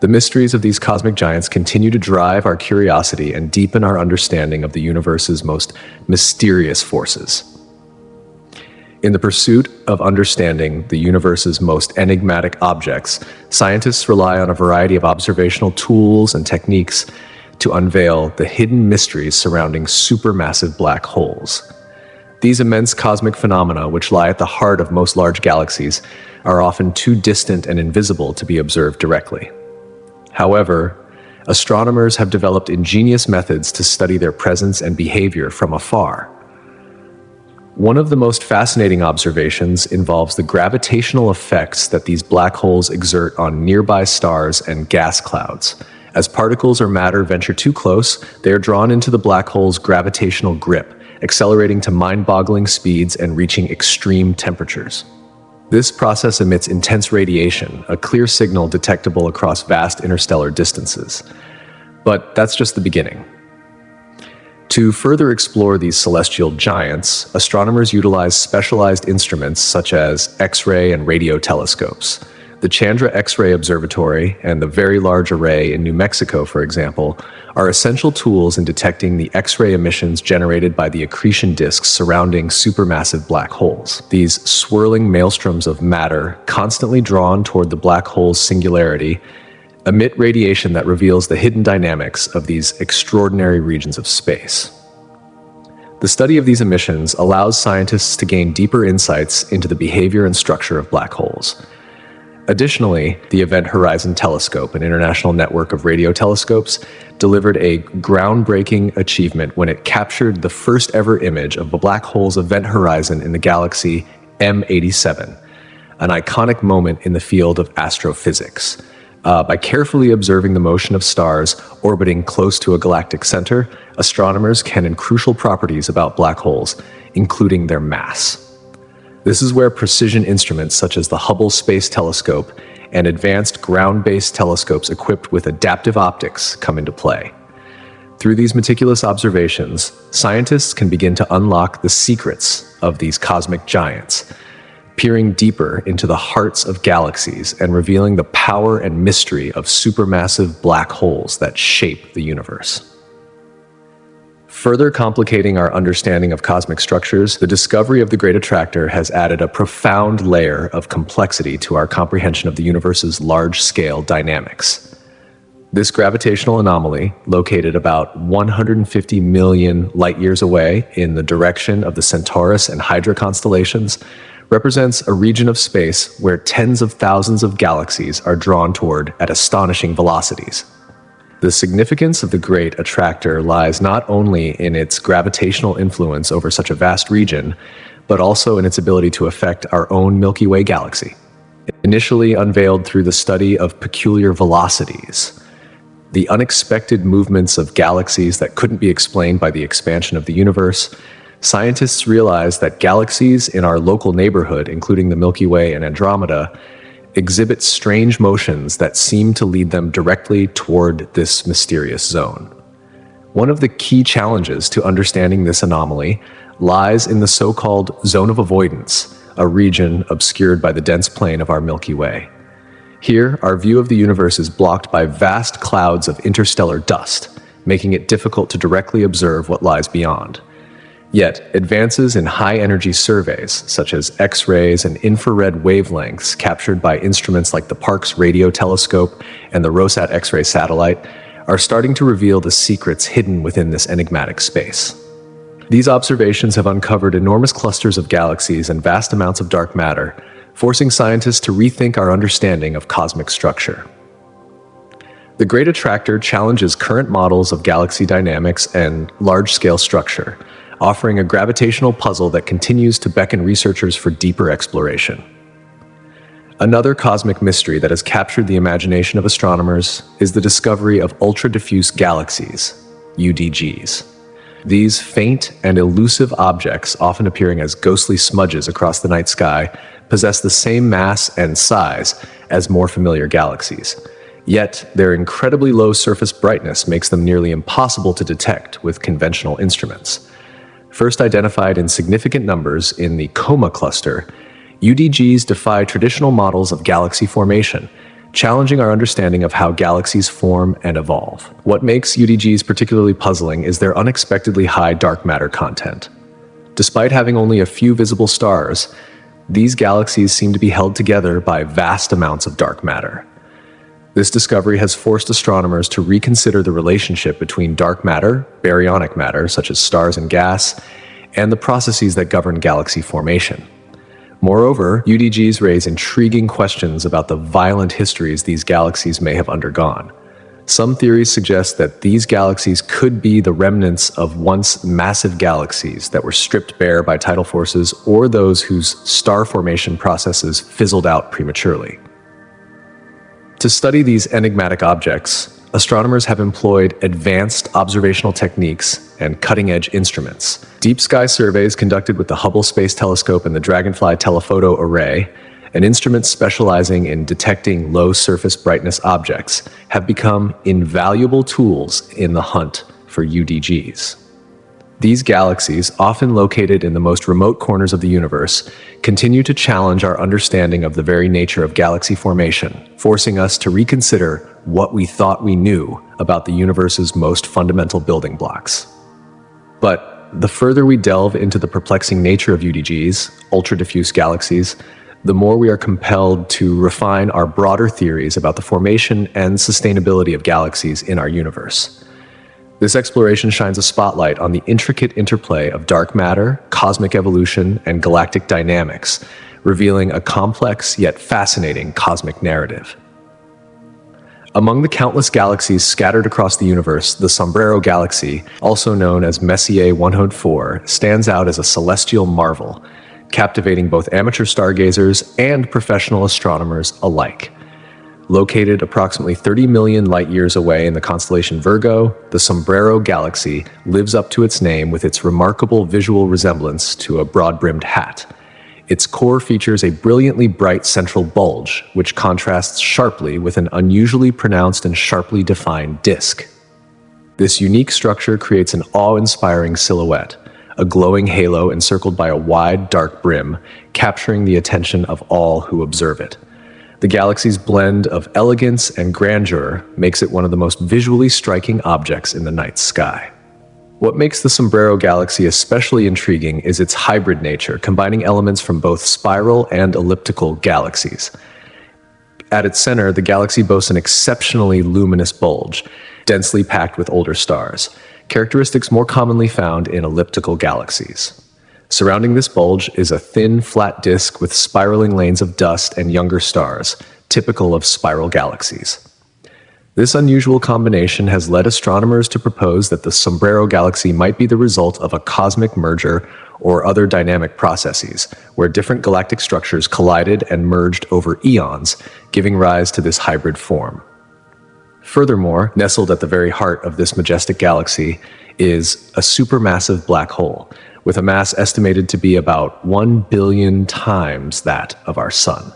The mysteries of these cosmic giants continue to drive our curiosity and deepen our understanding of the universe's most mysterious forces. In the pursuit of understanding the universe's most enigmatic objects, scientists rely on a variety of observational tools and techniques to unveil the hidden mysteries surrounding supermassive black holes. These immense cosmic phenomena, which lie at the heart of most large galaxies, are often too distant and invisible to be observed directly. However, astronomers have developed ingenious methods to study their presence and behavior from afar. One of the most fascinating observations involves the gravitational effects that these black holes exert on nearby stars and gas clouds. As particles or matter venture too close, they are drawn into the black hole's gravitational grip, accelerating to mind-boggling speeds and reaching extreme temperatures. This process emits intense radiation, a clear signal detectable across vast interstellar distances. But that's just the beginning. To further explore these celestial giants, astronomers utilize specialized instruments such as X-ray and radio telescopes. The Chandra X-ray Observatory and the Very Large Array in New Mexico, for example, are essential tools in detecting the X-ray emissions generated by the accretion disks surrounding supermassive black holes. These swirling maelstroms of matter, constantly drawn toward the black hole's singularity, emit radiation that reveals the hidden dynamics of these extraordinary regions of space. The study of these emissions allows scientists to gain deeper insights into the behavior and structure of black holes. Additionally, the Event Horizon Telescope, an international network of radio telescopes, delivered a groundbreaking achievement when it captured the first ever image of a black hole's event horizon in the galaxy M87, an iconic moment in the field of astrophysics. By carefully observing the motion of stars orbiting close to a galactic center, astronomers can learn crucial properties about black holes, including their mass. This is where precision instruments such as the Hubble Space Telescope and advanced ground-based telescopes equipped with adaptive optics come into play. Through these meticulous observations, scientists can begin to unlock the secrets of these cosmic giants, peering deeper into the hearts of galaxies and revealing the power and mystery of supermassive black holes that shape the universe. Further complicating our understanding of cosmic structures, the discovery of the Great Attractor has added a profound layer of complexity to our comprehension of the universe's large-scale dynamics. This gravitational anomaly, located about 150 million light-years away in the direction of the Centaurus and Hydra constellations, represents a region of space where tens of thousands of galaxies are drawn toward at astonishing velocities. The significance of the Great Attractor lies not only in its gravitational influence over such a vast region, but also in its ability to affect our own Milky Way galaxy. Initially unveiled through the study of peculiar velocities, the unexpected movements of galaxies that couldn't be explained by the expansion of the universe, scientists realized that galaxies in our local neighborhood, including the Milky Way and Andromeda, exhibit strange motions that seem to lead them directly toward this mysterious zone. One of the key challenges to understanding this anomaly lies in the so-called zone of avoidance, a region obscured by the dense plane of our Milky Way. Here, our view of the universe is blocked by vast clouds of interstellar dust, making it difficult to directly observe what lies beyond. Yet, advances in high-energy surveys, such as X-rays and infrared wavelengths captured by instruments like the Parkes Radio Telescope and the Rosat X-ray satellite, are starting to reveal the secrets hidden within this enigmatic space. These observations have uncovered enormous clusters of galaxies and vast amounts of dark matter, forcing scientists to rethink our understanding of cosmic structure. The Great Attractor challenges current models of galaxy dynamics and large-scale structure, offering a gravitational puzzle that continues to beckon researchers for deeper exploration. Another cosmic mystery that has captured the imagination of astronomers is the discovery of ultra-diffuse galaxies, UDGs. These faint and elusive objects, often appearing as ghostly smudges across the night sky, possess the same mass and size as more familiar galaxies. Yet, their incredibly low surface brightness makes them nearly impossible to detect with conventional instruments. First identified in significant numbers in the Coma cluster, UDGs defy traditional models of galaxy formation, challenging our understanding of how galaxies form and evolve. What makes UDGs particularly puzzling is their unexpectedly high dark matter content. Despite having only a few visible stars, these galaxies seem to be held together by vast amounts of dark matter. This discovery has forced astronomers to reconsider the relationship between dark matter, baryonic matter, such as stars and gas, and the processes that govern galaxy formation. Moreover, UDGs raise intriguing questions about the violent histories these galaxies may have undergone. Some theories suggest that these galaxies could be the remnants of once massive galaxies that were stripped bare by tidal forces, or those whose star formation processes fizzled out prematurely. To study these enigmatic objects, astronomers have employed advanced observational techniques and cutting-edge instruments. Deep sky surveys conducted with the Hubble Space Telescope and the Dragonfly Telephoto Array, an instrument specializing in detecting low surface brightness objects, have become invaluable tools in the hunt for UDGs. These galaxies, often located in the most remote corners of the universe, continue to challenge our understanding of the very nature of galaxy formation, forcing us to reconsider what we thought we knew about the universe's most fundamental building blocks. But the further we delve into the perplexing nature of UDGs, ultra-diffuse galaxies, the more we are compelled to refine our broader theories about the formation and sustainability of galaxies in our universe. This exploration shines a spotlight on the intricate interplay of dark matter, cosmic evolution, and galactic dynamics, revealing a complex yet fascinating cosmic narrative. Among the countless galaxies scattered across the universe, the Sombrero Galaxy, also known as Messier 104, stands out as a celestial marvel, captivating both amateur stargazers and professional astronomers alike. Located approximately 30 million light-years away in the constellation Virgo, the Sombrero Galaxy lives up to its name with its remarkable visual resemblance to a broad-brimmed hat. Its core features a brilliantly bright central bulge, which contrasts sharply with an unusually pronounced and sharply defined disk. This unique structure creates an awe-inspiring silhouette, a glowing halo encircled by a wide, dark brim, capturing the attention of all who observe it. The galaxy's blend of elegance and grandeur makes it one of the most visually striking objects in the night sky. What makes the Sombrero Galaxy especially intriguing is its hybrid nature, combining elements from both spiral and elliptical galaxies. At its center, the galaxy boasts an exceptionally luminous bulge, densely packed with older stars, characteristics more commonly found in elliptical galaxies. Surrounding this bulge is a thin, flat disk with spiraling lanes of dust and younger stars, typical of spiral galaxies. This unusual combination has led astronomers to propose that the Sombrero Galaxy might be the result of a cosmic merger or other dynamic processes, where different galactic structures collided and merged over eons, giving rise to this hybrid form. Furthermore, nestled at the very heart of this majestic galaxy is a supermassive black hole, with a mass estimated to be about 1 billion times that of our Sun.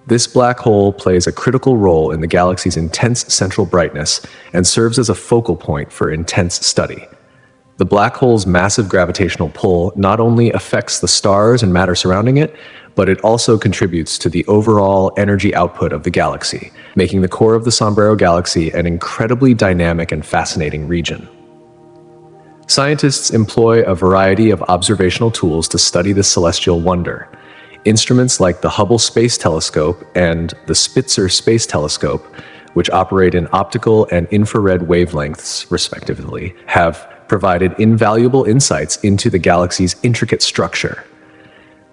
This black hole plays a critical role in the galaxy's intense central brightness and serves as a focal point for intense study. The black hole's massive gravitational pull not only affects the stars and matter surrounding it, but it also contributes to the overall energy output of the galaxy, making the core of the Sombrero Galaxy an incredibly dynamic and fascinating region. Scientists employ a variety of observational tools to study this celestial wonder. Instruments like the Hubble Space Telescope and the Spitzer Space Telescope, which operate in optical and infrared wavelengths, respectively, have provided invaluable insights into the galaxy's intricate structure.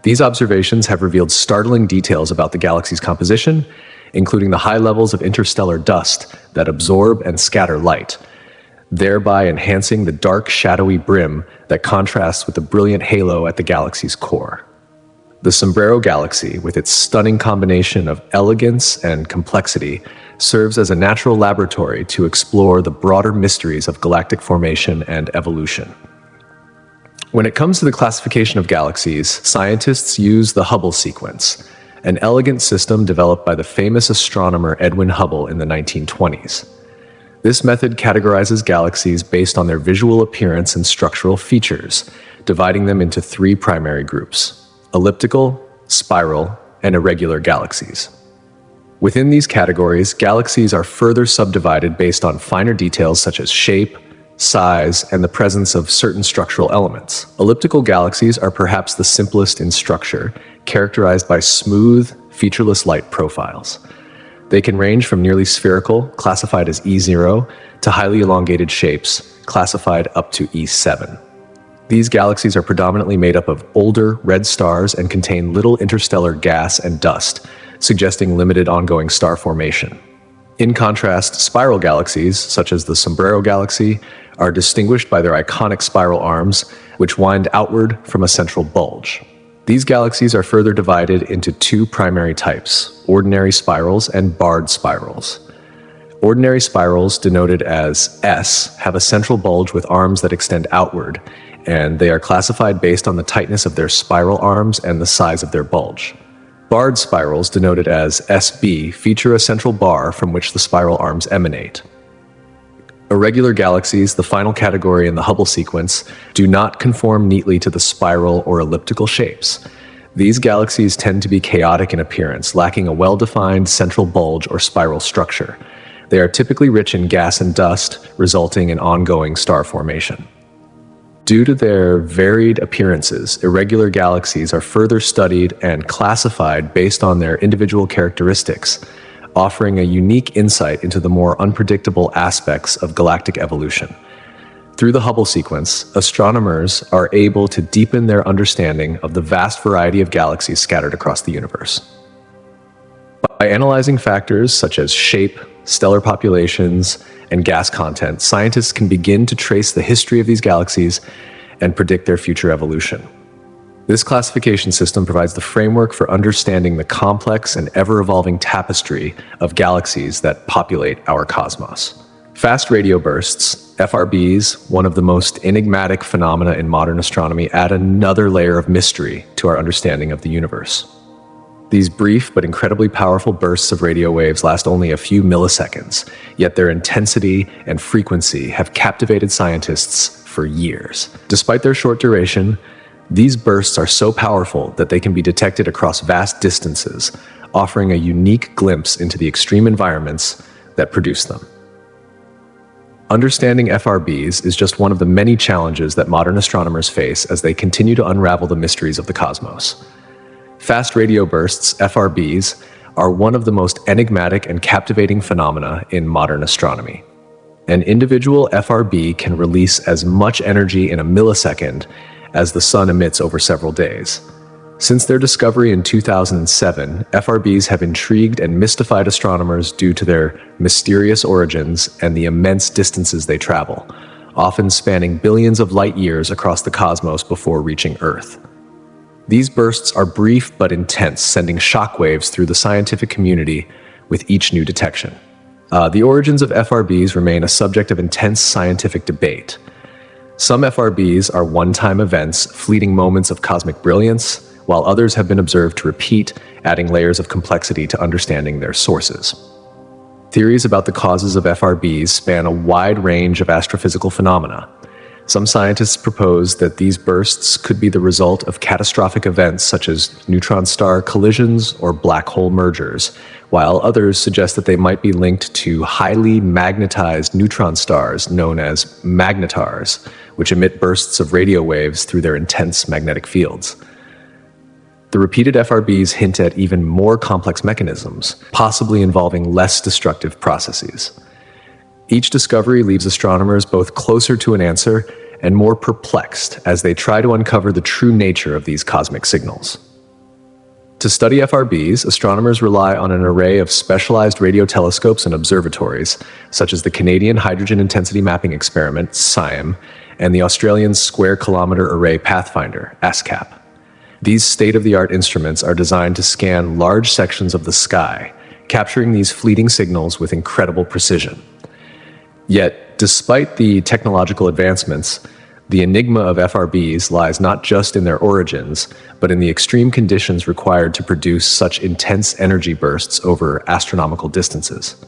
These observations have revealed startling details about the galaxy's composition, including the high levels of interstellar dust that absorb and scatter light, thereby enhancing the dark, shadowy brim that contrasts with the brilliant halo at the galaxy's core. The Sombrero Galaxy, with its stunning combination of elegance and complexity, serves as a natural laboratory to explore the broader mysteries of galactic formation and evolution. When it comes to the classification of galaxies, scientists use the Hubble sequence, an elegant system developed by the famous astronomer Edwin Hubble in the 1920s. This method categorizes galaxies based on their visual appearance and structural features, dividing them into 3 primary groups: elliptical, spiral, and irregular galaxies. Within these categories, galaxies are further subdivided based on finer details such as shape, size, and the presence of certain structural elements. Elliptical galaxies are perhaps the simplest in structure, characterized by smooth, featureless light profiles. They can range from nearly spherical, classified as E0, to highly elongated shapes, classified up to E7. These galaxies are predominantly made up of older red stars and contain little interstellar gas and dust, suggesting limited ongoing star formation. In contrast, spiral galaxies, such as the Sombrero Galaxy, are distinguished by their iconic spiral arms, which wind outward from a central bulge. These galaxies are further divided into 2 primary types: ordinary spirals and barred spirals. Ordinary spirals, denoted as S, have a central bulge with arms that extend outward, and they are classified based on the tightness of their spiral arms and the size of their bulge. Barred spirals, denoted as SB, feature a central bar from which the spiral arms emanate. Irregular galaxies, the final category in the Hubble sequence, do not conform neatly to the spiral or elliptical shapes. These galaxies tend to be chaotic in appearance, lacking a well-defined central bulge or spiral structure. They are typically rich in gas and dust, resulting in ongoing star formation. Due to their varied appearances, irregular galaxies are further studied and classified based on their individual characteristics, offering a unique insight into the more unpredictable aspects of galactic evolution. Through the Hubble sequence, astronomers are able to deepen their understanding of the vast variety of galaxies scattered across the universe. By analyzing factors such as shape, stellar populations, and gas content, scientists can begin to trace the history of these galaxies and predict their future evolution. This classification system provides the framework for understanding the complex and ever-evolving tapestry of galaxies that populate our cosmos. Fast radio bursts, FRBs, one of the most enigmatic phenomena in modern astronomy, add another layer of mystery to our understanding of the universe. These brief but incredibly powerful bursts of radio waves last only a few milliseconds, yet their intensity and frequency have captivated scientists for years. Despite their short duration, these bursts are so powerful that they can be detected across vast distances, offering a unique glimpse into the extreme environments that produce them. Understanding FRBs is just one of the many challenges that modern astronomers face as they continue to unravel the mysteries of the cosmos. Fast radio bursts, FRBs, are one of the most enigmatic and captivating phenomena in modern astronomy. An individual FRB can release as much energy in a millisecond as the sun emits over several days. Since their discovery in 2007, FRBs have intrigued and mystified astronomers due to their mysterious origins and the immense distances they travel, often spanning billions of light years across the cosmos before reaching Earth. These bursts are brief but intense, sending shockwaves through the scientific community with each new detection. The origins of FRBs remain a subject of intense scientific debate. Some FRBs are one-time events, fleeting moments of cosmic brilliance, while others have been observed to repeat, adding layers of complexity to understanding their sources. Theories about the causes of FRBs span a wide range of astrophysical phenomena. Some scientists propose that these bursts could be the result of catastrophic events such as neutron star collisions or black hole mergers, while others suggest that they might be linked to highly magnetized neutron stars known as Magnetars, which emit bursts of radio waves through their intense magnetic fields. The repeated FRBs hint at even more complex mechanisms, possibly involving less destructive processes. Each discovery leaves astronomers both closer to an answer and more perplexed as they try to uncover the true nature of these cosmic signals. To study FRBs, astronomers rely on an array of specialized radio telescopes and observatories, such as the Canadian Hydrogen Intensity Mapping Experiment, SIAM, and the Australian Square Kilometre Array Pathfinder, ASCAP. These state-of-the-art instruments are designed to scan large sections of the sky, capturing these fleeting signals with incredible precision. Yet, despite the technological advancements, the enigma of FRBs lies not just in their origins, but in the extreme conditions required to produce such intense energy bursts over astronomical distances.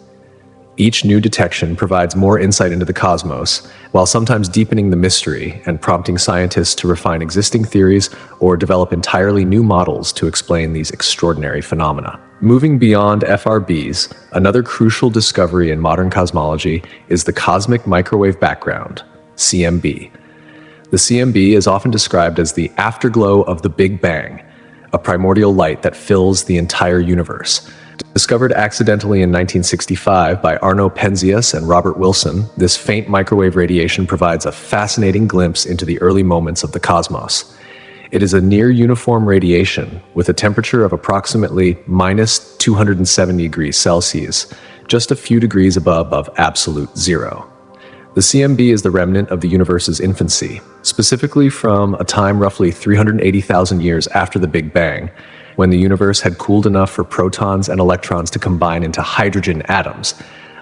Each new detection provides more insight into the cosmos, while sometimes deepening the mystery and prompting scientists to refine existing theories or develop entirely new models to explain these extraordinary phenomena. Moving beyond FRBs, another crucial discovery in modern cosmology is the cosmic microwave background, CMB. The CMB is often described as the afterglow of the Big Bang, a primordial light that fills the entire universe. Discovered accidentally in 1965 by Arno Penzias and Robert Wilson, this faint microwave radiation provides a fascinating glimpse into the early moments of the cosmos. It is a near-uniform radiation with a temperature of approximately minus 270 degrees Celsius, just a few degrees above absolute zero. The CMB is the remnant of the universe's infancy, specifically from a time roughly 380,000 years after the Big Bang, when the universe had cooled enough for protons and electrons to combine into hydrogen atoms,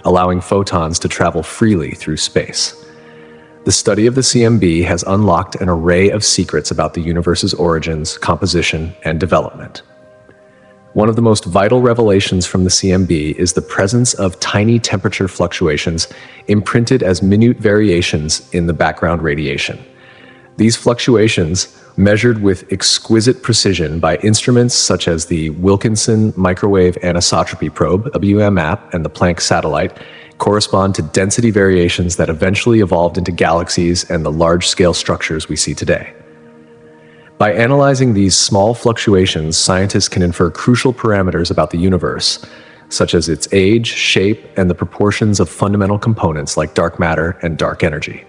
allowing photons to travel freely through space. The study of the CMB has unlocked an array of secrets about the universe's origins, composition, and development. One of the most vital revelations from the CMB is the presence of tiny temperature fluctuations imprinted as minute variations in the background radiation. These fluctuations, measured with exquisite precision by instruments such as the Wilkinson Microwave Anisotropy Probe, WMAP, and the Planck satellite, correspond to density variations that eventually evolved into galaxies and the large-scale structures we see today. By analyzing these small fluctuations, scientists can infer crucial parameters about the universe, such as its age, shape, and the proportions of fundamental components like dark matter and dark energy.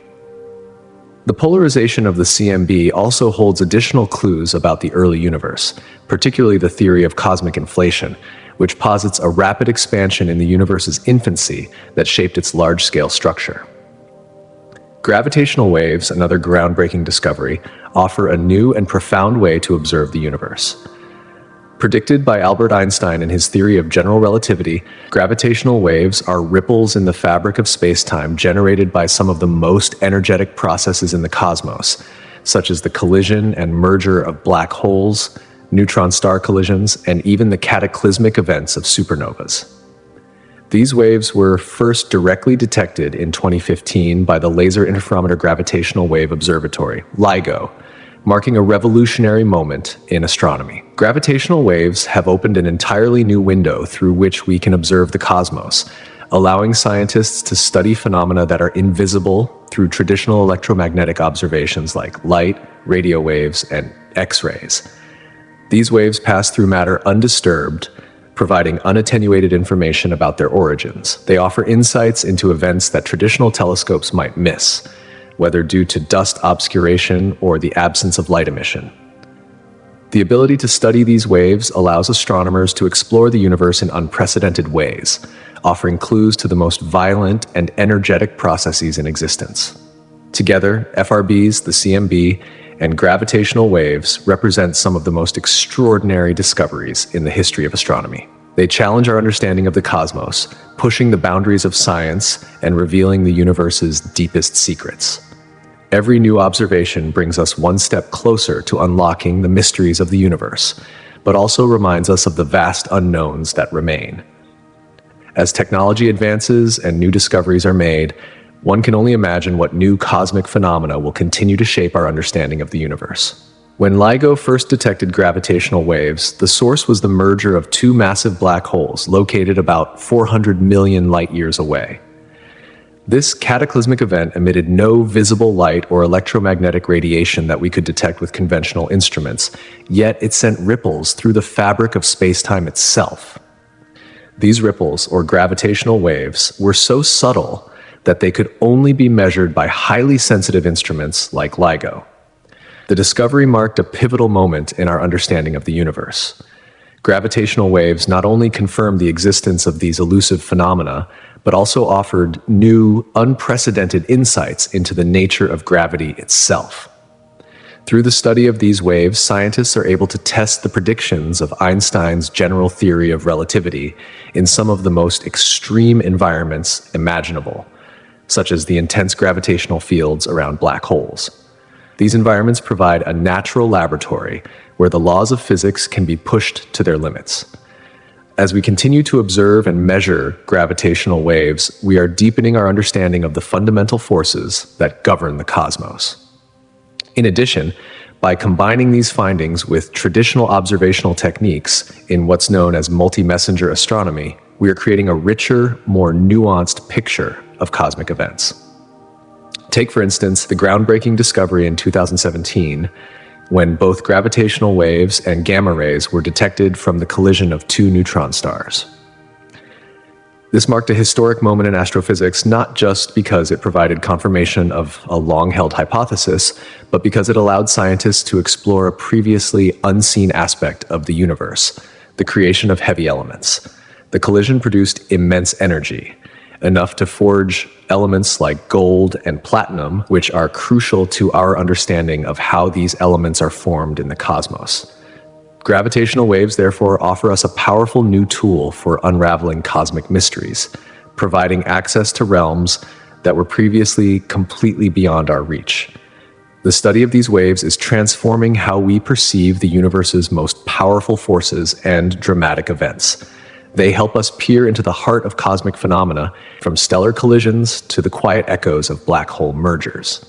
The polarization of the CMB also holds additional clues about the early universe, particularly the theory of cosmic inflation, which posits a rapid expansion in the universe's infancy that shaped its large-scale structure. Gravitational waves, another groundbreaking discovery, offer a new and profound way to observe the universe. Predicted by Albert Einstein in his theory of general relativity, gravitational waves are ripples in the fabric of space-time generated by some of the most energetic processes in the cosmos, such as the collision and merger of black holes, neutron star collisions, and even the cataclysmic events of supernovas. These waves were first directly detected in 2015 by the Laser Interferometer Gravitational Wave Observatory, LIGO, marking a revolutionary moment in astronomy. Gravitational waves have opened an entirely new window through which we can observe the cosmos, allowing scientists to study phenomena that are invisible through traditional electromagnetic observations like light, radio waves, and X-rays. These waves pass through matter undisturbed, providing unattenuated information about their origins. They offer insights into events that traditional telescopes might miss, whether due to dust obscuration or the absence of light emission. The ability to study these waves allows astronomers to explore the universe in unprecedented ways, offering clues to the most violent and energetic processes in existence. Together, FRBs, the CMB, and gravitational waves represent some of the most extraordinary discoveries in the history of astronomy. They challenge our understanding of the cosmos, pushing the boundaries of science and revealing the universe's deepest secrets. Every new observation brings us one step closer to unlocking the mysteries of the universe, but also reminds us of the vast unknowns that remain. As technology advances and new discoveries are made, one can only imagine what new cosmic phenomena will continue to shape our understanding of the universe. When LIGO first detected gravitational waves, the source was the merger of two massive black holes located about 400 million light-years away. This cataclysmic event emitted no visible light or electromagnetic radiation that we could detect with conventional instruments, yet it sent ripples through the fabric of space-time itself. These ripples, or gravitational waves, were so subtle that they could only be measured by highly sensitive instruments like LIGO. The discovery marked a pivotal moment in our understanding of the universe. Gravitational waves not only confirmed the existence of these elusive phenomena, but also offered new, unprecedented insights into the nature of gravity itself. Through the study of these waves, scientists are able to test the predictions of Einstein's general theory of relativity in some of the most extreme environments imaginable, such as the intense gravitational fields around black holes. These environments provide a natural laboratory where the laws of physics can be pushed to their limits. As we continue to observe and measure gravitational waves, we are deepening our understanding of the fundamental forces that govern the cosmos. In addition, by combining these findings with traditional observational techniques in what's known as multi-messenger astronomy, we are creating a richer, more nuanced picture of cosmic events. Take, for instance, the groundbreaking discovery in 2017 when both gravitational waves and gamma rays were detected from the collision of two neutron stars. This marked a historic moment in astrophysics, not just because it provided confirmation of a long-held hypothesis, but because it allowed scientists to explore a previously unseen aspect of the universe, the creation of heavy elements. The collision produced immense energy, enough to forge elements like gold and platinum, which are crucial to our understanding of how these elements are formed in the cosmos. Gravitational waves, therefore, offer us a powerful new tool for unraveling cosmic mysteries, providing access to realms that were previously completely beyond our reach. The study of these waves is transforming how we perceive the universe's most powerful forces and dramatic events. They help us peer into the heart of cosmic phenomena, from stellar collisions to the quiet echoes of black hole mergers.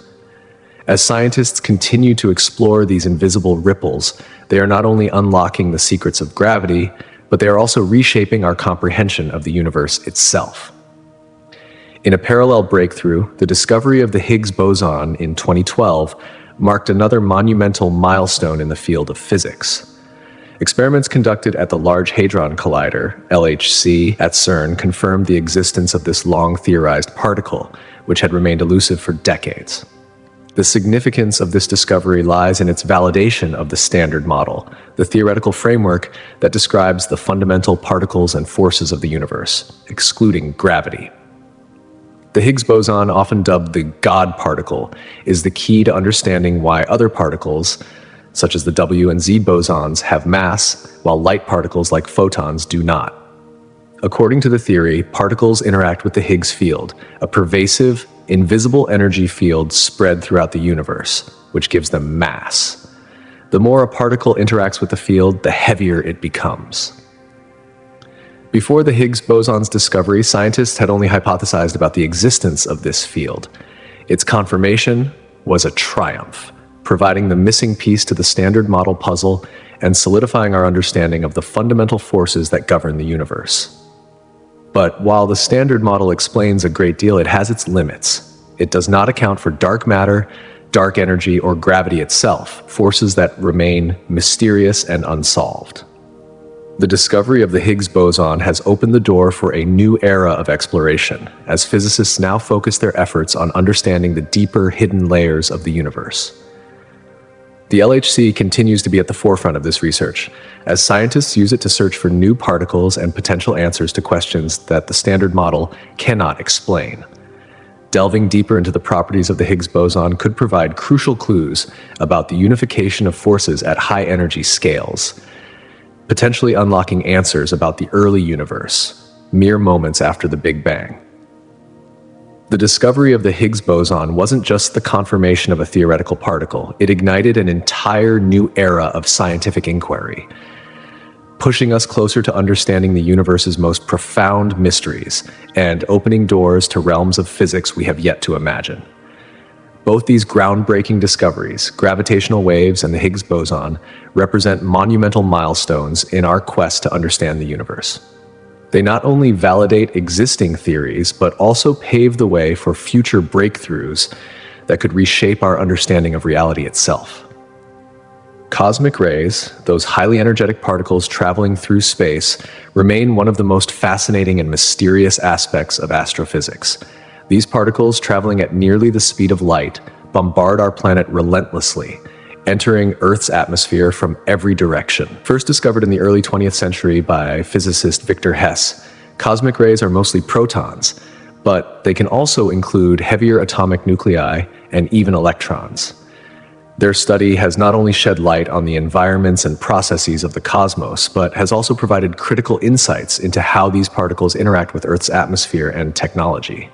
As scientists continue to explore these invisible ripples, they are not only unlocking the secrets of gravity, but they are also reshaping our comprehension of the universe itself. In a parallel breakthrough, the discovery of the Higgs boson in 2012 marked another monumental milestone in the field of physics. Experiments conducted at the Large Hadron Collider, LHC, at CERN confirmed the existence of this long-theorized particle, which had remained elusive for decades. The significance of this discovery lies in its validation of the Standard Model, the theoretical framework that describes the fundamental particles and forces of the universe, excluding gravity. The Higgs boson, often dubbed the God particle, is the key to understanding why other particles, such as the W and Z bosons, have mass, while light particles like photons do not. According to the theory, particles interact with the Higgs field, a pervasive, invisible energy field spread throughout the universe, which gives them mass. The more a particle interacts with the field, the heavier it becomes. Before the Higgs boson's discovery, scientists had only hypothesized about the existence of this field. Its confirmation was a triumph, providing the missing piece to the Standard Model puzzle and solidifying our understanding of the fundamental forces that govern the universe. But while the standard model explains a great deal, it has its limits. It does not account for dark matter, dark energy, or gravity itself, forces that remain mysterious and unsolved. The discovery of the Higgs boson has opened the door for a new era of exploration, as physicists now focus their efforts on understanding the deeper, hidden layers of the universe. The LHC continues to be at the forefront of this research, as scientists use it to search for new particles and potential answers to questions that the standard model cannot explain. Delving deeper into the properties of the Higgs boson could provide crucial clues about the unification of forces at high energy scales, potentially unlocking answers about the early universe, mere moments after the Big Bang. The discovery of the Higgs boson wasn't just the confirmation of a theoretical particle, it ignited an entire new era of scientific inquiry, pushing us closer to understanding the universe's most profound mysteries and opening doors to realms of physics we have yet to imagine. Both these groundbreaking discoveries, gravitational waves and the Higgs boson, represent monumental milestones in our quest to understand the universe. They not only validate existing theories, but also pave the way for future breakthroughs that could reshape our understanding of reality itself. Cosmic rays, those highly energetic particles traveling through space, remain one of the most fascinating and mysterious aspects of astrophysics. These particles, traveling at nearly the speed of light, bombard our planet relentlessly, entering Earth's atmosphere from every direction. First discovered in the early 20th century by physicist Victor Hess, cosmic rays are mostly protons, but they can also include heavier atomic nuclei and even electrons. Their study has not only shed light on the environments and processes of the cosmos, but has also provided critical insights into how these particles interact with Earth's atmosphere and technology.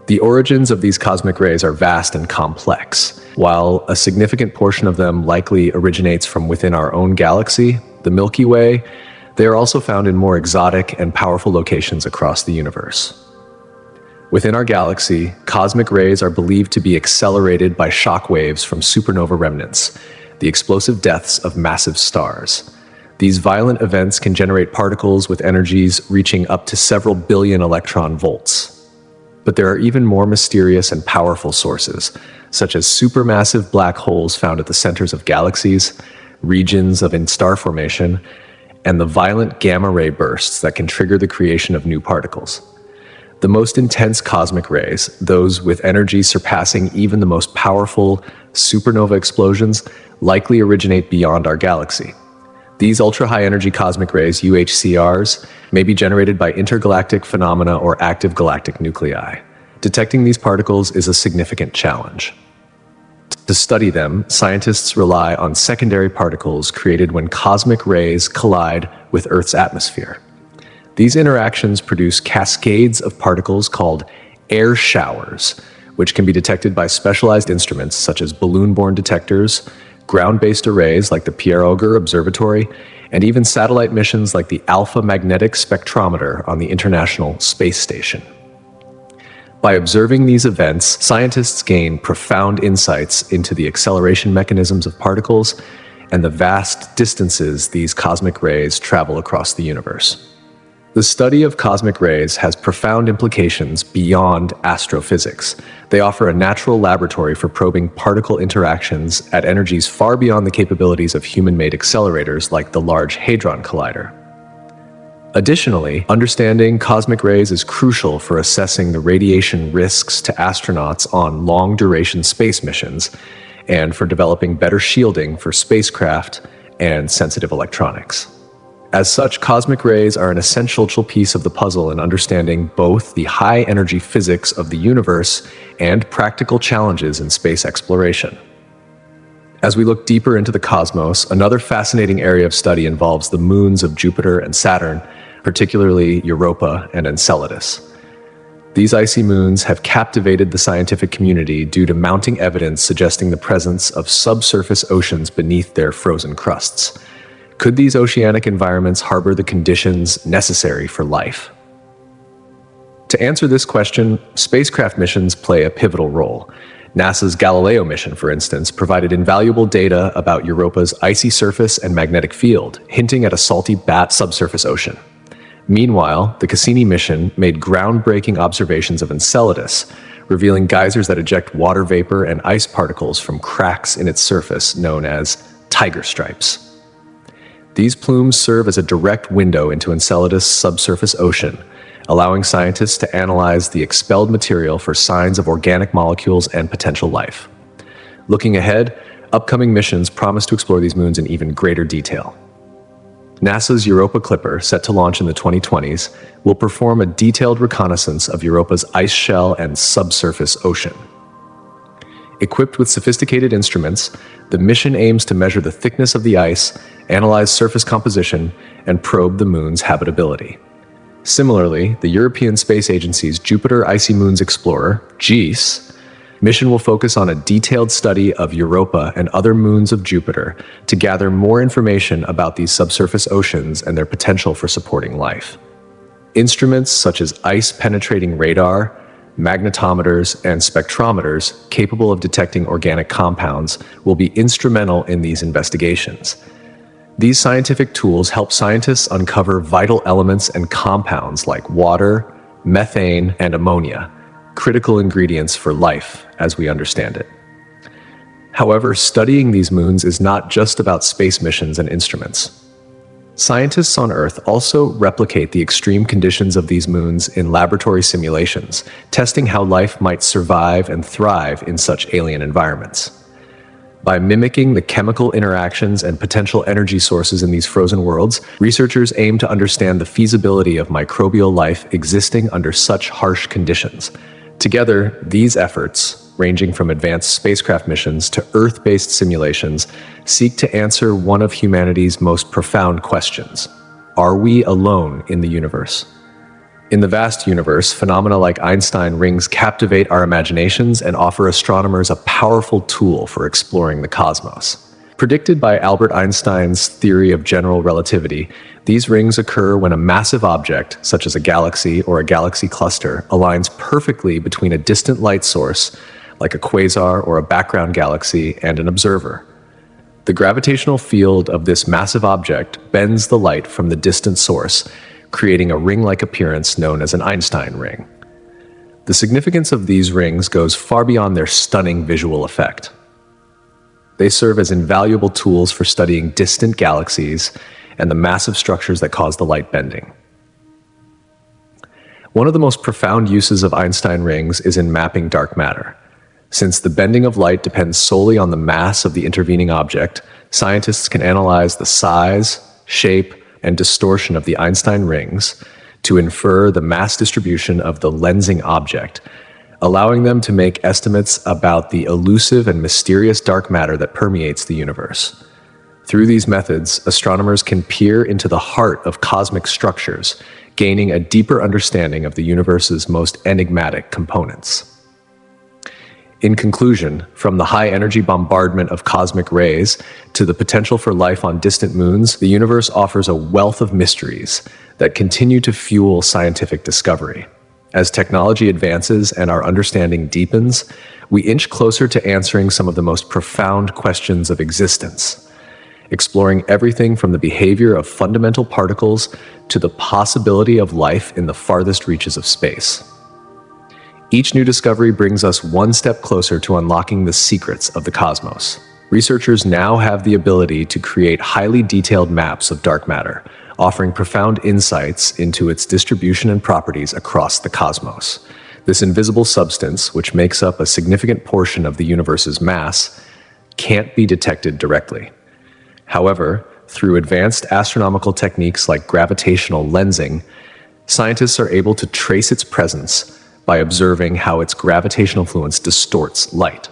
The origins of these cosmic rays are vast and complex. While a significant portion of them likely originates from within our own galaxy, the Milky Way, they are also found in more exotic and powerful locations across the universe. Within our galaxy, cosmic rays are believed to be accelerated by shock waves from supernova remnants, the explosive deaths of massive stars. These violent events can generate particles with energies reaching up to several billion electron volts. But there are even more mysterious and powerful sources, such as supermassive black holes found at the centers of galaxies, regions of star formation, and the violent gamma-ray bursts that can trigger the creation of new particles. The most intense cosmic rays, those with energy surpassing even the most powerful supernova explosions, likely originate beyond our galaxy. These ultra-high energy cosmic rays, UHCRs, may be generated by intergalactic phenomena or active galactic nuclei. Detecting these particles is a significant challenge. To study them, scientists rely on secondary particles created when cosmic rays collide with Earth's atmosphere. These interactions produce cascades of particles called air showers, which can be detected by specialized instruments such as balloon-borne detectors, ground-based arrays like the Pierre Auger Observatory, and even satellite missions like the Alpha Magnetic Spectrometer on the International Space Station. By observing these events, scientists gain profound insights into the acceleration mechanisms of particles and the vast distances these cosmic rays travel across the universe. The study of cosmic rays has profound implications beyond astrophysics. They offer a natural laboratory for probing particle interactions at energies far beyond the capabilities of human-made accelerators like the Large Hadron Collider. Additionally, understanding cosmic rays is crucial for assessing the radiation risks to astronauts on long-duration space missions and for developing better shielding for spacecraft and sensitive electronics. As such, cosmic rays are an essential piece of the puzzle in understanding both the high-energy physics of the universe and practical challenges in space exploration. As we look deeper into the cosmos, another fascinating area of study involves the moons of Jupiter and Saturn, particularly Europa and Enceladus. These icy moons have captivated the scientific community due to mounting evidence suggesting the presence of subsurface oceans beneath their frozen crusts. Could these oceanic environments harbor the conditions necessary for life? To answer this question, spacecraft missions play a pivotal role. NASA's Galileo mission, for instance, provided invaluable data about Europa's icy surface and magnetic field, hinting at a salty subsurface ocean. Meanwhile, the Cassini mission made groundbreaking observations of Enceladus, revealing geysers that eject water vapor and ice particles from cracks in its surface known as tiger stripes. These plumes serve as a direct window into Enceladus' subsurface ocean, allowing scientists to analyze the expelled material for signs of organic molecules and potential life. Looking ahead, upcoming missions promise to explore these moons in even greater detail. NASA's Europa Clipper, set to launch in the 2020s, will perform a detailed reconnaissance of Europa's ice shell and subsurface ocean. Equipped with sophisticated instruments, the mission aims to measure the thickness of the ice, analyze surface composition, and probe the moon's habitability. Similarly, the European Space Agency's Jupiter Icy Moons Explorer, JEAS, mission will focus on a detailed study of Europa and other moons of Jupiter to gather more information about these subsurface oceans and their potential for supporting life. Instruments such as ice-penetrating radar, magnetometers, and spectrometers capable of detecting organic compounds will be instrumental in these investigations. These scientific tools help scientists uncover vital elements and compounds like water, methane, and ammonia, critical ingredients for life as we understand it. However, studying these moons is not just about space missions and instruments. Scientists on Earth also replicate the extreme conditions of these moons in laboratory simulations, testing how life might survive and thrive in such alien environments. By mimicking the chemical interactions and potential energy sources in these frozen worlds, researchers aim to understand the feasibility of microbial life existing under such harsh conditions. Together, these efforts, ranging from advanced spacecraft missions to Earth-based simulations, seek to answer one of humanity's most profound questions: are we alone in the universe? In the vast universe, phenomena like Einstein rings captivate our imaginations and offer astronomers a powerful tool for exploring the cosmos. Predicted by Albert Einstein's theory of general relativity, these rings occur when a massive object, such as a galaxy or a galaxy cluster, aligns perfectly between a distant light source, like a quasar or a background galaxy, and an observer. The gravitational field of this massive object bends the light from the distant source, creating a ring-like appearance known as an Einstein ring. The significance of these rings goes far beyond their stunning visual effect. They serve as invaluable tools for studying distant galaxies and the massive structures that cause the light bending. One of the most profound uses of Einstein rings is in mapping dark matter. Since the bending of light depends solely on the mass of the intervening object, scientists can analyze the size, shape, and distortion of the Einstein rings to infer the mass distribution of the lensing object, allowing them to make estimates about the elusive and mysterious dark matter that permeates the universe. Through these methods, astronomers can peer into the heart of cosmic structures, gaining a deeper understanding of the universe's most enigmatic components. In conclusion, from the high-energy bombardment of cosmic rays to the potential for life on distant moons, the universe offers a wealth of mysteries that continue to fuel scientific discovery. As technology advances and our understanding deepens, we inch closer to answering some of the most profound questions of existence, exploring everything from the behavior of fundamental particles to the possibility of life in the farthest reaches of space. Each new discovery brings us one step closer to unlocking the secrets of the cosmos. Researchers now have the ability to create highly detailed maps of dark matter, offering profound insights into its distribution and properties across the cosmos. This invisible substance, which makes up a significant portion of the universe's mass, can't be detected directly. However, through advanced astronomical techniques like gravitational lensing, scientists are able to trace its presence by observing how its gravitational influence distorts light.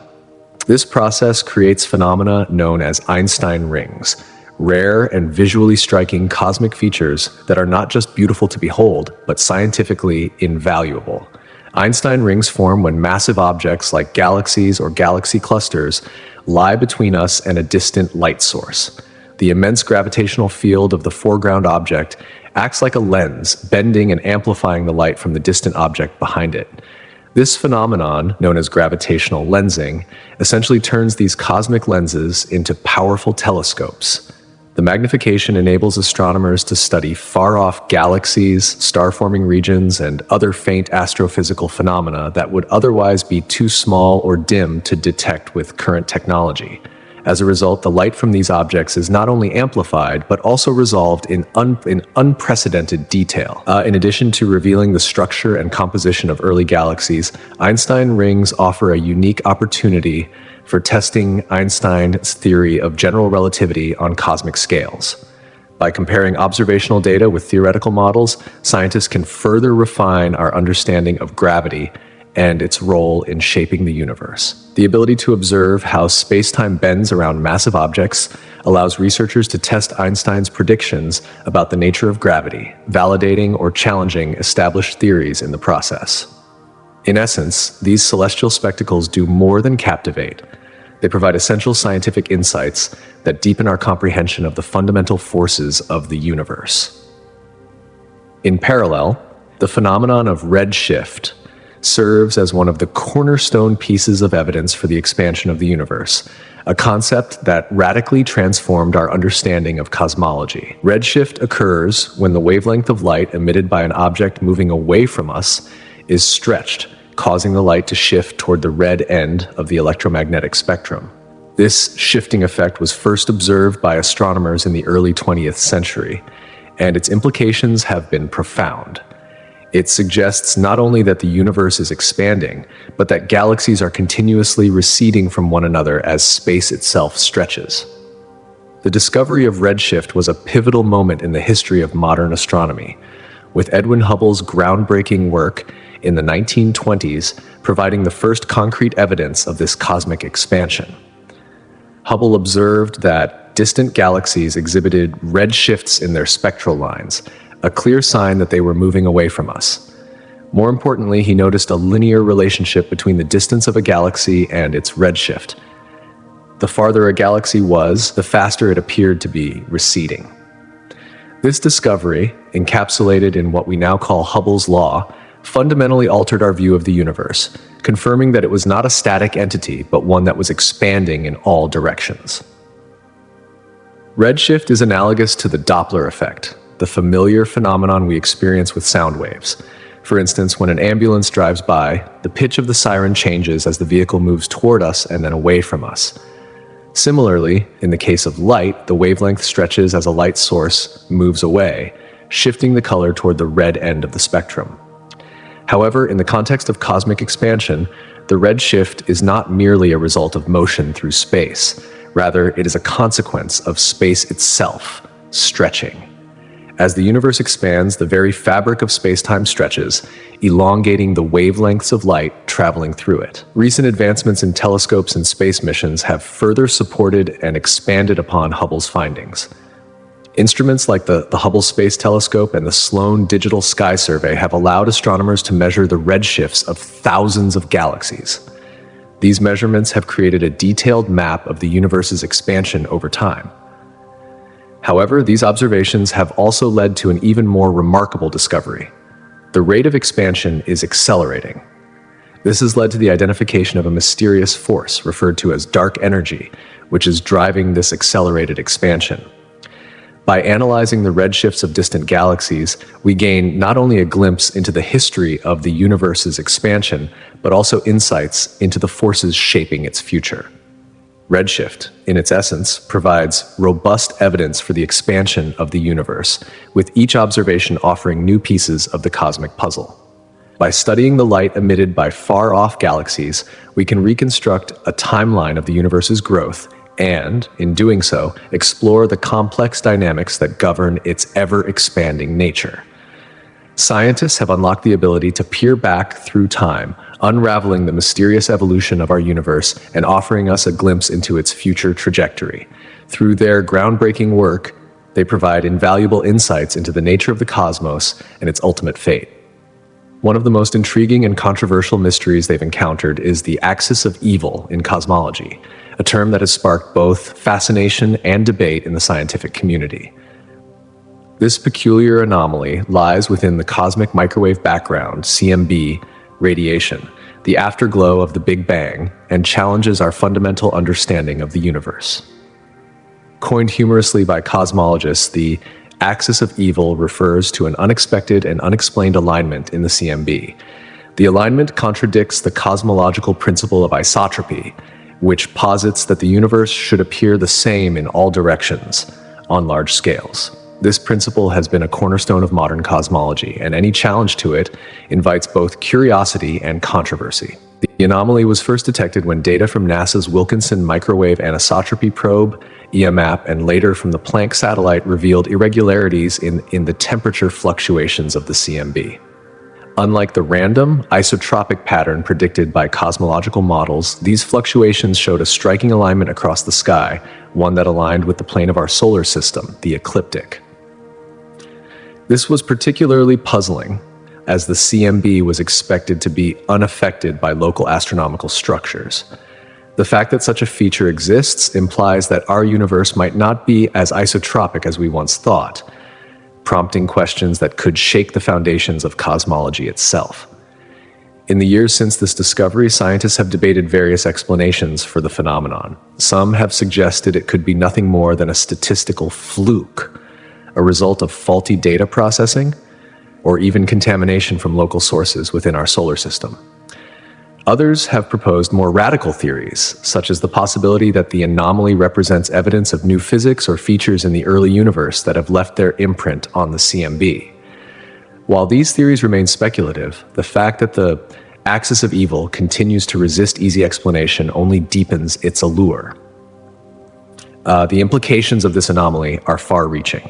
This process creates phenomena known as Einstein rings, rare and visually striking cosmic features that are not just beautiful to behold, but scientifically invaluable. Einstein rings form when massive objects like galaxies or galaxy clusters lie between us and a distant light source. The immense gravitational field of the foreground object acts like a lens, bending and amplifying the light from the distant object behind it. This phenomenon, known as gravitational lensing, essentially turns these cosmic lenses into powerful telescopes. The magnification enables astronomers to study far-off galaxies, star-forming regions, and other faint astrophysical phenomena that would otherwise be too small or dim to detect with current technology. As a result, the light from these objects is not only amplified, but also resolved in unprecedented detail. In addition to revealing the structure and composition of early galaxies, Einstein rings offer a unique opportunity for testing Einstein's theory of general relativity on cosmic scales. By comparing observational data with theoretical models, scientists can further refine our understanding of gravity and its role in shaping the universe. The ability to observe how space-time bends around massive objects allows researchers to test Einstein's predictions about the nature of gravity, validating or challenging established theories in the process. In essence, these celestial spectacles do more than captivate. They provide essential scientific insights that deepen our comprehension of the fundamental forces of the universe. In parallel, the phenomenon of redshift serves as one of the cornerstone pieces of evidence for the expansion of the universe, a concept that radically transformed our understanding of cosmology. Redshift occurs when the wavelength of light emitted by an object moving away from us is stretched, causing the light to shift toward the red end of the electromagnetic spectrum. This shifting effect was first observed by astronomers in the early 20th century, and its implications have been profound. It suggests not only that the universe is expanding, but that galaxies are continuously receding from one another as space itself stretches. The discovery of redshift was a pivotal moment in the history of modern astronomy, with Edwin Hubble's groundbreaking work in the 1920s providing the first concrete evidence of this cosmic expansion. Hubble observed that distant galaxies exhibited redshifts in their spectral lines, a clear sign that they were moving away from us. More importantly, he noticed a linear relationship between the distance of a galaxy and its redshift. The farther a galaxy was, the faster it appeared to be receding. This discovery, encapsulated in what we now call Hubble's law, fundamentally altered our view of the universe, confirming that it was not a static entity, but one that was expanding in all directions. Redshift is analogous to the Doppler effect, the familiar phenomenon we experience with sound waves. For instance, when an ambulance drives by, the pitch of the siren changes as the vehicle moves toward us and then away from us. Similarly, in the case of light, the wavelength stretches as a light source moves away, shifting the color toward the red end of the spectrum. However, in the context of cosmic expansion, the redshift is not merely a result of motion through space. Rather, it is a consequence of space itself stretching. As the universe expands, the very fabric of space-time stretches, elongating the wavelengths of light traveling through it. Recent advancements in telescopes and space missions have further supported and expanded upon Hubble's findings. Instruments like the Hubble Space Telescope and the Sloan Digital Sky Survey have allowed astronomers to measure the redshifts of thousands of galaxies. These measurements have created a detailed map of the universe's expansion over time. However, these observations have also led to an even more remarkable discovery. The rate of expansion is accelerating. This has led to the identification of a mysterious force referred to as dark energy, which is driving this accelerated expansion. By analyzing the redshifts of distant galaxies, we gain not only a glimpse into the history of the universe's expansion, but also insights into the forces shaping its future. Redshift, in its essence, provides robust evidence for the expansion of the universe, with each observation offering new pieces of the cosmic puzzle. By studying the light emitted by far-off galaxies, we can reconstruct a timeline of the universe's growth and, in doing so, explore the complex dynamics that govern its ever-expanding nature. Scientists have unlocked the ability to peer back through time, unraveling the mysterious evolution of our universe and offering us a glimpse into its future trajectory. Through their groundbreaking work, they provide invaluable insights into the nature of the cosmos and its ultimate fate. One of the most intriguing and controversial mysteries they've encountered is the axis of evil in cosmology, a term that has sparked both fascination and debate in the scientific community. This peculiar anomaly lies within the cosmic microwave background, CMB, radiation, the afterglow of the Big Bang, and challenges our fundamental understanding of the universe. Coined humorously by cosmologists, the axis of evil refers to an unexpected and unexplained alignment in the CMB. The alignment contradicts the cosmological principle of isotropy, which posits that the universe should appear the same in all directions on large scales. This principle has been a cornerstone of modern cosmology, and any challenge to it invites both curiosity and controversy. The anomaly was first detected when data from NASA's Wilkinson Microwave Anisotropy Probe, EMAP, and later from the Planck satellite revealed irregularities in the temperature fluctuations of the CMB. Unlike the random, isotropic pattern predicted by cosmological models, these fluctuations showed a striking alignment across the sky, one that aligned with the plane of our solar system, the ecliptic. This was particularly puzzling, as the CMB was expected to be unaffected by local astronomical structures. The fact that such a feature exists implies that our universe might not be as isotropic as we once thought, prompting questions that could shake the foundations of cosmology itself. In the years since this discovery, scientists have debated various explanations for the phenomenon. Some have suggested it could be nothing more than a statistical fluke, a result of faulty data processing, or even contamination from local sources within our solar system. Others have proposed more radical theories, such as the possibility that the anomaly represents evidence of new physics or features in the early universe that have left their imprint on the CMB. While these theories remain speculative, the fact that the axis of evil continues to resist easy explanation only deepens its allure. The implications of this anomaly are far-reaching.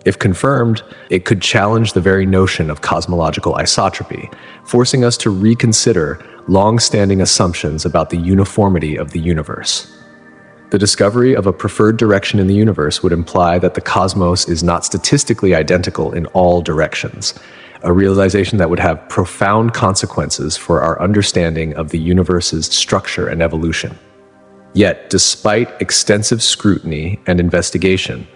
If confirmed, it could challenge the very notion of cosmological isotropy, forcing us to reconsider long-standing assumptions about the uniformity of the universe. The discovery of a preferred direction in the universe would imply that the cosmos is not statistically identical in all directions, a realization that would have profound consequences for our understanding of the universe's structure and evolution. Yet, despite extensive scrutiny and investigation,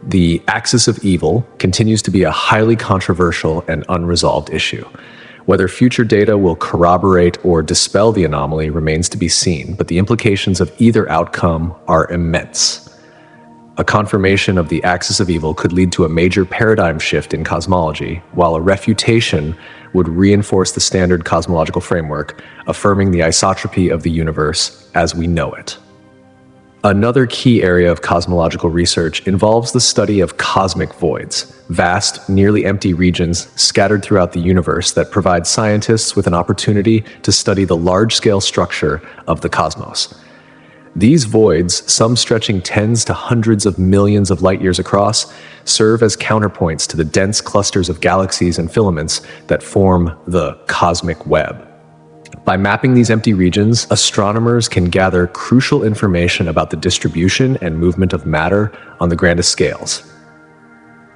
the axis of evil continues to be a highly controversial and unresolved issue. Whether future data will corroborate or dispel the anomaly remains to be seen, but the implications of either outcome are immense. A confirmation of the axis of evil could lead to a major paradigm shift in cosmology, while a refutation would reinforce the standard cosmological framework, affirming the isotropy of the universe as we know it. Another key area of cosmological research involves the study of cosmic voids, vast, nearly empty regions scattered throughout the universe that provide scientists with an opportunity to study the large-scale structure of the cosmos. These voids, some stretching tens to hundreds of millions of light-years across, serve as counterpoints to the dense clusters of galaxies and filaments that form the cosmic web. By mapping these empty regions, astronomers can gather crucial information about the distribution and movement of matter on the grandest scales.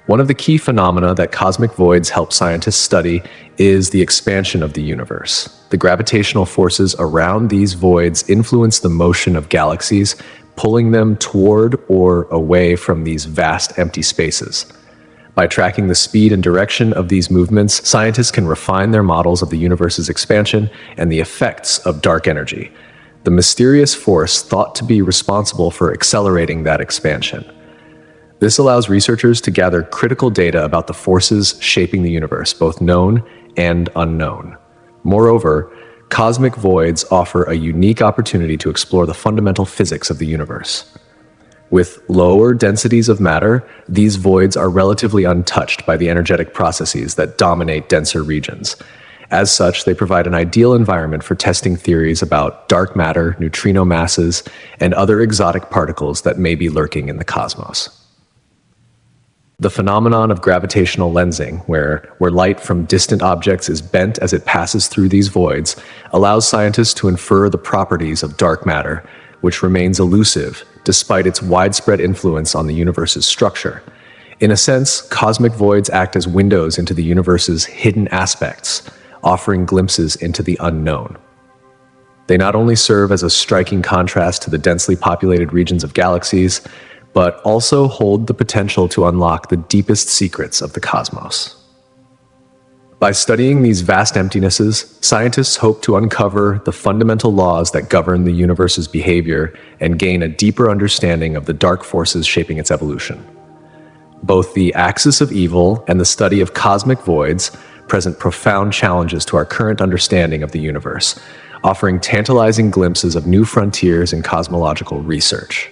One of the key phenomena that cosmic voids help scientists study is the expansion of the universe. The gravitational forces around these voids influence the motion of galaxies, pulling them toward or away from these vast empty spaces. By tracking the speed and direction of these movements, scientists can refine their models of the universe's expansion and the effects of dark energy, the mysterious force thought to be responsible for accelerating that expansion. This allows researchers to gather critical data about the forces shaping the universe, both known and unknown. Moreover, cosmic voids offer a unique opportunity to explore the fundamental physics of the universe. With lower densities of matter, these voids are relatively untouched by the energetic processes that dominate denser regions. As such, they provide an ideal environment for testing theories about dark matter, neutrino masses, and other exotic particles that may be lurking in the cosmos. The phenomenon of gravitational lensing, where light from distant objects is bent as it passes through these voids, allows scientists to infer the properties of dark matter, which remains elusive despite its widespread influence on the universe's structure. In a sense, cosmic voids act as windows into the universe's hidden aspects, offering glimpses into the unknown. They not only serve as a striking contrast to the densely populated regions of galaxies, but also hold the potential to unlock the deepest secrets of the cosmos. By studying these vast emptinesses, scientists hope to uncover the fundamental laws that govern the universe's behavior and gain a deeper understanding of the dark forces shaping its evolution. Both the axis of evil and the study of cosmic voids present profound challenges to our current understanding of the universe, offering tantalizing glimpses of new frontiers in cosmological research.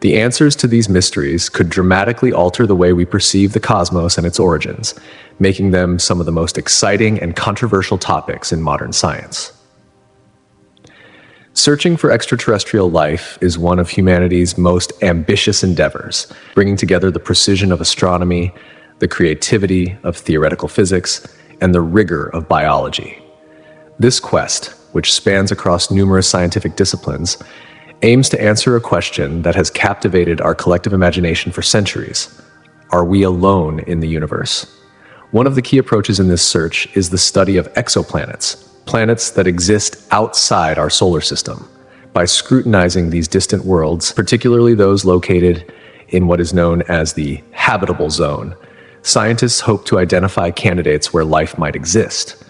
The answers to these mysteries could dramatically alter the way we perceive the cosmos and its origins, making them some of the most exciting and controversial topics in modern science. Searching for extraterrestrial life is one of humanity's most ambitious endeavors, bringing together the precision of astronomy, the creativity of theoretical physics, and the rigor of biology. This quest, which spans across numerous scientific disciplines, aims to answer a question that has captivated our collective imagination for centuries. Are we alone in the universe? One of the key approaches in this search is the study of exoplanets, planets that exist outside our solar system. By scrutinizing these distant worlds, particularly those located in what is known as the habitable zone, scientists hope to identify candidates where life might exist.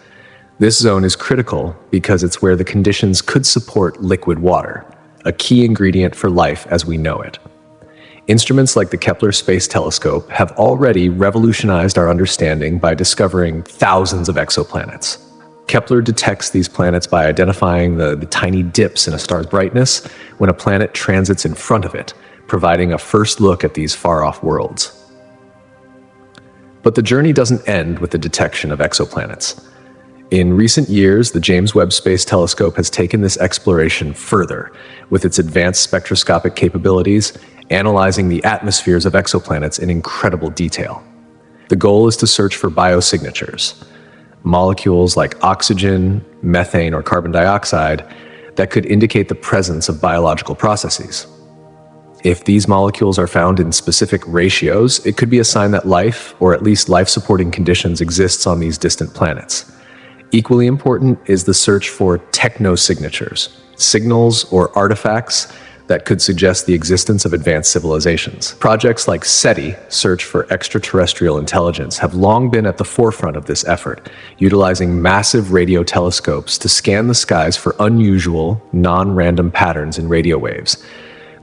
This zone is critical because it's where the conditions could support liquid water, a key ingredient for life as we know it. Instruments like the Kepler Space Telescope have already revolutionized our understanding by discovering thousands of exoplanets. Kepler detects these planets by identifying the tiny dips in a star's brightness when a planet transits in front of it, providing a first look at these far-off worlds. But the journey doesn't end with the detection of exoplanets. In recent years, the James Webb Space Telescope has taken this exploration further, with its advanced spectroscopic capabilities, analyzing the atmospheres of exoplanets in incredible detail. The goal is to search for biosignatures, molecules like oxygen, methane, or carbon dioxide that could indicate the presence of biological processes. If these molecules are found in specific ratios, it could be a sign that life, or at least life-supporting conditions, exists on these distant planets. Equally important is the search for technosignatures, signals or artifacts that could suggest the existence of advanced civilizations. Projects like SETI, Search for Extraterrestrial Intelligence, have long been at the forefront of this effort, utilizing massive radio telescopes to scan the skies for unusual, non-random patterns in radio waves.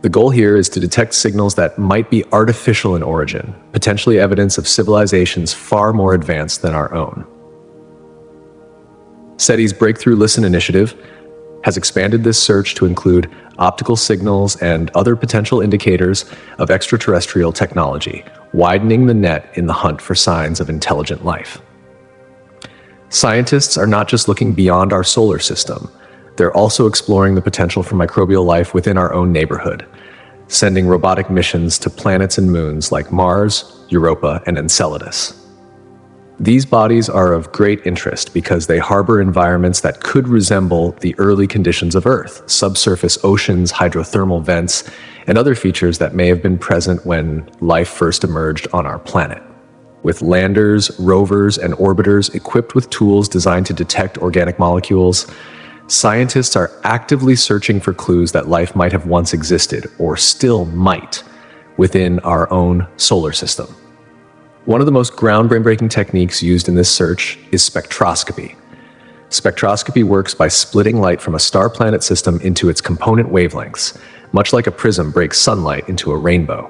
The goal here is to detect signals that might be artificial in origin, potentially evidence of civilizations far more advanced than our own. SETI's Breakthrough Listen initiative has expanded this search to include optical signals and other potential indicators of extraterrestrial technology, widening the net in the hunt for signs of intelligent life. Scientists are not just looking beyond our solar system, they're also exploring the potential for microbial life within our own neighborhood, sending robotic missions to planets and moons like Mars, Europa, and Enceladus. These bodies are of great interest because they harbor environments that could resemble the early conditions of Earth, subsurface oceans, hydrothermal vents, and other features that may have been present when life first emerged on our planet. With landers, rovers, and orbiters equipped with tools designed to detect organic molecules, scientists are actively searching for clues that life might have once existed, or still might, within our own solar system. One of the most groundbreaking techniques used in this search is spectroscopy. Spectroscopy works by splitting light from a star-planet system into its component wavelengths, much like a prism breaks sunlight into a rainbow.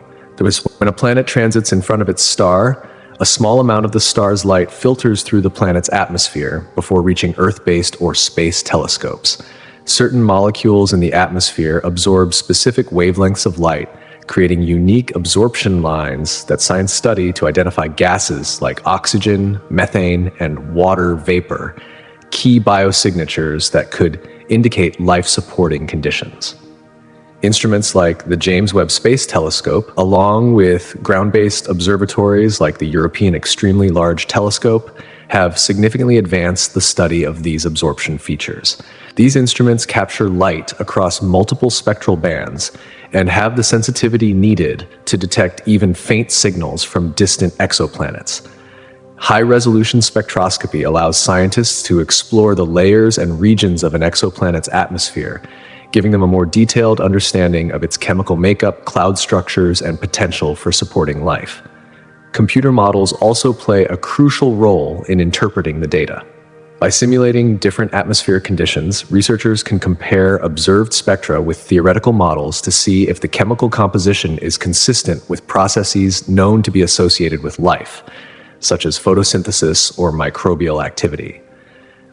When a planet transits in front of its star, a small amount of the star's light filters through the planet's atmosphere before reaching Earth-based or space telescopes. Certain molecules in the atmosphere absorb specific wavelengths of light, creating unique absorption lines that science study to identify gases like oxygen, methane, and water vapor, key biosignatures that could indicate life-supporting conditions. Instruments like the James Webb Space Telescope, along with ground-based observatories like the European Extremely Large Telescope, have significantly advanced the study of these absorption features. These instruments capture light across multiple spectral bands and have the sensitivity needed to detect even faint signals from distant exoplanets. High-resolution spectroscopy allows scientists to explore the layers and regions of an exoplanet's atmosphere, giving them a more detailed understanding of its chemical makeup, cloud structures, and potential for supporting life. Computer models also play a crucial role in interpreting the data. By simulating different atmospheric conditions, researchers can compare observed spectra with theoretical models to see if the chemical composition is consistent with processes known to be associated with life, such as photosynthesis or microbial activity.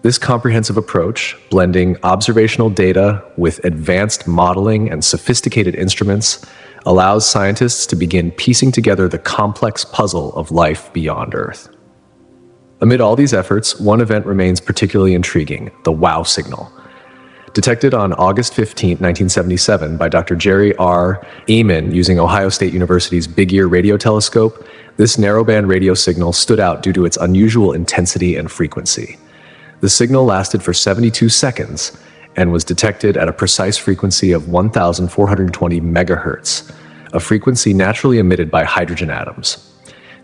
This comprehensive approach, blending observational data with advanced modeling and sophisticated instruments, allows scientists to begin piecing together the complex puzzle of life beyond Earth. Amid all these efforts, one event remains particularly intriguing: the WOW signal. Detected on August 15, 1977 by Dr. Jerry R. Ehman using Ohio State University's Big Ear radio telescope, this narrowband radio signal stood out due to its unusual intensity and frequency. The signal lasted for 72 seconds and was detected at a precise frequency of 1,420 megahertz, a frequency naturally emitted by hydrogen atoms.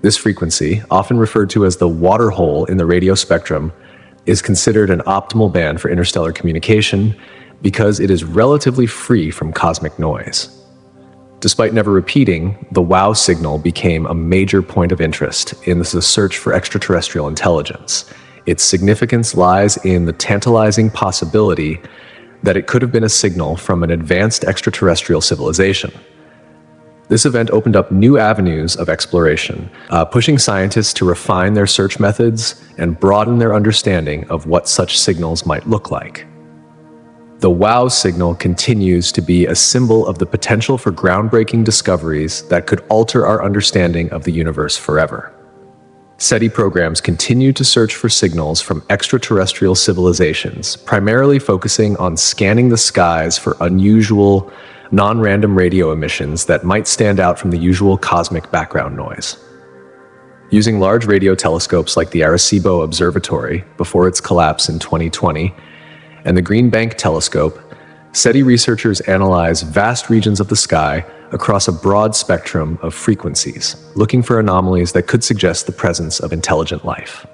This frequency, often referred to as the water hole in the radio spectrum, is considered an optimal band for interstellar communication because it is relatively free from cosmic noise. Despite never repeating, the WOW signal became a major point of interest in the search for extraterrestrial intelligence. Its significance lies in the tantalizing possibility that it could have been a signal from an advanced extraterrestrial civilization. This event opened up new avenues of exploration, pushing scientists to refine their search methods and broaden their understanding of what such signals might look like. The WOW signal continues to be a symbol of the potential for groundbreaking discoveries that could alter our understanding of the universe forever. SETI programs continue to search for signals from extraterrestrial civilizations, primarily focusing on scanning the skies for unusual, non-random radio emissions that might stand out from the usual cosmic background noise. Using large radio telescopes like the Arecibo Observatory before its collapse in 2020, and the Green Bank Telescope, SETI researchers analyze vast regions of the sky across a broad spectrum of frequencies, looking for anomalies that could suggest the presence of intelligent life.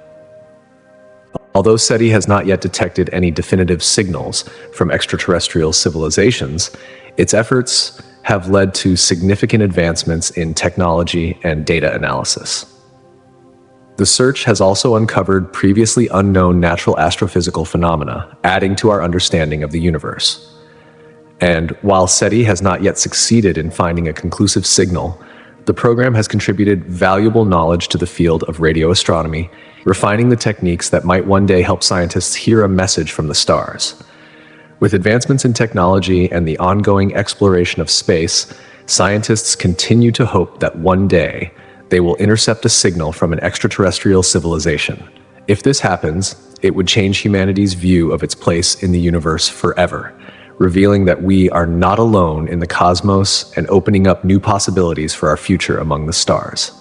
Although SETI has not yet detected any definitive signals from extraterrestrial civilizations, its efforts have led to significant advancements in technology and data analysis. The search has also uncovered previously unknown natural astrophysical phenomena, adding to our understanding of the universe. And while SETI has not yet succeeded in finding a conclusive signal, the program has contributed valuable knowledge to the field of radio astronomy, refining the techniques that might one day help scientists hear a message from the stars. With advancements in technology and the ongoing exploration of space, scientists continue to hope that one day they will intercept a signal from an extraterrestrial civilization. If this happens, it would change humanity's view of its place in the universe forever, revealing that we are not alone in the cosmos and opening up new possibilities for our future among the stars.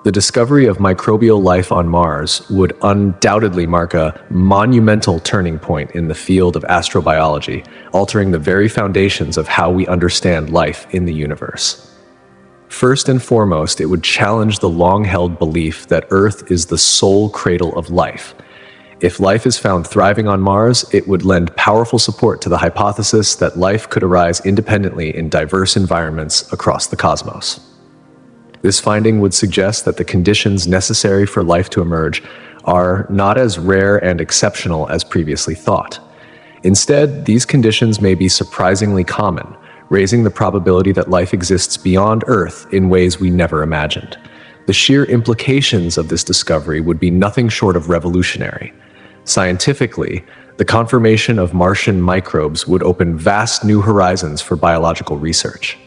The discovery of microbial life on Mars would undoubtedly mark a monumental turning point in the field of astrobiology, altering the very foundations of how we understand life in the universe. First and foremost, it would challenge the long-held belief that Earth is the sole cradle of life. If life is found thriving on Mars, it would lend powerful support to the hypothesis that life could arise independently in diverse environments across the cosmos. This finding would suggest that the conditions necessary for life to emerge are not as rare and exceptional as previously thought. Instead, these conditions may be surprisingly common, raising the probability that life exists beyond Earth in ways we never imagined. The sheer implications of this discovery would be nothing short of revolutionary. Scientifically, the confirmation of Martian microbes would open vast new horizons for biological research.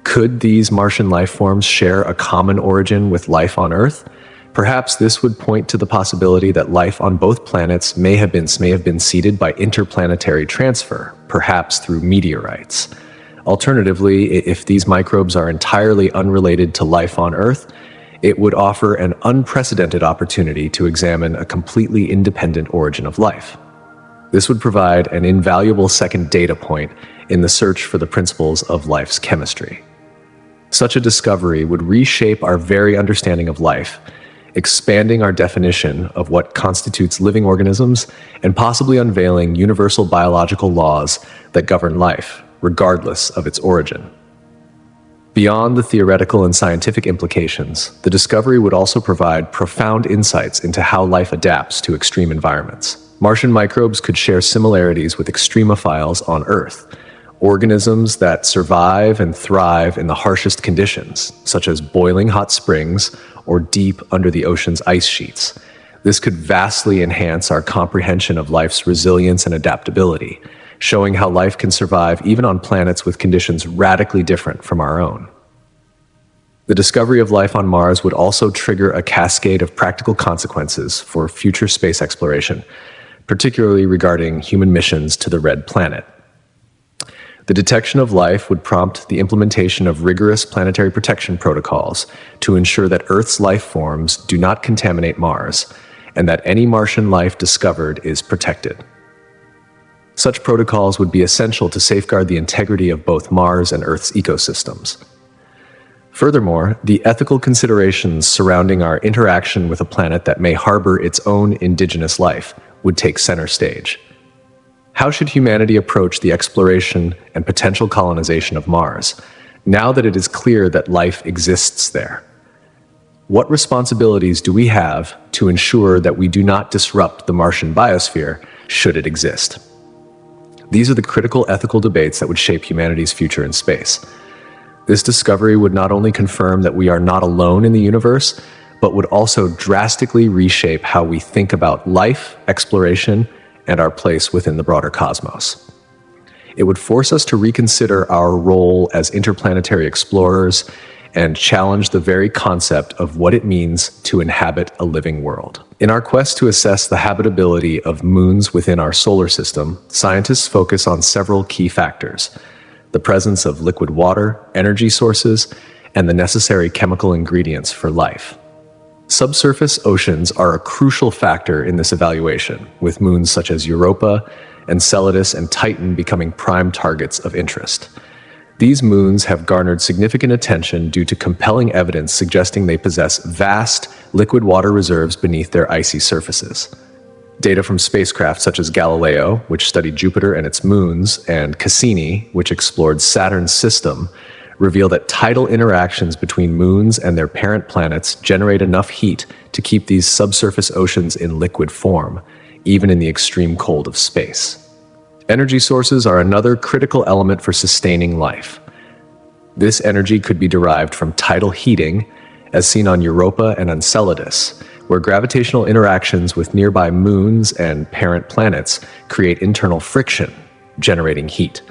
Could these Martian life forms share a common origin with life on Earth? Perhaps this would point to the possibility that life on both planets may have been seeded by interplanetary transfer, perhaps through meteorites. Alternatively, if these microbes are entirely unrelated to life on Earth, it would offer an unprecedented opportunity to examine a completely independent origin of life. This would provide an invaluable second data point in the search for the principles of life's chemistry. Such a discovery would reshape our very understanding of life, expanding our definition of what constitutes living organisms and possibly unveiling universal biological laws that govern life, regardless of its origin. Beyond the theoretical and scientific implications, the discovery would also provide profound insights into how life adapts to extreme environments. Martian microbes could share similarities with extremophiles on Earth, organisms that survive and thrive in the harshest conditions, such as boiling hot springs or deep under the ocean's ice sheets. This could vastly enhance our comprehension of life's resilience and adaptability, showing how life can survive even on planets with conditions radically different from our own. The discovery of life on Mars would also trigger a cascade of practical consequences for future space exploration, particularly regarding human missions to the Red Planet. The detection of life would prompt the implementation of rigorous planetary protection protocols to ensure that Earth's life forms do not contaminate Mars, and that any Martian life discovered is protected. Such protocols would be essential to safeguard the integrity of both Mars and Earth's ecosystems. Furthermore, the ethical considerations surrounding our interaction with a planet that may harbor its own indigenous life would take center stage. How should humanity approach the exploration and potential colonization of Mars, now that it is clear that life exists there? What responsibilities do we have to ensure that we do not disrupt the Martian biosphere should it exist? These are the critical ethical debates that would shape humanity's future in space. This discovery would not only confirm that we are not alone in the universe, but would also drastically reshape how we think about life, exploration, and our place within the broader cosmos. It would force us to reconsider our role as interplanetary explorers and challenge the very concept of what it means to inhabit a living world. In our quest to assess the habitability of moons within our solar system, scientists focus on several key factors: the presence of liquid water, energy sources, and the necessary chemical ingredients for life. Subsurface oceans are a crucial factor in this evaluation, with moons such as Europa, Enceladus, and Titan becoming prime targets of interest. These moons have garnered significant attention due to compelling evidence suggesting they possess vast liquid water reserves beneath their icy surfaces. Data from spacecraft such as Galileo, which studied Jupiter and its moons, and Cassini, which explored Saturn's system, reveal that tidal interactions between moons and their parent planets generate enough heat to keep these subsurface oceans in liquid form, even in the extreme cold of space. Energy sources are another critical element for sustaining life. This energy could be derived from tidal heating, as seen on Europa and Enceladus, where gravitational interactions with nearby moons and parent planets create internal friction, generating heat.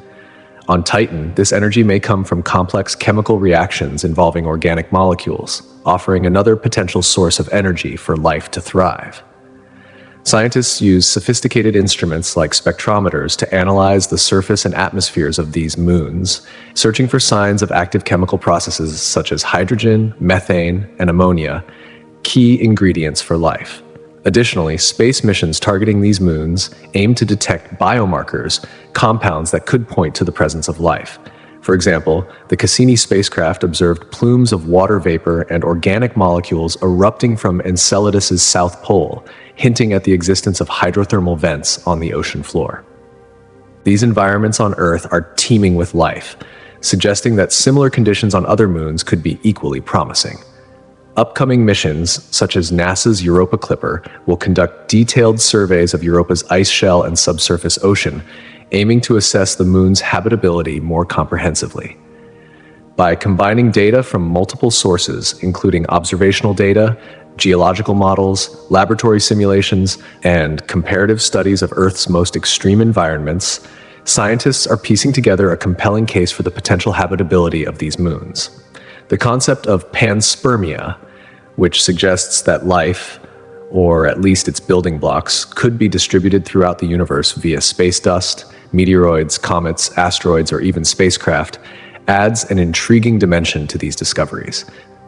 On Titan, this energy may come from complex chemical reactions involving organic molecules, offering another potential source of energy for life to thrive. Scientists use sophisticated instruments like spectrometers to analyze the surface and atmospheres of these moons, searching for signs of active chemical processes such as hydrogen, methane, and ammonia, key ingredients for life. Additionally, space missions targeting these moons aim to detect biomarkers, compounds that could point to the presence of life. For example, the Cassini spacecraft observed plumes of water vapor and organic molecules erupting from Enceladus's south pole, hinting at the existence of hydrothermal vents on the ocean floor. These environments on Earth are teeming with life, suggesting that similar conditions on other moons could be equally promising. Upcoming missions, such as NASA's Europa Clipper, will conduct detailed surveys of Europa's ice shell and subsurface ocean, aiming to assess the moon's habitability more comprehensively. By combining data from multiple sources, including observational data, geological models, laboratory simulations, and comparative studies of Earth's most extreme environments, scientists are piecing together a compelling case for the potential habitability of these moons. The concept of panspermia, which suggests that life, or at least its building blocks, could be distributed throughout the universe via space dust, meteoroids, comets, asteroids, or even spacecraft, adds an intriguing dimension to these discoveries.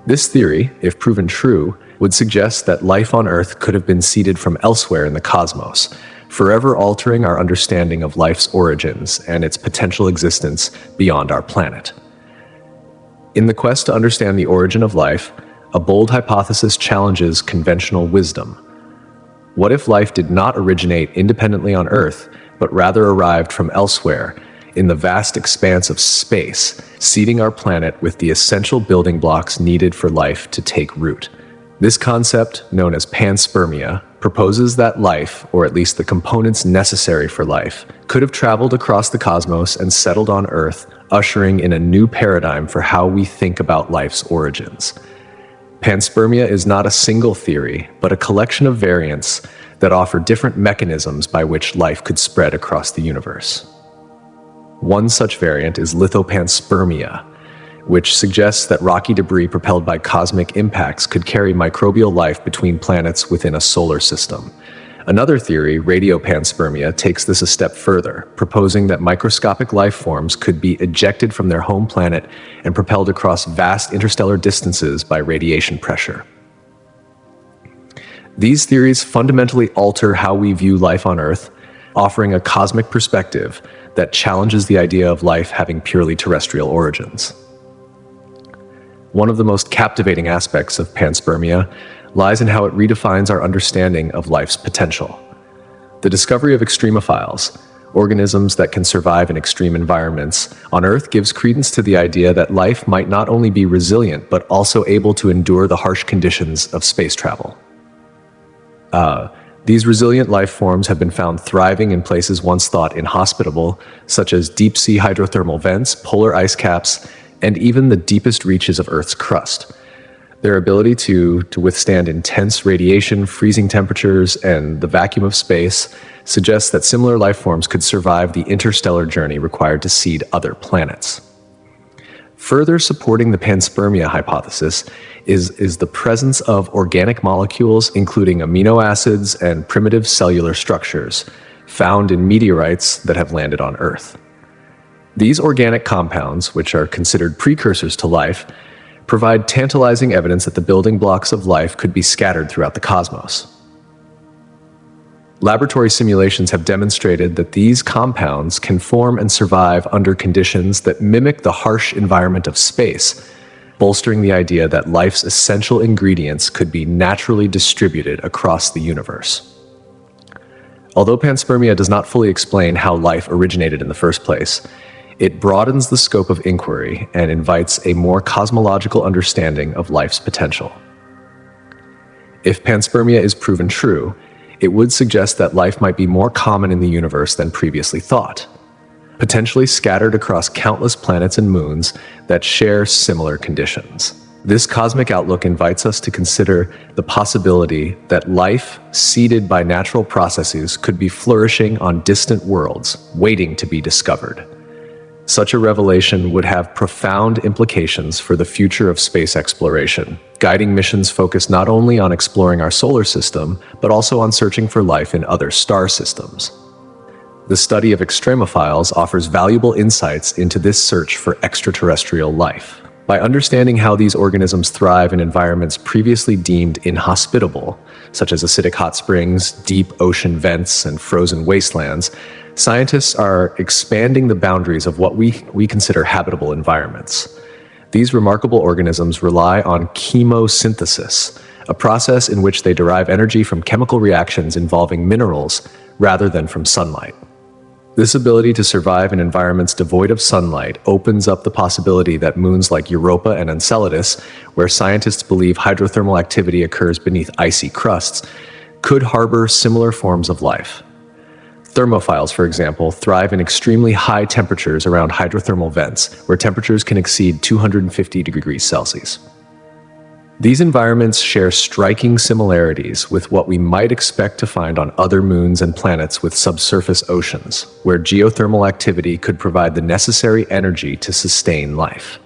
This theory, if proven true, would suggest that life on Earth could have been seeded from elsewhere in the cosmos, forever altering our understanding of life's origins and its potential existence beyond our planet. In the quest to understand the origin of life, a bold hypothesis challenges conventional wisdom. What if life did not originate independently on Earth, but rather arrived from elsewhere, in the vast expanse of space, seeding our planet with the essential building blocks needed for life to take root. This concept, known as panspermia, proposes that life, or at least the components necessary for life, could have traveled across the cosmos and settled on Earth, ushering in a new paradigm for how we think about life's origins. Panspermia is not a single theory, but a collection of variants that offer different mechanisms by which life could spread across the universe. One such variant is lithopanspermia, which suggests that rocky debris propelled by cosmic impacts could carry microbial life between planets within a solar system. Another theory, radiopanspermia, takes this a step further, proposing that microscopic life forms could be ejected from their home planet and propelled across vast interstellar distances by radiation pressure. These theories fundamentally alter how we view life on Earth, offering a cosmic perspective that challenges the idea of life having purely terrestrial origins. One of the most captivating aspects of panspermia lies in how it redefines our understanding of life's potential. The discovery of extremophiles, organisms that can survive in extreme environments, on Earth gives credence to the idea that life might not only be resilient, but also able to endure the harsh conditions of space travel. These resilient life forms have been found thriving in places once thought inhospitable, such as deep-sea hydrothermal vents, polar ice caps, and even the deepest reaches of Earth's crust. Their ability to withstand intense radiation, freezing temperatures, and the vacuum of space suggests that similar life forms could survive the interstellar journey required to seed other planets. Further supporting the panspermia hypothesis is the presence of organic molecules, including amino acids and primitive cellular structures, found in meteorites that have landed on Earth. These organic compounds, which are considered precursors to life, provide tantalizing evidence that the building blocks of life could be scattered throughout the cosmos. Laboratory simulations have demonstrated that these compounds can form and survive under conditions that mimic the harsh environment of space, bolstering the idea that life's essential ingredients could be naturally distributed across the universe. Although panspermia does not fully explain how life originated in the first place, it broadens the scope of inquiry and invites a more cosmological understanding of life's potential. If panspermia is proven true, it would suggest that life might be more common in the universe than previously thought, potentially scattered across countless planets and moons that share similar conditions. This cosmic outlook invites us to consider the possibility that life, seeded by natural processes, could be flourishing on distant worlds, waiting to be discovered. Such a revelation would have profound implications for the future of space exploration, guiding missions focused not only on exploring our solar system, but also on searching for life in other star systems. The study of extremophiles offers valuable insights into this search for extraterrestrial life. By understanding how these organisms thrive in environments previously deemed inhospitable, such as acidic hot springs, deep ocean vents, and frozen wastelands, scientists are expanding the boundaries of what we consider habitable environments. These remarkable organisms rely on chemosynthesis, a process in which they derive energy from chemical reactions involving minerals rather than from sunlight. This ability to survive in environments devoid of sunlight opens up the possibility that moons like Europa and Enceladus, where scientists believe hydrothermal activity occurs beneath icy crusts, could harbor similar forms of life. Thermophiles, for example, thrive in extremely high temperatures around hydrothermal vents, where temperatures can exceed 250 degrees Celsius. These environments share striking similarities with what we might expect to find on other moons and planets with subsurface oceans, where geothermal activity could provide the necessary energy to sustain life.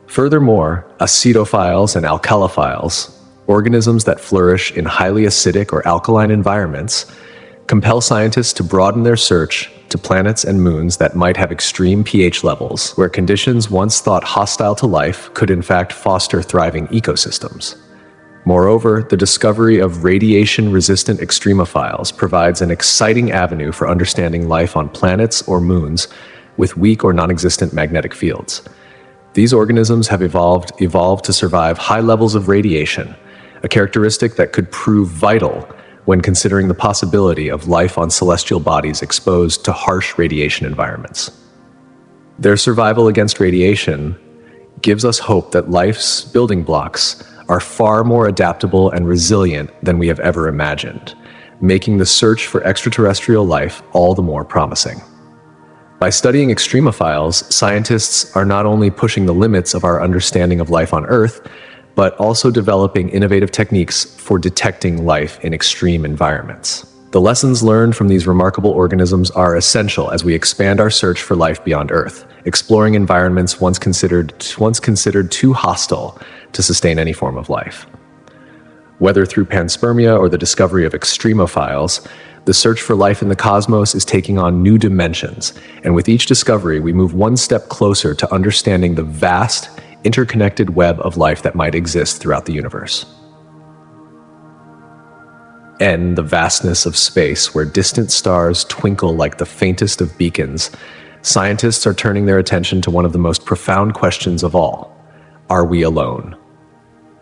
Furthermore, acidophiles and alkalophiles, organisms that flourish in highly acidic or alkaline environments, compel scientists to broaden their search to planets and moons that might have extreme pH levels, where conditions once thought hostile to life could in fact foster thriving ecosystems. Moreover, the discovery of radiation-resistant extremophiles provides an exciting avenue for understanding life on planets or moons with weak or non-existent magnetic fields. These organisms have evolved to survive high levels of radiation, a characteristic that could prove vital when considering the possibility of life on celestial bodies exposed to harsh radiation environments. Their survival against radiation gives us hope that life's building blocks are far more adaptable and resilient than we have ever imagined, making the search for extraterrestrial life all the more promising. By studying extremophiles, scientists are not only pushing the limits of our understanding of life on Earth, but also developing innovative techniques for detecting life in extreme environments. The lessons learned from these remarkable organisms are essential as we expand our search for life beyond Earth, exploring environments once considered too hostile to sustain any form of life. Whether through panspermia or the discovery of extremophiles, the search for life in the cosmos is taking on new dimensions, and with each discovery, we move one step closer to understanding the vast, interconnected web of life that might exist throughout the universe. And the vastness of space, where distant stars twinkle like the faintest of beacons, scientists are turning their attention to one of the most profound questions of all: are we alone?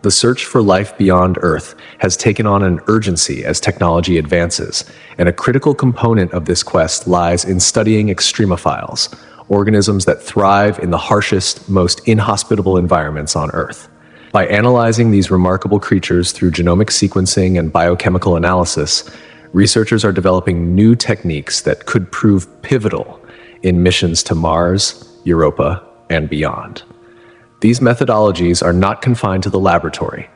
The search for life beyond Earth has taken on an urgency as technology advances, and a critical component of this quest lies in studying extremophiles, organisms that thrive in the harshest, most inhospitable environments on Earth. By analyzing these remarkable creatures through genomic sequencing and biochemical analysis, researchers are developing new techniques that could prove pivotal in missions to Mars, Europa, and beyond. These methodologies are not confined to the laboratory.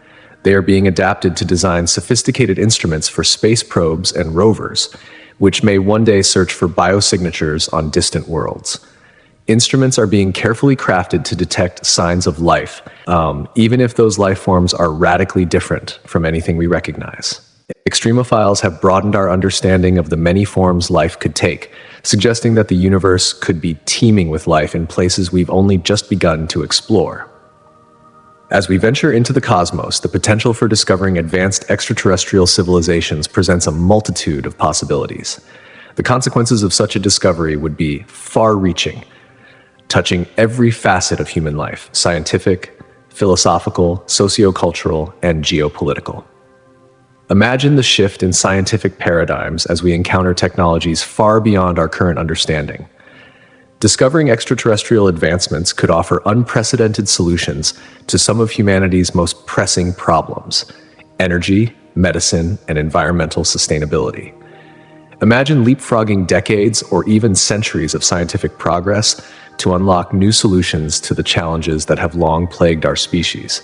They are being adapted to design sophisticated instruments for space probes and rovers, which may one day search for biosignatures on distant worlds. Instruments are being carefully crafted to detect signs of life, even if those life forms are radically different from anything we recognize. Extremophiles have broadened our understanding of the many forms life could take, suggesting that the universe could be teeming with life in places we've only just begun to explore. As we venture into the cosmos, the potential for discovering advanced extraterrestrial civilizations presents a multitude of possibilities. The consequences of such a discovery would be far-reaching, touching every facet of human life: scientific, philosophical, sociocultural, and geopolitical. Imagine the shift in scientific paradigms as we encounter technologies far beyond our current understanding. Discovering extraterrestrial advancements could offer unprecedented solutions to some of humanity's most pressing problems: energy, medicine, and environmental sustainability. Imagine leapfrogging decades or even centuries of scientific progress to unlock new solutions to the challenges that have long plagued our species.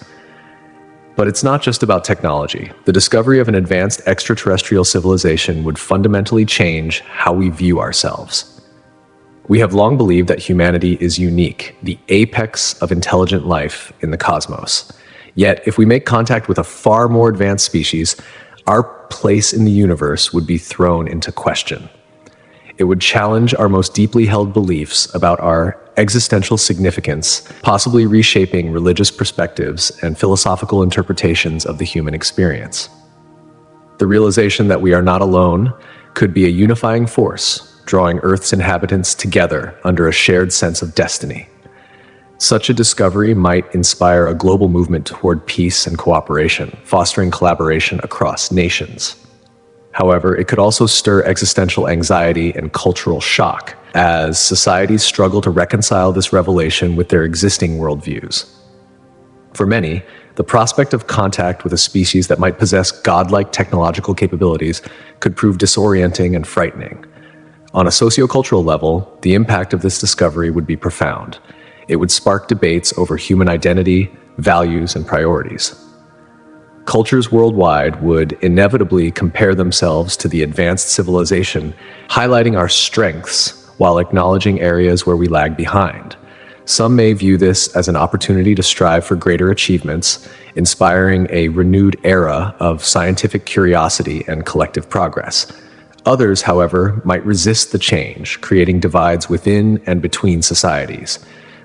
But it's not just about technology. The discovery of an advanced extraterrestrial civilization would fundamentally change how we view ourselves. We have long believed that humanity is unique, the apex of intelligent life in the cosmos. Yet, if we make contact with a far more advanced species, our place in the universe would be thrown into question. It would challenge our most deeply held beliefs about our existential significance, possibly reshaping religious perspectives and philosophical interpretations of the human experience. The realization that we are not alone could be a unifying force, drawing Earth's inhabitants together under a shared sense of destiny. Such a discovery might inspire a global movement toward peace and cooperation, fostering collaboration across nations. However, it could also stir existential anxiety and cultural shock as societies struggle to reconcile this revelation with their existing worldviews. For many, the prospect of contact with a species that might possess godlike technological capabilities could prove disorienting and frightening. On a sociocultural level, the impact of this discovery would be profound. It would spark debates over human identity, values, and priorities. Cultures worldwide would inevitably compare themselves to the advanced civilization, highlighting our strengths while acknowledging areas where we lag behind. Some may view this as an opportunity to strive for greater achievements, inspiring a renewed era of scientific curiosity and collective progress. Others, however, might resist the change, creating divides within and between societies.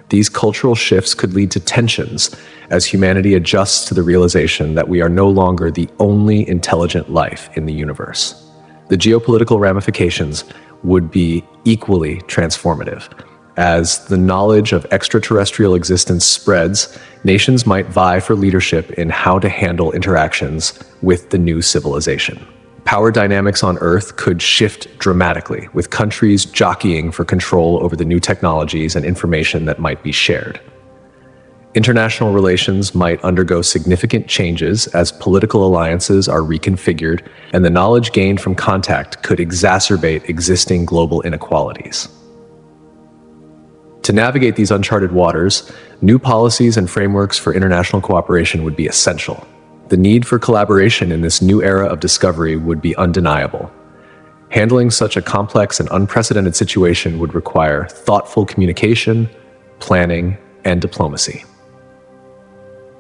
These cultural shifts could lead to tensions as humanity adjusts to the realization that we are no longer the only intelligent life in the universe. The geopolitical ramifications would be equally transformative. As the knowledge of extraterrestrial existence spreads, nations might vie for leadership in how to handle interactions with the new civilization. Power dynamics on Earth could shift dramatically, with countries jockeying for control over the new technologies and information that might be shared. International relations might undergo significant changes as political alliances are reconfigured, and the knowledge gained from contact could exacerbate existing global inequalities. To navigate these uncharted waters, new policies and frameworks for international cooperation would be essential. The need for collaboration in this new era of discovery would be undeniable. Handling such a complex and unprecedented situation would require thoughtful communication, planning, and diplomacy.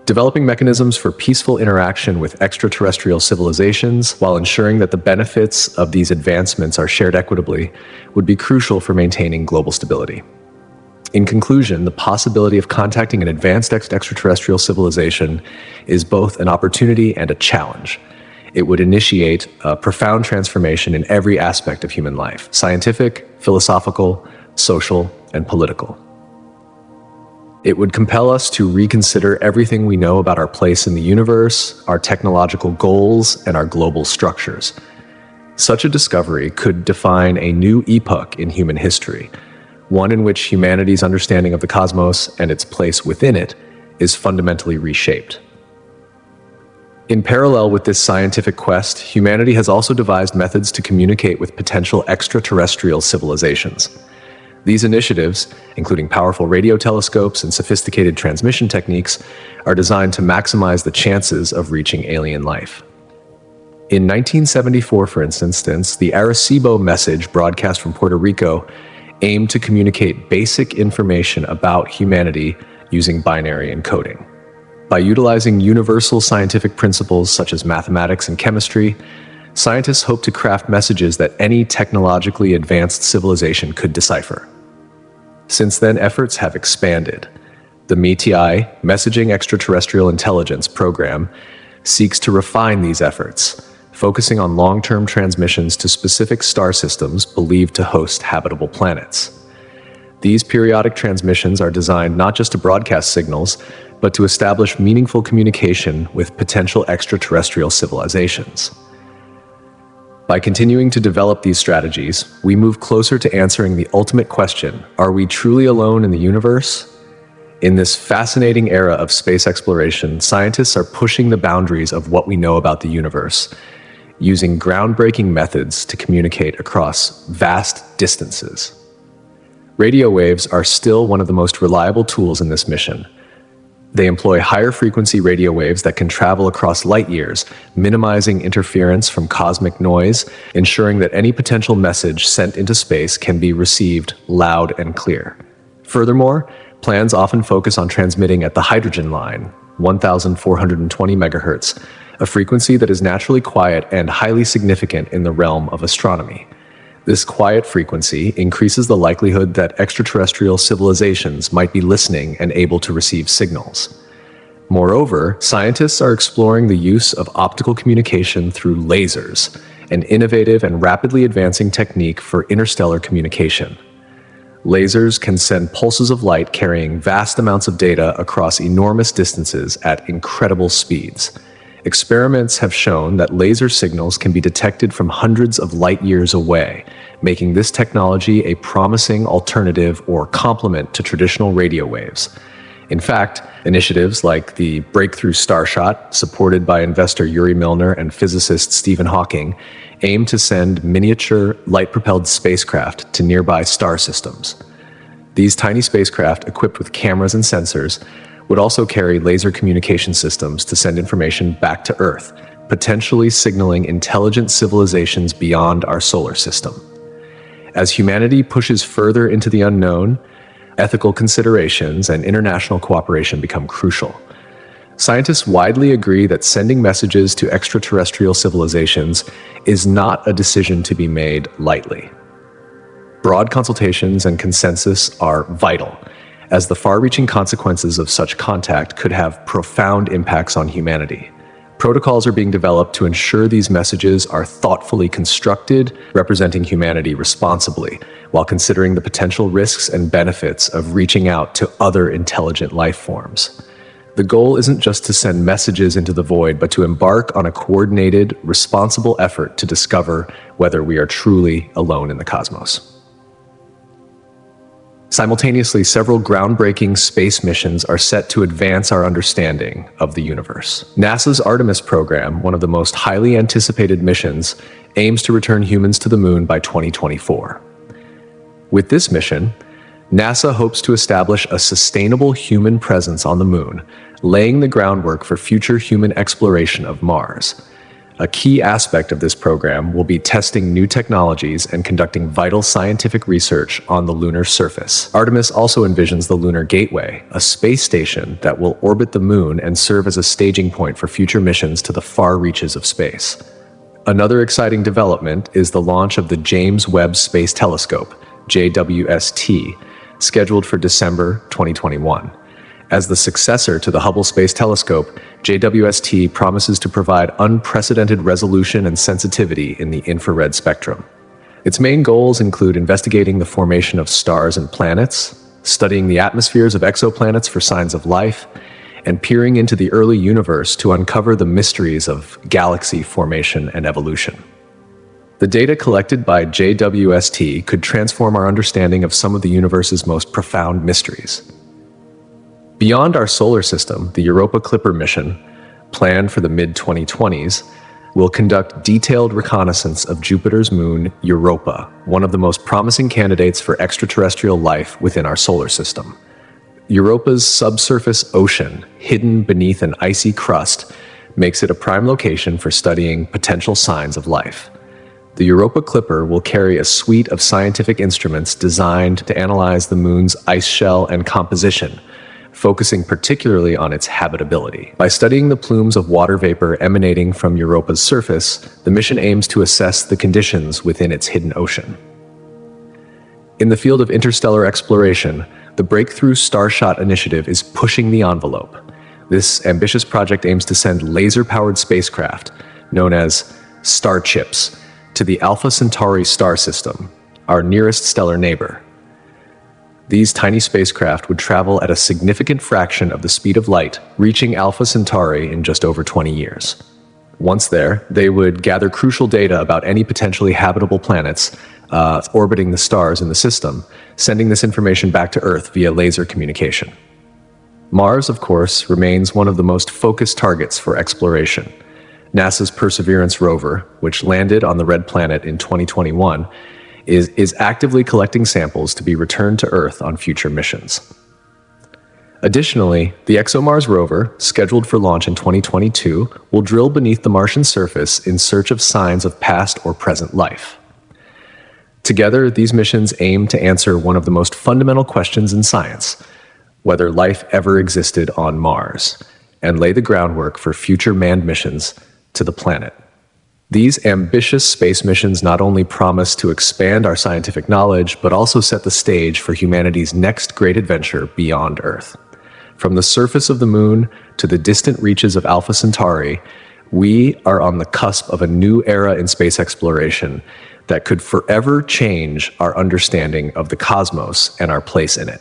Developing mechanisms for peaceful interaction with extraterrestrial civilizations while ensuring that the benefits of these advancements are shared equitably would be crucial for maintaining global stability. In conclusion, the possibility of contacting an advanced extraterrestrial civilization is both an opportunity and a challenge. It would initiate a profound transformation in every aspect of human life: scientific, philosophical, social, and political. It would compel us to reconsider everything we know about our place in the universe, our technological goals, and our global structures. Such a discovery could define a new epoch in human history, one in which humanity's understanding of the cosmos and its place within it is fundamentally reshaped. In parallel with this scientific quest, humanity has also devised methods to communicate with potential extraterrestrial civilizations. These initiatives, including powerful radio telescopes and sophisticated transmission techniques, are designed to maximize the chances of reaching alien life. In 1974, for instance, the Arecibo message broadcast from Puerto Rico aimed to communicate basic information about humanity using binary encoding. By utilizing universal scientific principles such as mathematics and chemistry, scientists hope to craft messages that any technologically advanced civilization could decipher. Since then, efforts have expanded. The METI, Messaging Extraterrestrial Intelligence program, seeks to refine these efforts, focusing on long-term transmissions to specific star systems believed to host habitable planets. These periodic transmissions are designed not just to broadcast signals, but to establish meaningful communication with potential extraterrestrial civilizations. By continuing to develop these strategies, we move closer to answering the ultimate question: are we truly alone in the universe? In this fascinating era of space exploration, scientists are pushing the boundaries of what we know about the universe, using groundbreaking methods to communicate across vast distances. Radio waves are still one of the most reliable tools in this mission. They employ higher frequency radio waves that can travel across light years, minimizing interference from cosmic noise, ensuring that any potential message sent into space can be received loud and clear. Furthermore, plans often focus on transmitting at the hydrogen line, 1420 megahertz, a frequency that is naturally quiet and highly significant in the realm of astronomy. This quiet frequency increases the likelihood that extraterrestrial civilizations might be listening and able to receive signals. Moreover, scientists are exploring the use of optical communication through lasers, an innovative and rapidly advancing technique for interstellar communication. Lasers can send pulses of light carrying vast amounts of data across enormous distances at incredible speeds. Experiments have shown that laser signals can be detected from hundreds of light years away, making this technology a promising alternative or complement to traditional radio waves. In fact, initiatives like the Breakthrough Starshot, supported by investor Yuri Milner and physicist Stephen Hawking, aim to send miniature, light-propelled spacecraft to nearby star systems. These tiny spacecraft, equipped with cameras and sensors, would also carry laser communication systems to send information back to Earth, potentially signaling intelligent civilizations beyond our solar system. As humanity pushes further into the unknown, ethical considerations and international cooperation become crucial. Scientists widely agree that sending messages to extraterrestrial civilizations is not a decision to be made lightly. Broad consultations and consensus are vital, as the far-reaching consequences of such contact could have profound impacts on humanity. Protocols are being developed to ensure these messages are thoughtfully constructed, representing humanity responsibly, while considering the potential risks and benefits of reaching out to other intelligent life forms. The goal isn't just to send messages into the void, but to embark on a coordinated, responsible effort to discover whether we are truly alone in the cosmos. Simultaneously, several groundbreaking space missions are set to advance our understanding of the universe. NASA's Artemis program, one of the most highly anticipated missions, aims to return humans to the moon by 2024. With this mission, NASA hopes to establish a sustainable human presence on the moon, laying the groundwork for future human exploration of Mars. A key aspect of this program will be testing new technologies and conducting vital scientific research on the lunar surface. Artemis also envisions the Lunar Gateway, a space station that will orbit the moon and serve as a staging point for future missions to the far reaches of space. Another exciting development is the launch of the James Webb Space Telescope, JWST, scheduled for December 2021. As the successor to the Hubble Space Telescope, JWST promises to provide unprecedented resolution and sensitivity in the infrared spectrum. Its main goals include investigating the formation of stars and planets, studying the atmospheres of exoplanets for signs of life, and peering into the early universe to uncover the mysteries of galaxy formation and evolution. The data collected by JWST could transform our understanding of some of the universe's most profound mysteries. Beyond our solar system, the Europa Clipper mission, planned for the mid-2020s, will conduct detailed reconnaissance of Jupiter's moon, Europa, one of the most promising candidates for extraterrestrial life within our solar system. Europa's subsurface ocean, hidden beneath an icy crust, makes it a prime location for studying potential signs of life. The Europa Clipper will carry a suite of scientific instruments designed to analyze the moon's ice shell and composition, focusing particularly on its habitability. By studying the plumes of water vapor emanating from Europa's surface, the mission aims to assess the conditions within its hidden ocean. In the field of interstellar exploration, the Breakthrough Starshot initiative is pushing the envelope. This ambitious project aims to send laser-powered spacecraft, known as Starships, to the Alpha Centauri star system, our nearest stellar neighbor. These tiny spacecraft would travel at a significant fraction of the speed of light, reaching Alpha Centauri in just over 20 years. Once there, they would gather crucial data about any potentially habitable planets orbiting the stars in the system, sending this information back to Earth via laser communication. Mars, of course, remains one of the most focused targets for exploration. NASA's Perseverance rover, which landed on the Red Planet in 2021, is actively collecting samples to be returned to Earth on future missions. Additionally, the ExoMars rover, scheduled for launch in 2022, will drill beneath the Martian surface in search of signs of past or present life. Together, these missions aim to answer one of the most fundamental questions in science: whether life ever existed on Mars, and lay the groundwork for future manned missions to the planet. These ambitious space missions not only promise to expand our scientific knowledge, but also set the stage for humanity's next great adventure beyond Earth. From the surface of the moon to the distant reaches of Alpha Centauri, we are on the cusp of a new era in space exploration that could forever change our understanding of the cosmos and our place in it.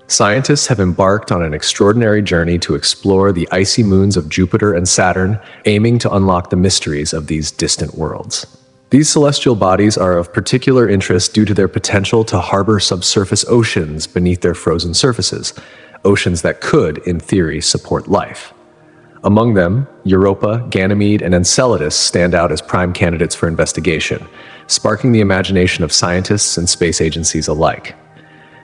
Scientists have embarked on an extraordinary journey to explore the icy moons of Jupiter and Saturn, aiming to unlock the mysteries of these distant worlds. These celestial bodies are of particular interest due to their potential to harbor subsurface oceans beneath their frozen surfaces, oceans that could, in theory, support life. Among them, Europa, Ganymede, and Enceladus stand out as prime candidates for investigation, sparking the imagination of scientists and space agencies alike.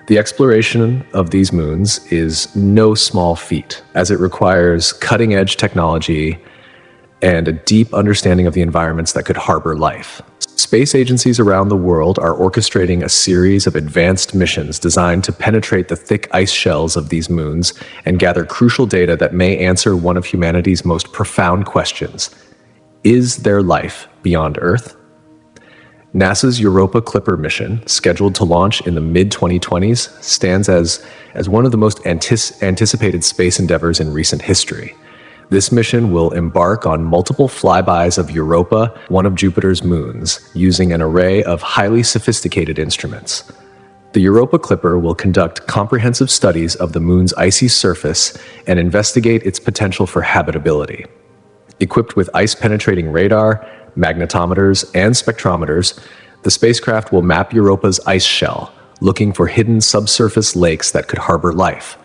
The exploration of these moons is no small feat, as it requires cutting-edge technology and a deep understanding of the environments that could harbor life. Space agencies around the world are orchestrating a series of advanced missions designed to penetrate the thick ice shells of these moons and gather crucial data that may answer one of humanity's most profound questions: is there life beyond Earth? NASA's Europa Clipper mission, scheduled to launch in the mid-2020s, stands as one of the most anticipated space endeavors in recent history. This mission will embark on multiple flybys of Europa, one of Jupiter's moons, using an array of highly sophisticated instruments. The Europa Clipper will conduct comprehensive studies of the Moon's icy surface and investigate its potential for habitability. Equipped with ice-penetrating radar, magnetometers, and spectrometers, the spacecraft will map Europa's ice shell, looking for hidden subsurface lakes that could harbor life.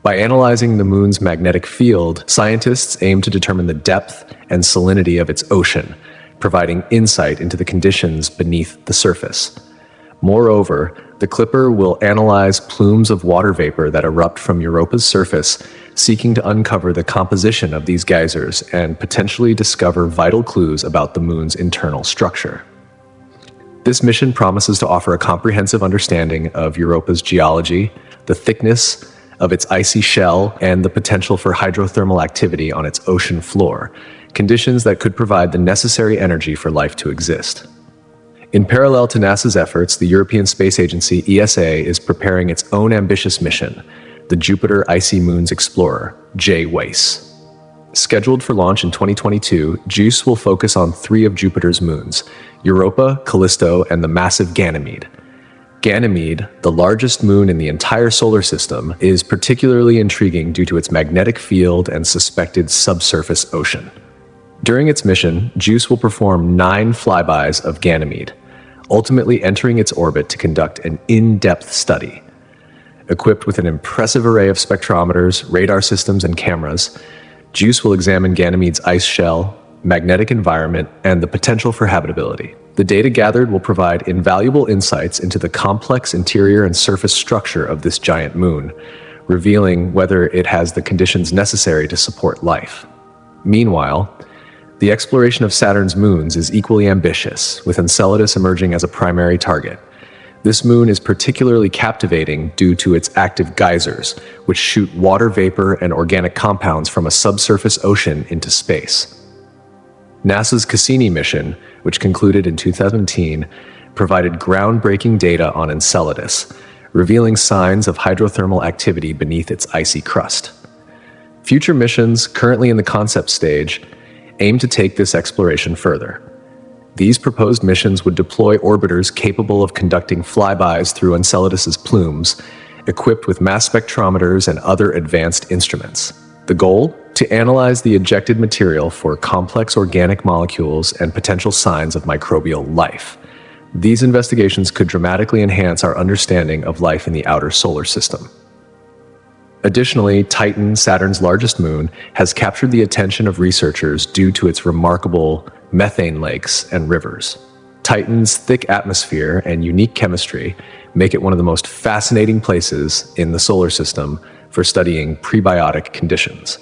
By analyzing the Moon's magnetic field, scientists aim to determine the depth and salinity of its ocean, providing insight into the conditions beneath the surface. Moreover, the Clipper will analyze plumes of water vapor that erupt from Europa's surface, seeking to uncover the composition of these geysers and potentially discover vital clues about the Moon's internal structure. This mission promises to offer a comprehensive understanding of Europa's geology, the thickness of its icy shell, and the potential for hydrothermal activity on its ocean floor, conditions that could provide the necessary energy for life to exist. In parallel to NASA's efforts, the European Space Agency ESA is preparing its own ambitious mission, the Jupiter Icy Moons Explorer, JWACE. Scheduled for launch in 2022, JUICE will focus on 3 of Jupiter's moons, Europa, Callisto, and the massive Ganymede. Ganymede, the largest moon in the entire solar system, is particularly intriguing due to its magnetic field and suspected subsurface ocean. During its mission, JUICE will perform 9 flybys of Ganymede, ultimately entering its orbit to conduct an in-depth study. Equipped with an impressive array of spectrometers, radar systems, and cameras, JUICE will examine Ganymede's ice shell, magnetic environment, and the potential for habitability. The data gathered will provide invaluable insights into the complex interior and surface structure of this giant moon, revealing whether it has the conditions necessary to support life. Meanwhile, the exploration of Saturn's moons is equally ambitious, with Enceladus emerging as a primary target. This moon is particularly captivating due to its active geysers, which shoot water vapor and organic compounds from a subsurface ocean into space. NASA's Cassini mission, which concluded in 2017, provided groundbreaking data on Enceladus, revealing signs of hydrothermal activity beneath its icy crust. Future missions, currently in the concept stage, aim to take this exploration further. These proposed missions would deploy orbiters capable of conducting flybys through Enceladus's plumes, equipped with mass spectrometers and other advanced instruments. The goal? To analyze the ejected material for complex organic molecules and potential signs of microbial life. These investigations could dramatically enhance our understanding of life in the outer solar system. Additionally, Titan, Saturn's largest moon, has captured the attention of researchers due to its remarkable methane lakes and rivers. Titan's thick atmosphere and unique chemistry make it one of the most fascinating places in the solar system for studying prebiotic conditions.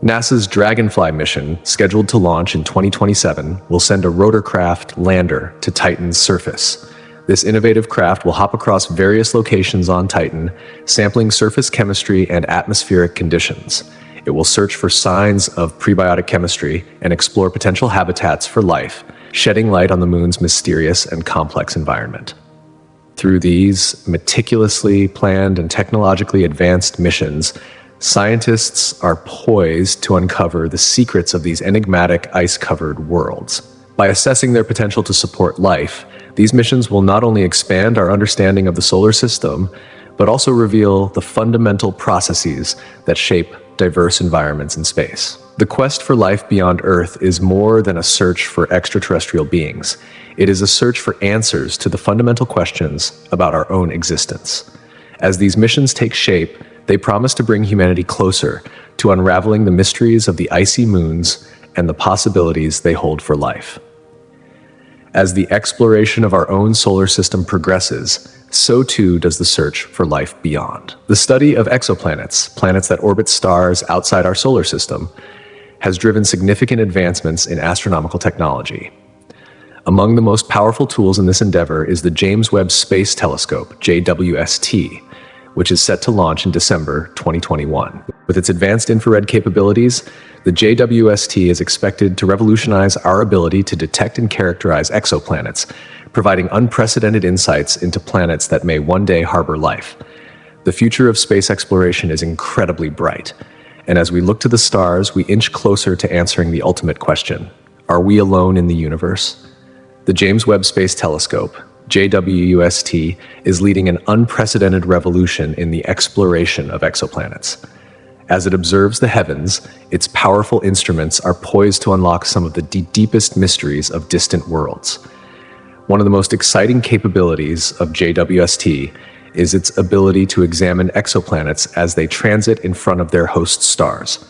NASA's Dragonfly mission, scheduled to launch in 2027, will send a rotorcraft lander to Titan's surface. This innovative craft will hop across various locations on Titan, sampling surface chemistry and atmospheric conditions. It will search for signs of prebiotic chemistry and explore potential habitats for life, shedding light on the moon's mysterious and complex environment. Through these meticulously planned and technologically advanced missions, scientists are poised to uncover the secrets of these enigmatic ice-covered worlds. By assessing their potential to support life, these missions will not only expand our understanding of the solar system, but also reveal the fundamental processes that shape diverse environments in space. The quest for life beyond Earth is more than a search for extraterrestrial beings. It is a search for answers to the fundamental questions about our own existence. As these missions take shape, they promise to bring humanity closer to unraveling the mysteries of the icy moons and the possibilities they hold for life. As the exploration of our own solar system progresses, so too does the search for life beyond. The study of exoplanets, planets that orbit stars outside our solar system, has driven significant advancements in astronomical technology. Among the most powerful tools in this endeavor is the James Webb Space Telescope, JWST, which is set to launch in December 2021. With its advanced infrared capabilities, the JWST is expected to revolutionize our ability to detect and characterize exoplanets, providing unprecedented insights into planets that may one day harbor life. The future of space exploration is incredibly bright, and as we look to the stars, we inch closer to answering the ultimate question: are we alone in the universe? The James Webb Space Telescope, JWST is leading an unprecedented revolution in the exploration of exoplanets. As it observes the heavens, its powerful instruments are poised to unlock some of the deepest mysteries of distant worlds. One of the most exciting capabilities of JWST is its ability to examine exoplanets as they transit in front of their host stars.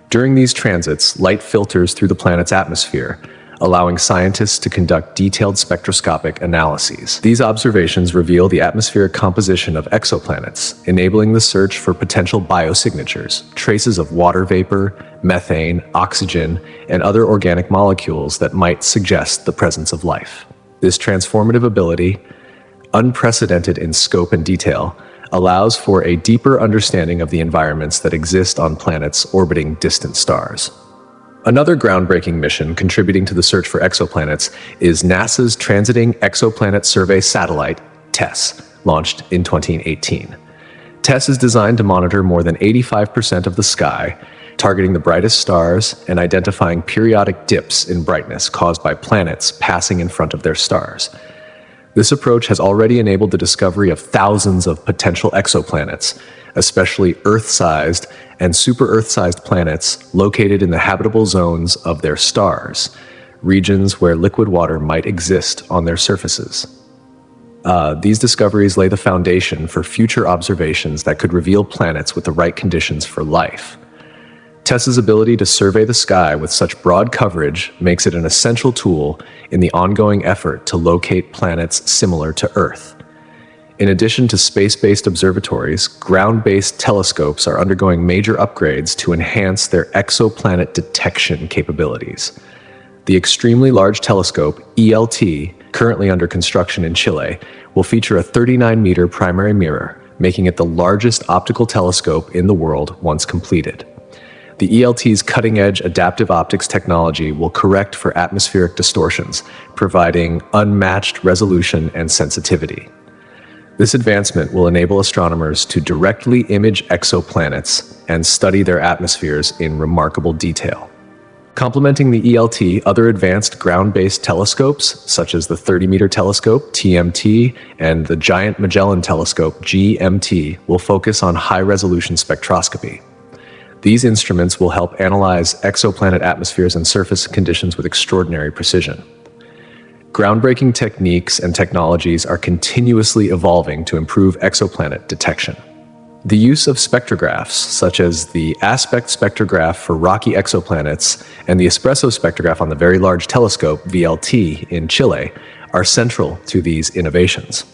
During these transits, light filters through the planet's atmosphere, allowing scientists to conduct detailed spectroscopic analyses. These observations reveal the atmospheric composition of exoplanets, enabling the search for potential biosignatures, traces of water vapor, methane, oxygen, and other organic molecules that might suggest the presence of life. This transformative ability, unprecedented in scope and detail, allows for a deeper understanding of the environments that exist on planets orbiting distant stars. Another groundbreaking mission contributing to the search for exoplanets is NASA's Transiting Exoplanet Survey Satellite, TESS, launched in 2018. TESS is designed to monitor more than 85% of the sky, targeting the brightest stars and identifying periodic dips in brightness caused by planets passing in front of their stars. This approach has already enabled the discovery of thousands of potential exoplanets, especially Earth-sized and super-Earth-sized planets located in the habitable zones of their stars, regions where liquid water might exist on their surfaces. These discoveries lay the foundation for future observations that could reveal planets with the right conditions for life. TESS's ability to survey the sky with such broad coverage makes it an essential tool in the ongoing effort to locate planets similar to Earth. In addition to space-based observatories, ground-based telescopes are undergoing major upgrades to enhance their exoplanet detection capabilities. The extremely large telescope, ELT, currently under construction in Chile, will feature a 39-meter primary mirror, making it the largest optical telescope in the world once completed. The ELT's cutting-edge adaptive optics technology will correct for atmospheric distortions, providing unmatched resolution and sensitivity. This advancement will enable astronomers to directly image exoplanets and study their atmospheres in remarkable detail. Complementing the ELT, other advanced ground-based telescopes, such as the 30-meter telescope, TMT, and the Giant Magellan Telescope, GMT, will focus on high-resolution spectroscopy. These instruments will help analyze exoplanet atmospheres and surface conditions with extraordinary precision. Groundbreaking techniques and technologies are continuously evolving to improve exoplanet detection. The use of spectrographs, such as the aspect spectrograph for rocky exoplanets and the espresso spectrograph on the Very Large Telescope, VLT, in Chile, are central to these innovations.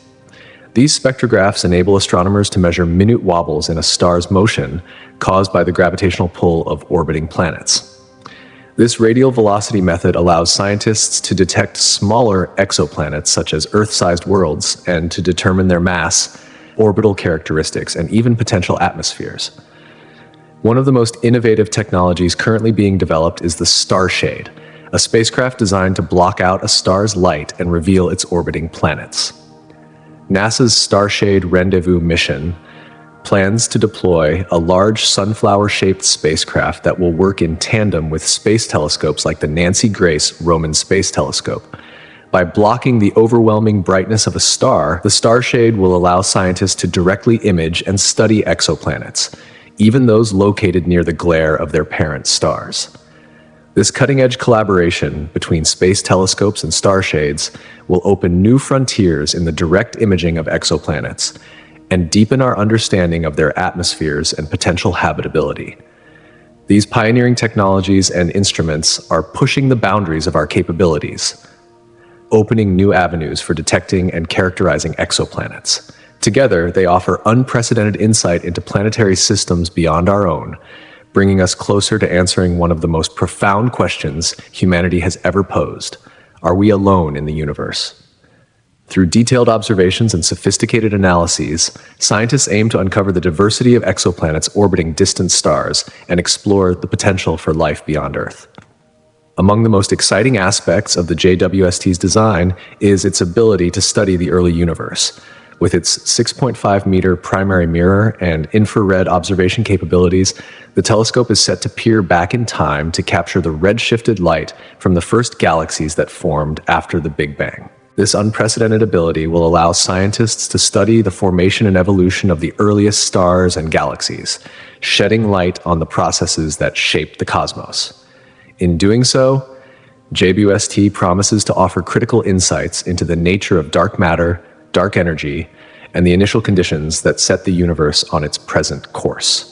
These spectrographs enable astronomers to measure minute wobbles in a star's motion caused by the gravitational pull of orbiting planets. This radial velocity method allows scientists to detect smaller exoplanets, such as Earth-sized worlds, and to determine their mass, orbital characteristics, and even potential atmospheres. One of the most innovative technologies currently being developed is the Starshade, a spacecraft designed to block out a star's light and reveal its orbiting planets. NASA's Starshade Rendezvous mission plans to deploy a large sunflower-shaped spacecraft that will work in tandem with space telescopes like the Nancy Grace Roman Space Telescope. By blocking the overwhelming brightness of a star, the Starshade will allow scientists to directly image and study exoplanets, even those located near the glare of their parent stars. This cutting-edge collaboration between space telescopes and starshades will open new frontiers in the direct imaging of exoplanets and deepen our understanding of their atmospheres and potential habitability. These pioneering technologies and instruments are pushing the boundaries of our capabilities, opening new avenues for detecting and characterizing exoplanets. Together, they offer unprecedented insight into planetary systems beyond our own, bringing us closer to answering one of the most profound questions humanity has ever posed: are we alone in the universe? Through detailed observations and sophisticated analyses, scientists aim to uncover the diversity of exoplanets orbiting distant stars and explore the potential for life beyond Earth. Among the most exciting aspects of the JWST's design is its ability to study the early universe. With its 6.5-meter primary mirror and infrared observation capabilities, the telescope is set to peer back in time to capture the red-shifted light from the first galaxies that formed after the Big Bang. This unprecedented ability will allow scientists to study the formation and evolution of the earliest stars and galaxies, shedding light on the processes that shaped the cosmos. In doing so, JWST promises to offer critical insights into the nature of dark matter, dark energy, and the initial conditions that set the universe on its present course.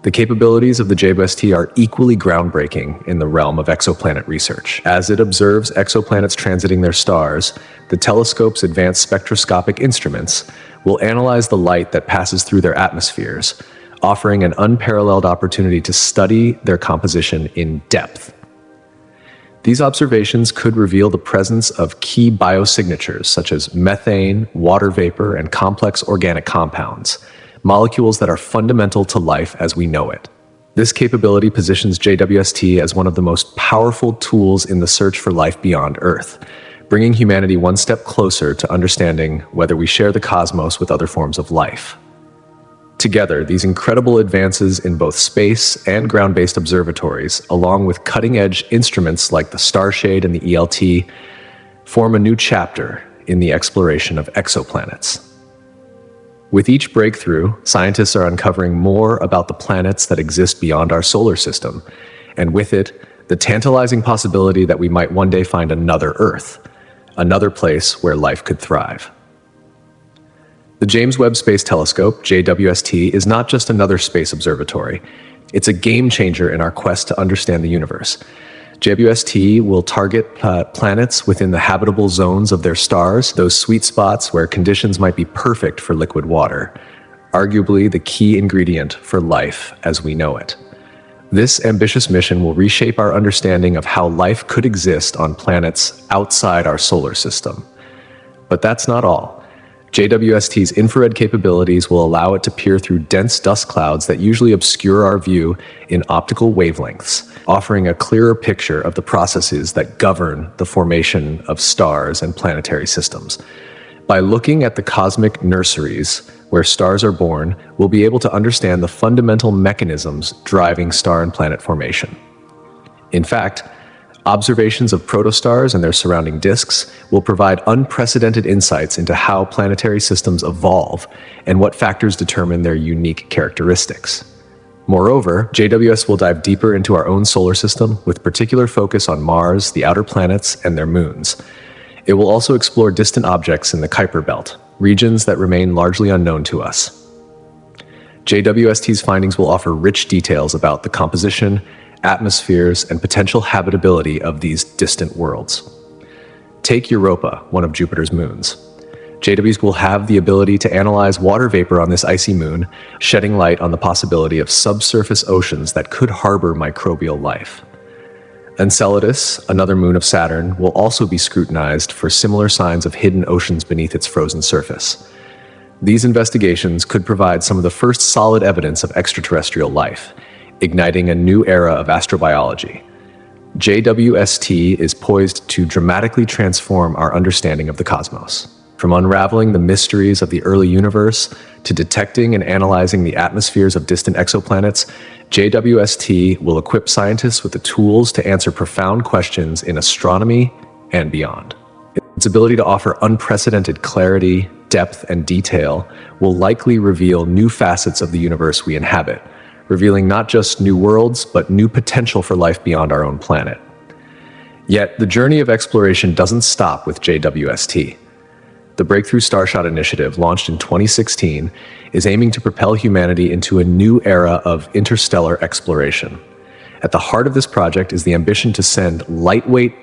The capabilities of the JWST are equally groundbreaking in the realm of exoplanet research. As it observes exoplanets transiting their stars, the telescope's advanced spectroscopic instruments will analyze the light that passes through their atmospheres, offering an unparalleled opportunity to study their composition in depth. These observations could reveal the presence of key biosignatures such as methane, water vapor, and complex organic compounds, molecules that are fundamental to life as we know it. This capability positions JWST as one of the most powerful tools in the search for life beyond Earth, bringing humanity one step closer to understanding whether we share the cosmos with other forms of life. Together, these incredible advances in both space and ground-based observatories, along with cutting-edge instruments like the Starshade and the ELT, form a new chapter in the exploration of exoplanets. With each breakthrough, scientists are uncovering more about the planets that exist beyond our solar system, and with it, the tantalizing possibility that we might one day find another Earth, another place where life could thrive. The James Webb Space Telescope, JWST, is not just another space observatory. It's a game changer in our quest to understand the universe. JWST will target planets within the habitable zones of their stars, those sweet spots where conditions might be perfect for liquid water, arguably the key ingredient for life as we know it. This ambitious mission will reshape our understanding of how life could exist on planets outside our solar system. But that's not all. JWST's infrared capabilities will allow it to peer through dense dust clouds that usually obscure our view in optical wavelengths, offering a clearer picture of the processes that govern the formation of stars and planetary systems. By looking at the cosmic nurseries where stars are born, we'll be able to understand the fundamental mechanisms driving star and planet formation. In fact, observations of protostars and their surrounding disk will provide unprecedented insights into how planetary systems evolve and what factors determine their unique characteristics. Moreover, JWS will dive deeper into our own solar system with particular focus on Mars, the outer planets, and their moons. It will also explore distant objects in the Kuiper Belt, regions that remain largely unknown to us. JWST's findings will offer rich details about the composition, atmospheres, and potential habitability of these distant worlds. Take Europa, one of Jupiter's moons. JWs will have the ability to analyze water vapor on this icy moon, shedding light on the possibility of subsurface oceans that could harbor microbial life. Enceladus, another moon of Saturn, will also be scrutinized for similar signs of hidden oceans beneath its frozen surface. These investigations could provide some of the first solid evidence of extraterrestrial life, igniting a new era of astrobiology. JWST is poised to dramatically transform our understanding of the cosmos. From unraveling the mysteries of the early universe to detecting and analyzing the atmospheres of distant exoplanets, JWST will equip scientists with the tools to answer profound questions in astronomy and beyond. Its ability to offer unprecedented clarity, depth, and detail will likely reveal new facets of the universe we inhabit, revealing not just new worlds, but new potential for life beyond our own planet. Yet, the journey of exploration doesn't stop with JWST. The Breakthrough Starshot Initiative, launched in 2016, is aiming to propel humanity into a new era of interstellar exploration. At the heart of this project is the ambition to send lightweight,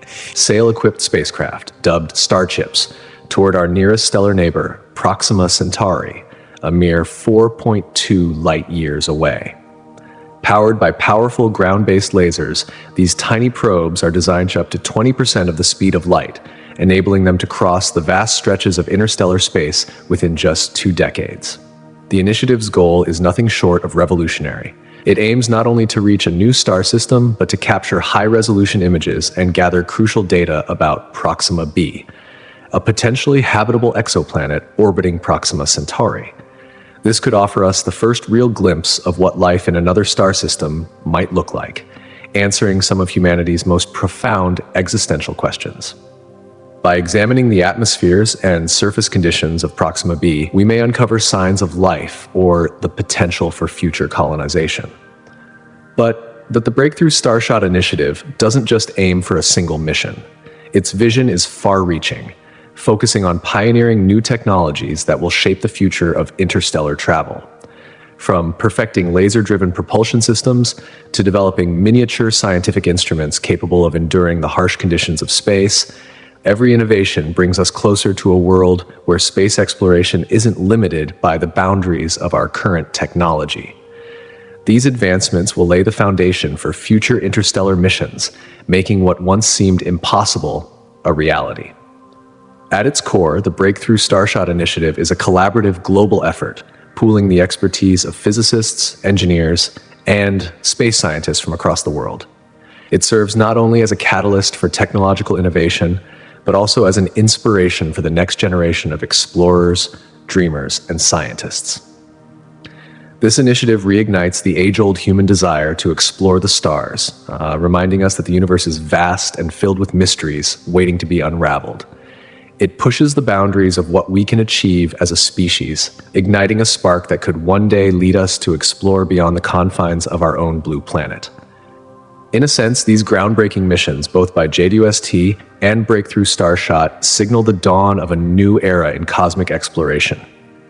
sail-equipped spacecraft, dubbed starships, toward our nearest stellar neighbor, Proxima Centauri, a mere 4.2 light-years away. Powered by powerful ground-based lasers, these tiny probes are designed to up to 20% of the speed of light, enabling them to cross the vast stretches of interstellar space within just 2 decades. The initiative's goal is nothing short of revolutionary. It aims not only to reach a new star system, but to capture high-resolution images and gather crucial data about Proxima b, a potentially habitable exoplanet orbiting Proxima Centauri. This could offer us the first real glimpse of what life in another star system might look like, answering some of humanity's most profound existential questions. By examining the atmospheres and surface conditions of Proxima b, we may uncover signs of life or the potential for future colonization. But the Breakthrough Starshot initiative doesn't just aim for a single mission. Its vision is far-reaching, focusing on pioneering new technologies that will shape the future of interstellar travel. From perfecting laser-driven propulsion systems to developing miniature scientific instruments capable of enduring the harsh conditions of space, every innovation brings us closer to a world where space exploration isn't limited by the boundaries of our current technology. These advancements will lay the foundation for future interstellar missions, making what once seemed impossible a reality. At its core, the Breakthrough Starshot initiative is a collaborative global effort, pooling the expertise of physicists, engineers, and space scientists from across the world. It serves not only as a catalyst for technological innovation, but also as an inspiration for the next generation of explorers, dreamers, and scientists. This initiative reignites the age-old human desire to explore the stars, reminding us that the universe is vast and filled with mysteries waiting to be unraveled. It pushes the boundaries of what we can achieve as a species, igniting a spark that could one day lead us to explore beyond the confines of our own blue planet. In a sense, these groundbreaking missions, both by JWST and Breakthrough Starshot, signal the dawn of a new era in cosmic exploration.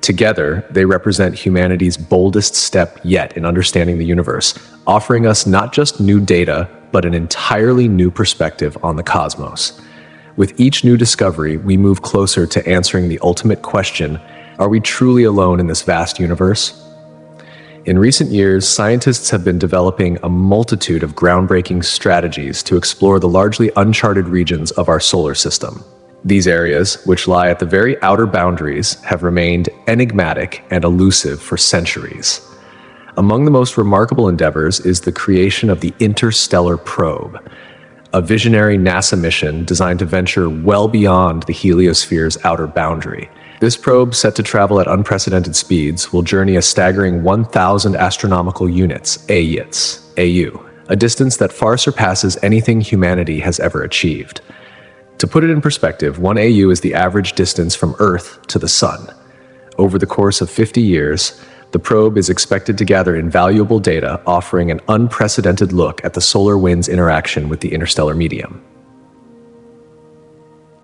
Together, they represent humanity's boldest step yet in understanding the universe, offering us not just new data, but an entirely new perspective on the cosmos. With each new discovery, we move closer to answering the ultimate question: are we truly alone in this vast universe? In recent years, scientists have been developing a multitude of groundbreaking strategies to explore the largely uncharted regions of our solar system. These areas, which lie at the very outer boundaries, have remained enigmatic and elusive for centuries. Among the most remarkable endeavors is the creation of the Interstellar Probe, a visionary NASA mission designed to venture well beyond the heliosphere's outer boundary. This probe, set to travel at unprecedented speeds, will journey a staggering 1,000 astronomical units, AU, a distance that far surpasses anything humanity has ever achieved. To put it in perspective, 1 AU is the average distance from Earth to the Sun. Over the course of 50 years, the probe is expected to gather invaluable data, offering an unprecedented look at the solar wind's interaction with the interstellar medium.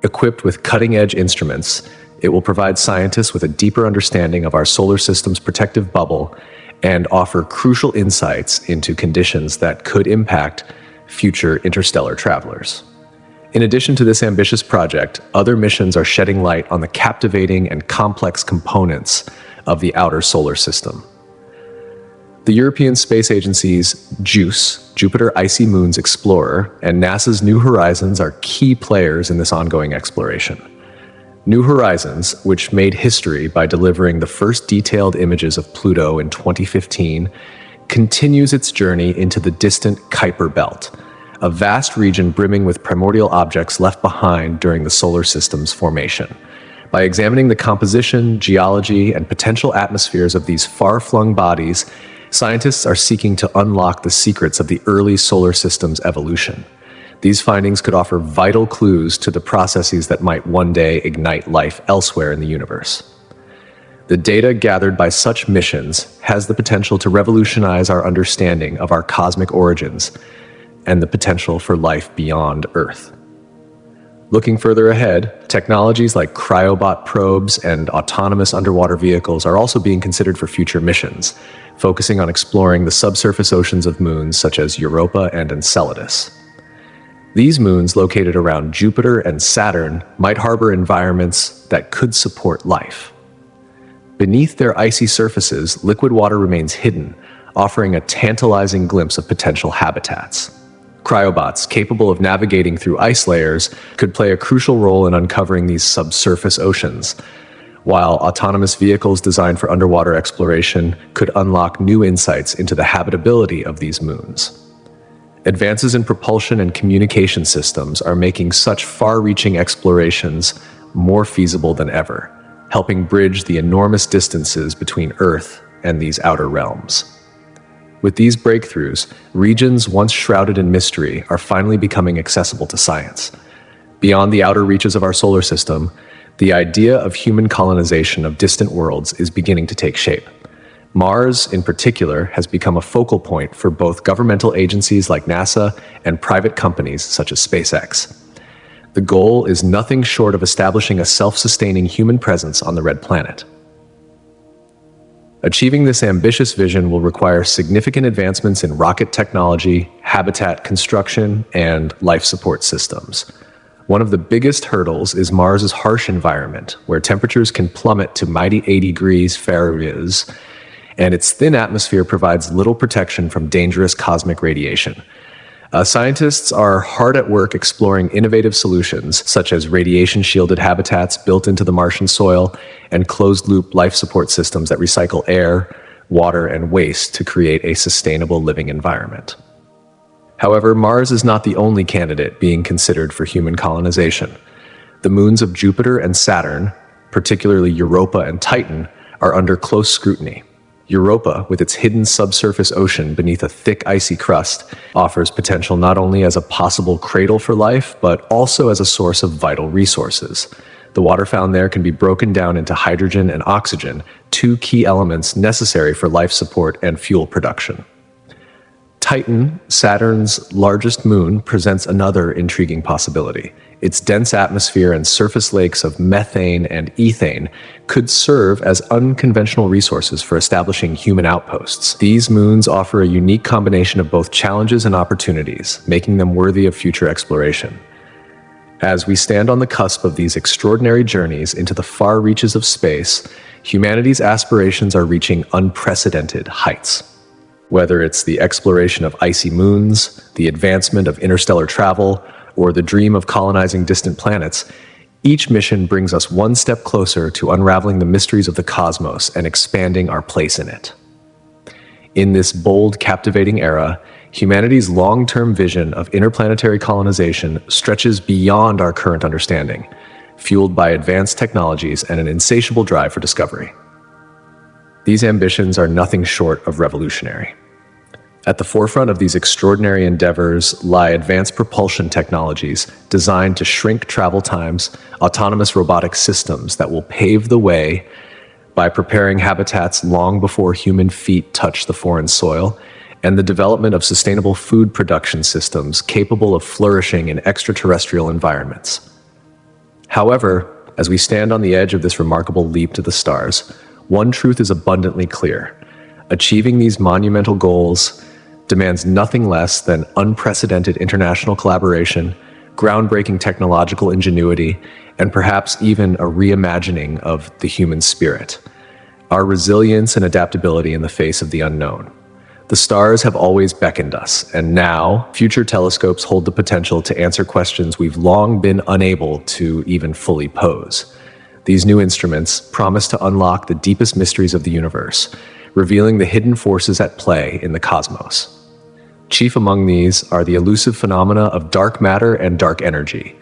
Equipped with cutting-edge instruments, it will provide scientists with a deeper understanding of our solar system's protective bubble and offer crucial insights into conditions that could impact future interstellar travelers. In addition to this ambitious project, other missions are shedding light on the captivating and complex components of the outer solar system. The European Space Agency's JUICE, Jupiter Icy Moons Explorer, and NASA's New Horizons are key players in this ongoing exploration. New Horizons, which made history by delivering the first detailed images of Pluto in 2015, continues its journey into the distant Kuiper Belt, a vast region brimming with primordial objects left behind during the solar system's formation. By examining the composition, geology, and potential atmospheres of these far-flung bodies, scientists are seeking to unlock the secrets of the early solar system's evolution. These findings could offer vital clues to the processes that might one day ignite life elsewhere in the universe. The data gathered by such missions has the potential to revolutionize our understanding of our cosmic origins and the potential for life beyond Earth. Looking further ahead, technologies like cryobot probes and autonomous underwater vehicles are also being considered for future missions, focusing on exploring the subsurface oceans of moons such as Europa and Enceladus. These moons, located around Jupiter and Saturn, might harbor environments that could support life. Beneath their icy surfaces, liquid water remains hidden, offering a tantalizing glimpse of potential habitats. Cryobots, capable of navigating through ice layers, could play a crucial role in uncovering these subsurface oceans, while autonomous vehicles designed for underwater exploration could unlock new insights into the habitability of these moons. Advances in propulsion and communication systems are making such far-reaching explorations more feasible than ever, helping bridge the enormous distances between Earth and these outer realms. With these breakthroughs, regions once shrouded in mystery are finally becoming accessible to science. Beyond the outer reaches of our solar system, the idea of human colonization of distant worlds is beginning to take shape. Mars, in particular, has become a focal point for both governmental agencies like NASA and private companies such as SpaceX. The goal is nothing short of establishing a self-sustaining human presence on the red planet. Achieving this ambitious vision will require significant advancements in rocket technology, habitat construction, and life support systems. One of the biggest hurdles is Mars's harsh environment, where temperatures can plummet to mighty 80 degrees Fahrenheit, and its thin atmosphere provides little protection from dangerous cosmic radiation. Scientists are hard at work exploring innovative solutions, such as radiation-shielded habitats built into the Martian soil and closed-loop life support systems that recycle air, water, and waste to create a sustainable living environment. However, Mars is not the only candidate being considered for human colonization. The moons of Jupiter and Saturn, particularly Europa and Titan, are under close scrutiny. Europa, with its hidden subsurface ocean beneath a thick icy crust, offers potential not only as a possible cradle for life, but also as a source of vital resources. The water found there can be broken down into hydrogen and oxygen, two key elements necessary for life support and fuel production. Titan, Saturn's largest moon, presents another intriguing possibility. Its dense atmosphere and surface lakes of methane and ethane could serve as unconventional resources for establishing human outposts. These moons offer a unique combination of both challenges and opportunities, making them worthy of future exploration. As we stand on the cusp of these extraordinary journeys into the far reaches of space, humanity's aspirations are reaching unprecedented heights. Whether it's the exploration of icy moons, the advancement of interstellar travel, or the dream of colonizing distant planets, each mission brings us one step closer to unraveling the mysteries of the cosmos and expanding our place in it. In this bold, captivating era, humanity's long-term vision of interplanetary colonization stretches beyond our current understanding, fueled by advanced technologies and an insatiable drive for discovery. These ambitions are nothing short of revolutionary. At the forefront of these extraordinary endeavors lie advanced propulsion technologies designed to shrink travel times, autonomous robotic systems that will pave the way by preparing habitats long before human feet touch the foreign soil, and the development of sustainable food production systems capable of flourishing in extraterrestrial environments. However, as we stand on the edge of this remarkable leap to the stars, one truth is abundantly clear. Achieving these monumental goals demands nothing less than unprecedented international collaboration, groundbreaking technological ingenuity, and perhaps even a reimagining of the human spirit. Our resilience and adaptability in the face of the unknown. The stars have always beckoned us, and now future telescopes hold the potential to answer questions we've long been unable to even fully pose. These new instruments promise to unlock the deepest mysteries of the universe, revealing the hidden forces at play in the cosmos. Chief among these are the elusive phenomena of dark matter and dark energy,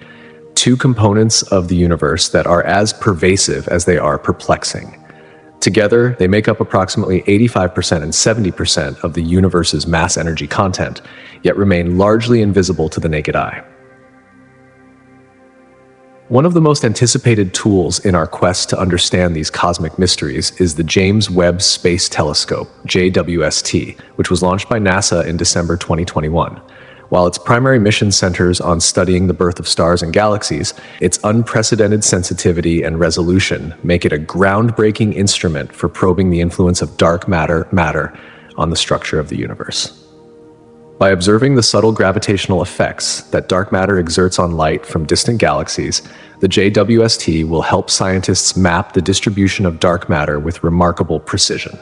two components of the universe that are as pervasive as they are perplexing. Together, they make up approximately 85% and 70% of the universe's mass energy content, yet remain largely invisible to the naked eye. One of the most anticipated tools in our quest to understand these cosmic mysteries is the James Webb Space Telescope, JWST, which was launched by NASA in December 2021. While its primary mission centers on studying the birth of stars and galaxies, its unprecedented sensitivity and resolution make it a groundbreaking instrument for probing the influence of dark matter on the structure of the universe. By observing the subtle gravitational effects that dark matter exerts on light from distant galaxies, the JWST will help scientists map the distribution of dark matter with remarkable precision.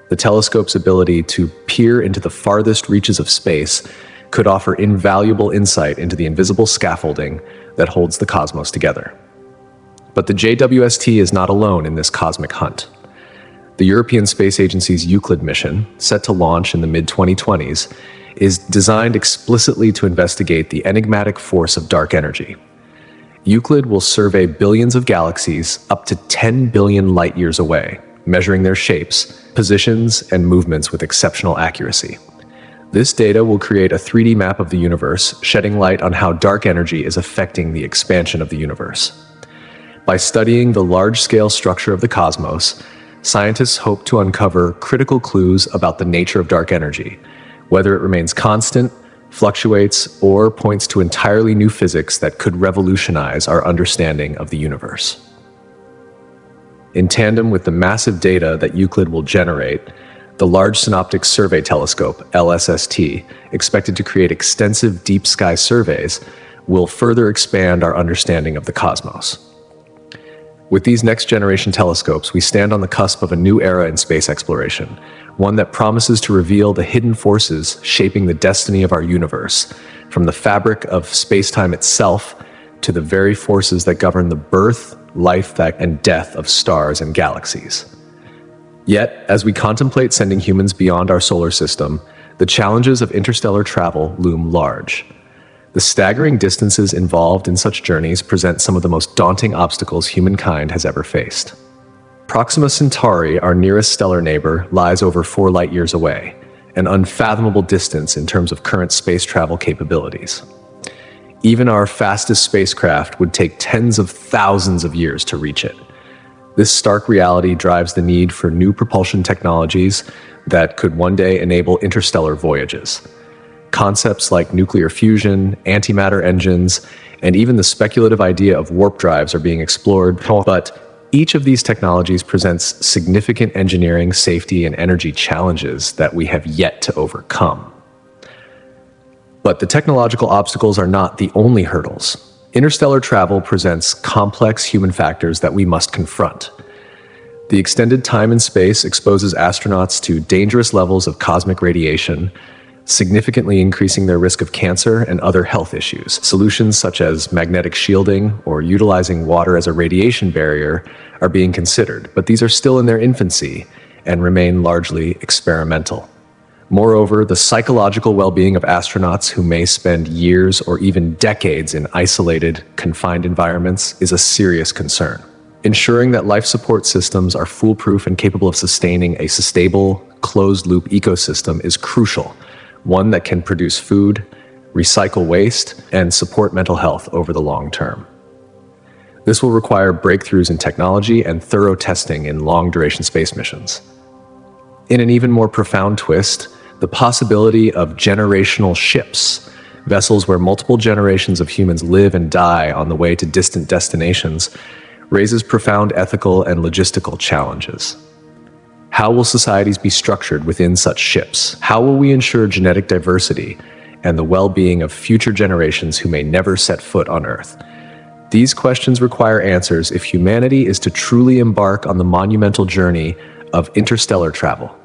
The telescope's ability to peer into the farthest reaches of space could offer invaluable insight into the invisible scaffolding that holds the cosmos together. But the JWST is not alone in this cosmic hunt. The European Space Agency's Euclid mission, set to launch in the mid-2020s, is designed explicitly to investigate the enigmatic force of dark energy. Euclid will survey billions of galaxies up to 10 billion light-years away, measuring their shapes, positions, and movements with exceptional accuracy. This data will create a 3D map of the universe, shedding light on how dark energy is affecting the expansion of the universe. By studying the large-scale structure of the cosmos, scientists hope to uncover critical clues about the nature of dark energy, whether it remains constant, fluctuates, or points to entirely new physics that could revolutionize our understanding of the universe. In tandem with the massive data that Euclid will generate, the Large Synoptic Survey Telescope, LSST, expected to create extensive deep sky surveys, will further expand our understanding of the cosmos. With these next-generation telescopes, we stand on the cusp of a new era in space exploration, one that promises to reveal the hidden forces shaping the destiny of our universe, from the fabric of space-time itself to the very forces that govern the birth, life, and death of stars and galaxies. Yet, as we contemplate sending humans beyond our solar system, the challenges of interstellar travel loom large. The staggering distances involved in such journeys present some of the most daunting obstacles humankind has ever faced. Proxima Centauri, our nearest stellar neighbor, lies over 4 light-years away, an unfathomable distance in terms of current space travel capabilities. Even our fastest spacecraft would take tens of thousands of years to reach it. This stark reality drives the need for new propulsion technologies that could one day enable interstellar voyages. Concepts like nuclear fusion, antimatter engines, and even the speculative idea of warp drives are being explored, but each of these technologies presents significant engineering, safety, and energy challenges that we have yet to overcome. But the technological obstacles are not the only hurdles. Interstellar travel presents complex human factors that we must confront. The extended time in space exposes astronauts to dangerous levels of cosmic radiation, significantly increasing their risk of cancer and other health issues. Solutions such as magnetic shielding or utilizing water as a radiation barrier are being considered, but these are still in their infancy and remain largely experimental. Moreover, the psychological well-being of astronauts who may spend years or even decades in isolated, confined environments is a serious concern. Ensuring that life support systems are foolproof and capable of sustaining a stable, closed-loop ecosystem is crucial, one that can produce food, recycle waste, and support mental health over the long term. This will require breakthroughs in technology and thorough testing in long-duration space missions. In an even more profound twist, the possibility of generational ships, vessels where multiple generations of humans live and die on the way to distant destinations, raises profound ethical and logistical challenges. How will societies be structured within such ships? How will we ensure genetic diversity and the well-being of future generations who may never set foot on Earth? These questions require answers if humanity is to truly embark on the monumental journey of interstellar travel.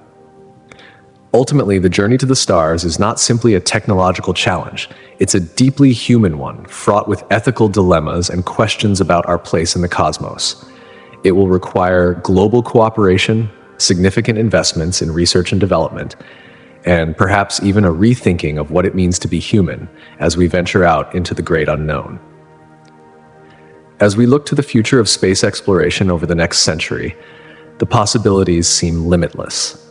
Ultimately, the journey to the stars is not simply a technological challenge. It's a deeply human one, fraught with ethical dilemmas and questions about our place in the cosmos. It will require global cooperation, significant investments in research and development, and perhaps even a rethinking of what it means to be human as we venture out into the great unknown. As we look to the future of space exploration over the next century, the possibilities seem limitless.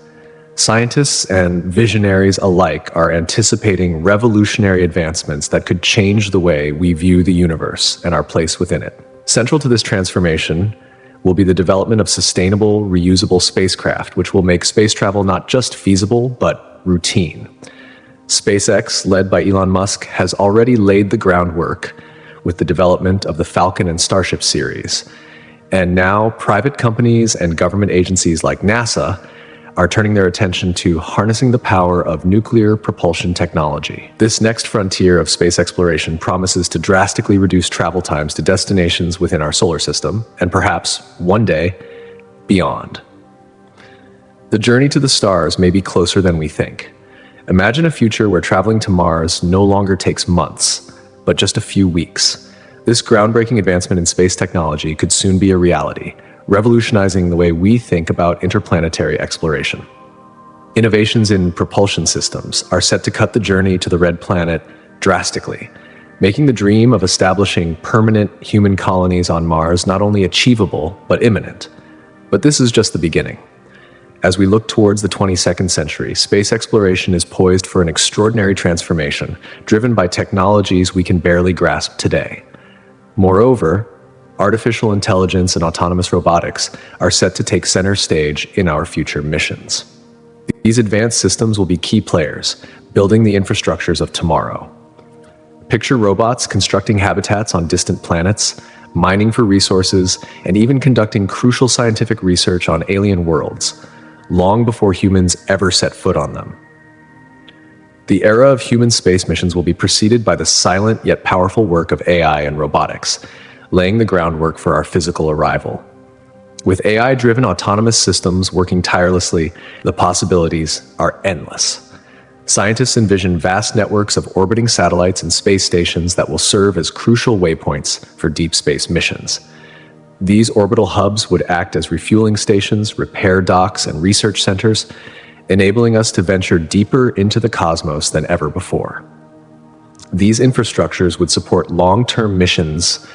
Scientists and visionaries alike are anticipating revolutionary advancements that could change the way we view the universe and our place within it. Central to this transformation will be the development of sustainable, reusable spacecraft, which will make space travel not just feasible, but routine. SpaceX, led by Elon Musk, has already laid the groundwork with the development of the Falcon and Starship series. And now private companies and government agencies like NASA are turning their attention to harnessing the power of nuclear propulsion technology. This next frontier of space exploration promises to drastically reduce travel times to destinations within our solar system, and perhaps, one day, beyond. The journey to the stars may be closer than we think. Imagine a future where traveling to Mars no longer takes months, but just a few weeks. This groundbreaking advancement in space technology could soon be a reality, revolutionizing the way we think about interplanetary exploration. Innovations in propulsion systems are set to cut the journey to the red planet drastically, making the dream of establishing permanent human colonies on Mars not only achievable, but imminent. But this is just the beginning. As we look towards the 22nd century, space exploration is poised for an extraordinary transformation, driven by technologies we can barely grasp today. Moreover, artificial intelligence and autonomous robotics are set to take center stage in our future missions. These advanced systems will be key players, building the infrastructures of tomorrow. Picture robots constructing habitats on distant planets, mining for resources, and even conducting crucial scientific research on alien worlds, long before humans ever set foot on them. The era of human space missions will be preceded by the silent yet powerful work of AI and robotics, laying the groundwork for our physical arrival. With AI-driven autonomous systems working tirelessly, the possibilities are endless. Scientists envision vast networks of orbiting satellites and space stations that will serve as crucial waypoints for deep space missions. These orbital hubs would act as refueling stations, repair docks, and research centers, enabling us to venture deeper into the cosmos than ever before. These infrastructures would support long-term missions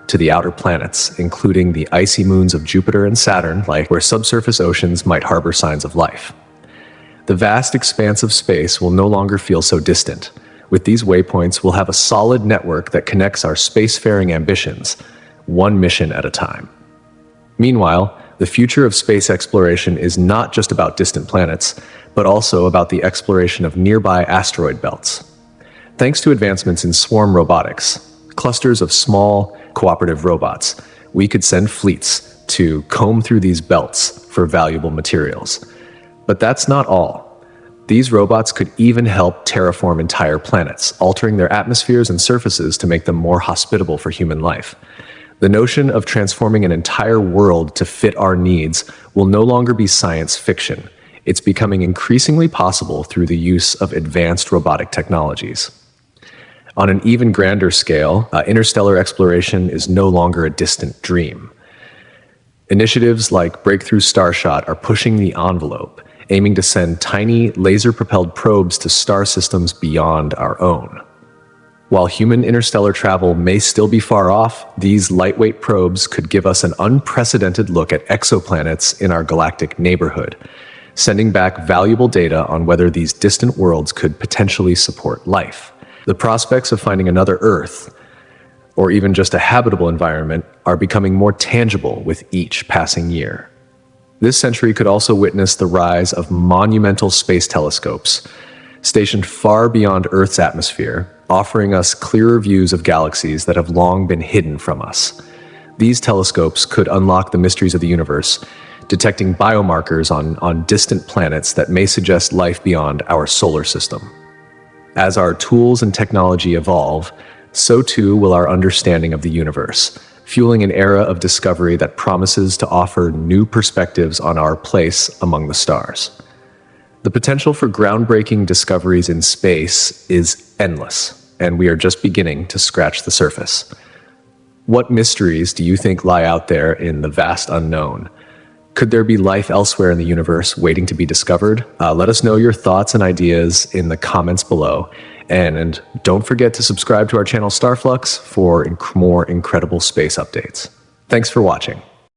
to the outer planets, including the icy moons of Jupiter and Saturn, where subsurface oceans might harbor signs of life. The vast expanse of space will no longer feel so distant. With these waypoints, we'll have a solid network that connects our spacefaring ambitions, one mission at a time. Meanwhile, the future of space exploration is not just about distant planets, but also about the exploration of nearby asteroid belts. Thanks to advancements in swarm robotics, clusters of small, cooperative robots, we could send fleets to comb through these belts for valuable materials. But that's not all. These robots could even help terraform entire planets, altering their atmospheres and surfaces to make them more hospitable for human life. The notion of transforming an entire world to fit our needs will no longer be science fiction. It's becoming increasingly possible through the use of advanced robotic technologies. On an even grander scale, interstellar exploration is no longer a distant dream. Initiatives like Breakthrough Starshot are pushing the envelope, aiming to send tiny, laser-propelled probes to star systems beyond our own. While human interstellar travel may still be far off, these lightweight probes could give us an unprecedented look at exoplanets in our galactic neighborhood, sending back valuable data on whether these distant worlds could potentially support life. The prospects of finding another Earth, or even just a habitable environment, are becoming more tangible with each passing year. This century could also witness the rise of monumental space telescopes, stationed far beyond Earth's atmosphere, offering us clearer views of galaxies that have long been hidden from us. These telescopes could unlock the mysteries of the universe, detecting biomarkers on distant planets that may suggest life beyond our solar system. As our tools and technology evolve, so too will our understanding of the universe, fueling an era of discovery that promises to offer new perspectives on our place among the stars. The potential for groundbreaking discoveries in space is endless, and we are just beginning to scratch the surface. What mysteries do you think lie out there in the vast unknown? Could there be life elsewhere in the universe waiting to be discovered? Let us know your thoughts and ideas in the comments below. And don't forget to subscribe to our channel Starflux for more incredible space updates. Thanks for watching.